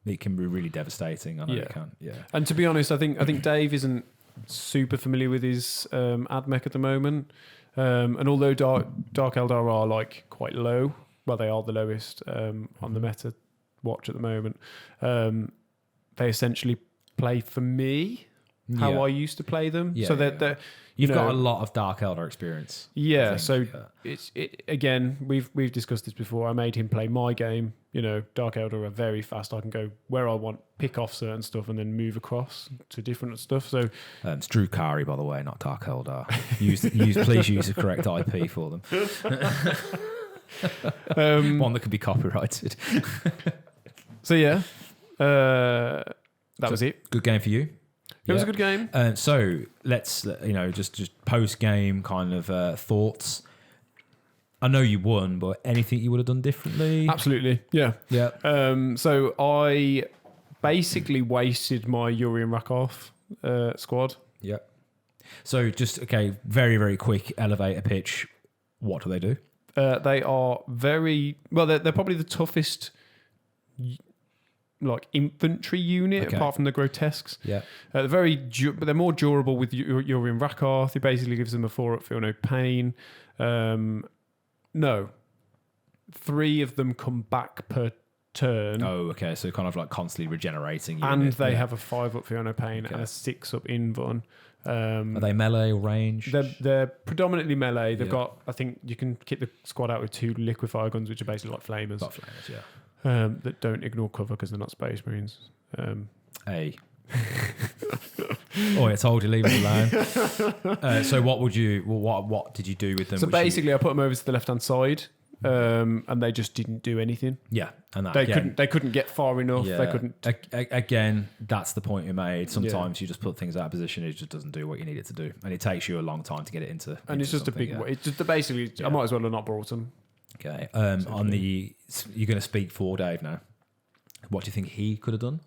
It can be really devastating. I know it can. Yeah. And to be honest, I think Dave isn't super familiar with his Admech at the moment. And although Dark Eldar are like quite low, well, they are the lowest on the meta watch at the moment. They essentially play for me how I used to play them. Yeah, so they're You've got a lot of Dark Eldar experience. Yeah, so again, we've discussed this before. I made him play my game. Dark Eldar are very fast. I can go where I want, pick off certain stuff, and then move across to different stuff. So it's Drukhari, by the way, not Dark Eldar. Please use the correct IP for them. One that could be copyrighted. So yeah, that was it. Good game for you. It was a good game. So let's just post game kind of thoughts. I know you won, but anything you would have done differently? Absolutely, yeah. So I basically wasted my Yuri and Rakov squad. Yeah. So just very very quick elevator pitch. What do they do? They are very well. They're probably the toughest. Like infantry unit, apart from the grotesques. Yeah, they're but they're more durable with Yuri and Rakarth. It basically gives them a 4-up, feel no pain. No, 3 of them come back per turn. Oh, okay. So kind of like constantly regenerating. And they have a 5-up, feel no pain, and a 6-up invuln. Are they melee or range? They're predominantly melee. They've got. I think you can kit the squad out with 2 liquefier guns, which are basically like flamers. Yeah. That don't ignore cover because they're not Space Marines. I told you, leave it alone. So what did you do with them? So basically, I put them over to the left-hand side, and they just didn't do anything. Yeah, and they couldn't get far enough. Yeah. They couldn't. Again, that's the point you made. Sometimes you just put things out of position, it just doesn't do what you need it to do, and it takes you a long time to get it into. And it's just a big. It's just basically. I might as well have not brought them. Okay. You're going to speak for Dave now. What do you think he could have done?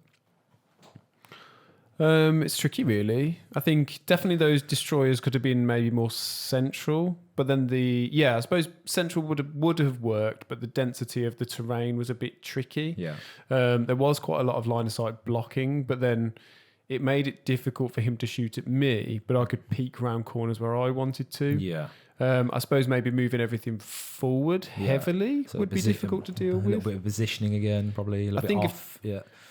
It's tricky, really. I think definitely those destroyers could have been maybe more central, but then I suppose central would have worked, but the density of the terrain was a bit tricky. Yeah. There was quite a lot of line of sight blocking, but then it made it difficult for him to shoot at me, but I could peek round corners where I wanted to. Yeah. I suppose maybe moving everything forward heavily would be difficult to deal with. A little bit of positioning again, probably a little bit off.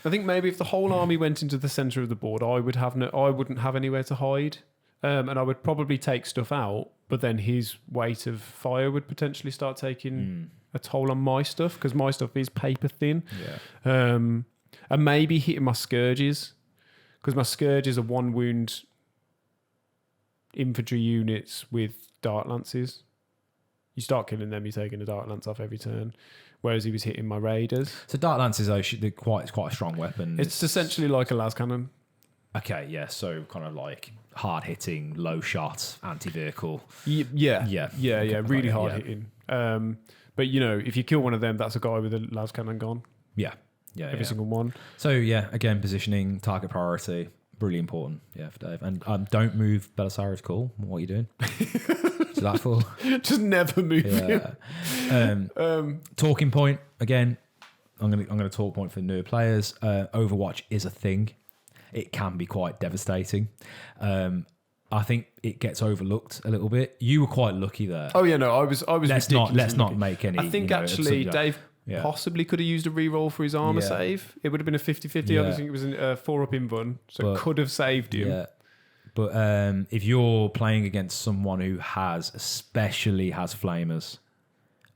I think maybe if the whole army went into the centre of the board, I wouldn't have anywhere to hide, and I would probably take stuff out. But then his weight of fire would potentially start taking a toll on my stuff because my stuff is paper thin. Yeah. And maybe hitting my scourges because my scourges are 1 wound infantry units with dart lances. You start killing them, you're taking a dart lance off every turn. Whereas he was hitting my raiders. So dart lances, they're quite a strong weapon. It's essentially like a las cannon. Okay, yeah. So kind of like hard hitting, low shot, anti-vehicle. Yeah. Really hard hitting. But if you kill one of them, that's a guy with a las cannon gone. Yeah. every single one. So yeah, again, positioning, target priority, really important. Yeah, for Dave. And don't move Belisarius Call. What are you doing? So that's for just never move. Yeah. Talking point again. I'm gonna talk point for newer players. Overwatch is a thing. It can be quite devastating. I think it gets overlooked a little bit. You were quite lucky there. Oh yeah, no, I was. Let's not make any. I think actually Dave possibly could have used a reroll for his armor save. It would have been a 50-50. Yeah. I think it was a 4-up invuln, so it could have saved him. Yeah. But if you're playing against someone who especially has flamers,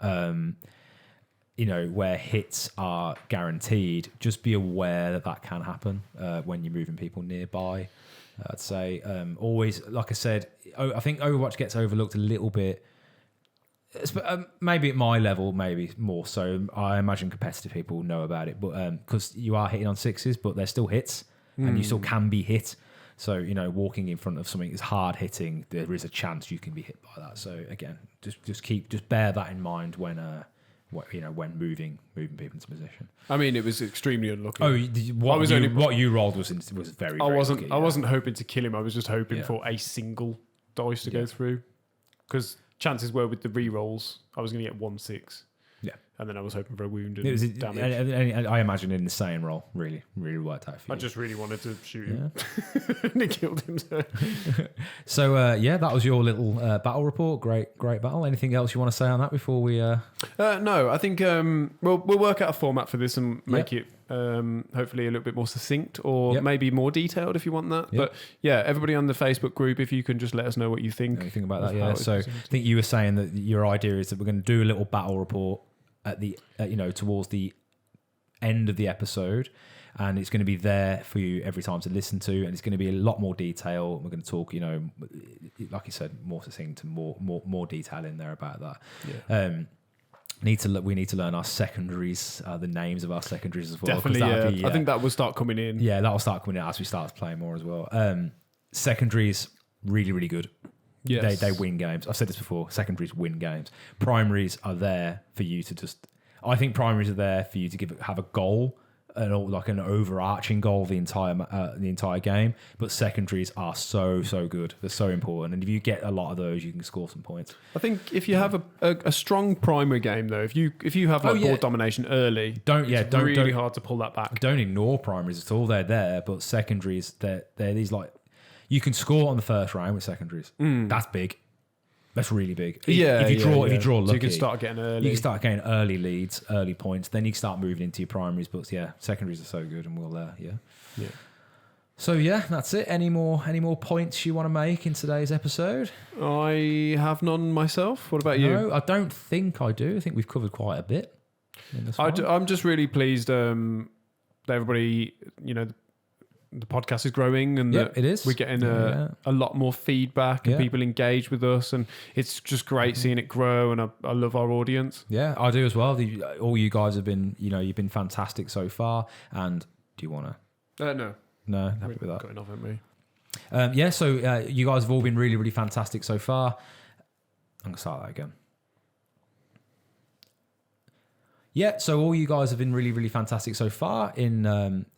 where hits are guaranteed, just be aware that can happen when you're moving people nearby. I'd say always, like I said, I think Overwatch gets overlooked a little bit. Maybe at my level, maybe more so. I imagine competitive people know about it, but because you are hitting on sixes, but they're still hits, and you still can be hit. So walking in front of something is hard hitting. There is a chance you can be hit by that. So again, just bear that in mind when moving people into position. I mean, it was extremely unlucky. What you rolled was very. I wasn't. Lucky, I wasn't hoping to kill him. I was just hoping for a single dice to go through, because chances were with the re-rolls, I was going to get 1-6. Yeah, and then I was hoping for a wound and damage. And I imagine in the same role, really worked out for you. I just really wanted to shoot him, and it killed him. So that was your little battle report. Great battle. Anything else you want to say on that before we? No, I think we'll work out a format for this and make it hopefully a little bit more succinct, or maybe more detailed if you want that. But yeah, everybody on the Facebook group, if you can just let us know what you think. Anything about that? Yeah. So I think you were saying that your idea is that we're going to do a little battle report at the towards the end of the episode, and it's going to be there for you every time to listen to, and it's going to be a lot more detail. We're going to talk, like you said, more succinct and more detail in there about that. Yeah. We need to learn our secondaries, the names of our secondaries as well. Definitely, I think that will start coming in. Yeah, that will start coming in as we start playing more as well. Secondaries, really, really good. Yes. They win games. I've said this before. Secondaries win games. Primaries are there for you to just... I think primaries are there for you to have a goal, like an overarching goal the entire game. But secondaries are so good. They're so important. And if you get a lot of those, you can score some points. I think if you have a strong primary game, though, if you have board domination early, it's really hard to pull that back. Don't ignore primaries at all. They're there. But secondaries, they're these like... You can score on the first round with secondaries. That's big. That's really big. If you draw lucky, so you can start getting early. You can start getting early leads, early points. Then you can start moving into your primaries. But yeah, secondaries are so good, and we'll So yeah, that's it. Any more points you want to make in today's episode? I have none myself. What about you? No, I don't think I do. I think we've covered quite a bit. I'm just really pleased that everybody, the podcast is growing, and it is. We're getting a lot more feedback, and people engage with us, and it's just great seeing it grow. And I love our audience. Yeah, I do as well. All you guys have been, you've been fantastic so far. And do you want to? No, happy with that. Got enough, haven't we? So you guys have all been really, really fantastic so far. I'm gonna start that again. Yeah, so all you guys have been really, really fantastic so far in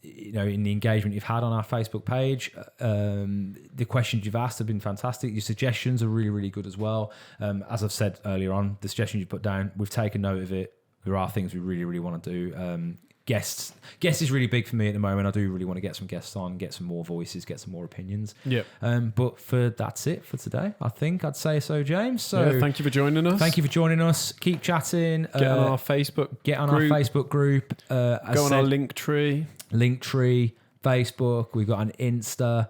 in the engagement you've had on our Facebook page. The questions you've asked have been fantastic. Your suggestions are really, really good as well. As I've said earlier on, the suggestions you put down, we've taken note of it. There are things we really, really want to do. Guests is really big for me at the moment. I do really want to get some guests on, get some more voices, get some more opinions. Yeah. But that's it for today. I think I'd say so, James. So thank you for joining us. Thank you for joining us. Keep chatting. Get on our Facebook. Get on our Facebook group. Go on our Linktree, Facebook. We've got an Insta.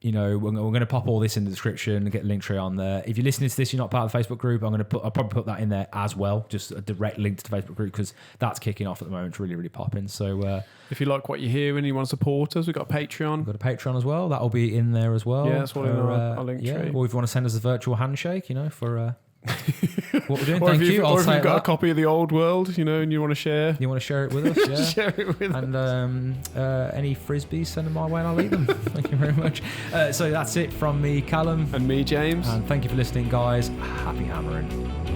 We're going to pop all this in the description and get a link tree on there. If you're listening to this, you're not part of the Facebook group, I'll probably put that in there as well, just a direct link to the Facebook group, because that's kicking off at the moment. It's really, really popping. So if you like what you hear and you want to support us, we've got a Patreon. We've got a Patreon as well. That'll be in there as well. Yeah, that's what in our link tree. Or if you want to send us a virtual handshake, for what we're doing. Or Thank if you. Or if you've got a copy of the old world, and you want to share. You want to share it with us, yeah. Share it with us. And any frisbees, send them my way and I'll eat them. Thank you very much. So that's it from me, Callum. And me, James. And thank you for listening, guys. Happy hammering.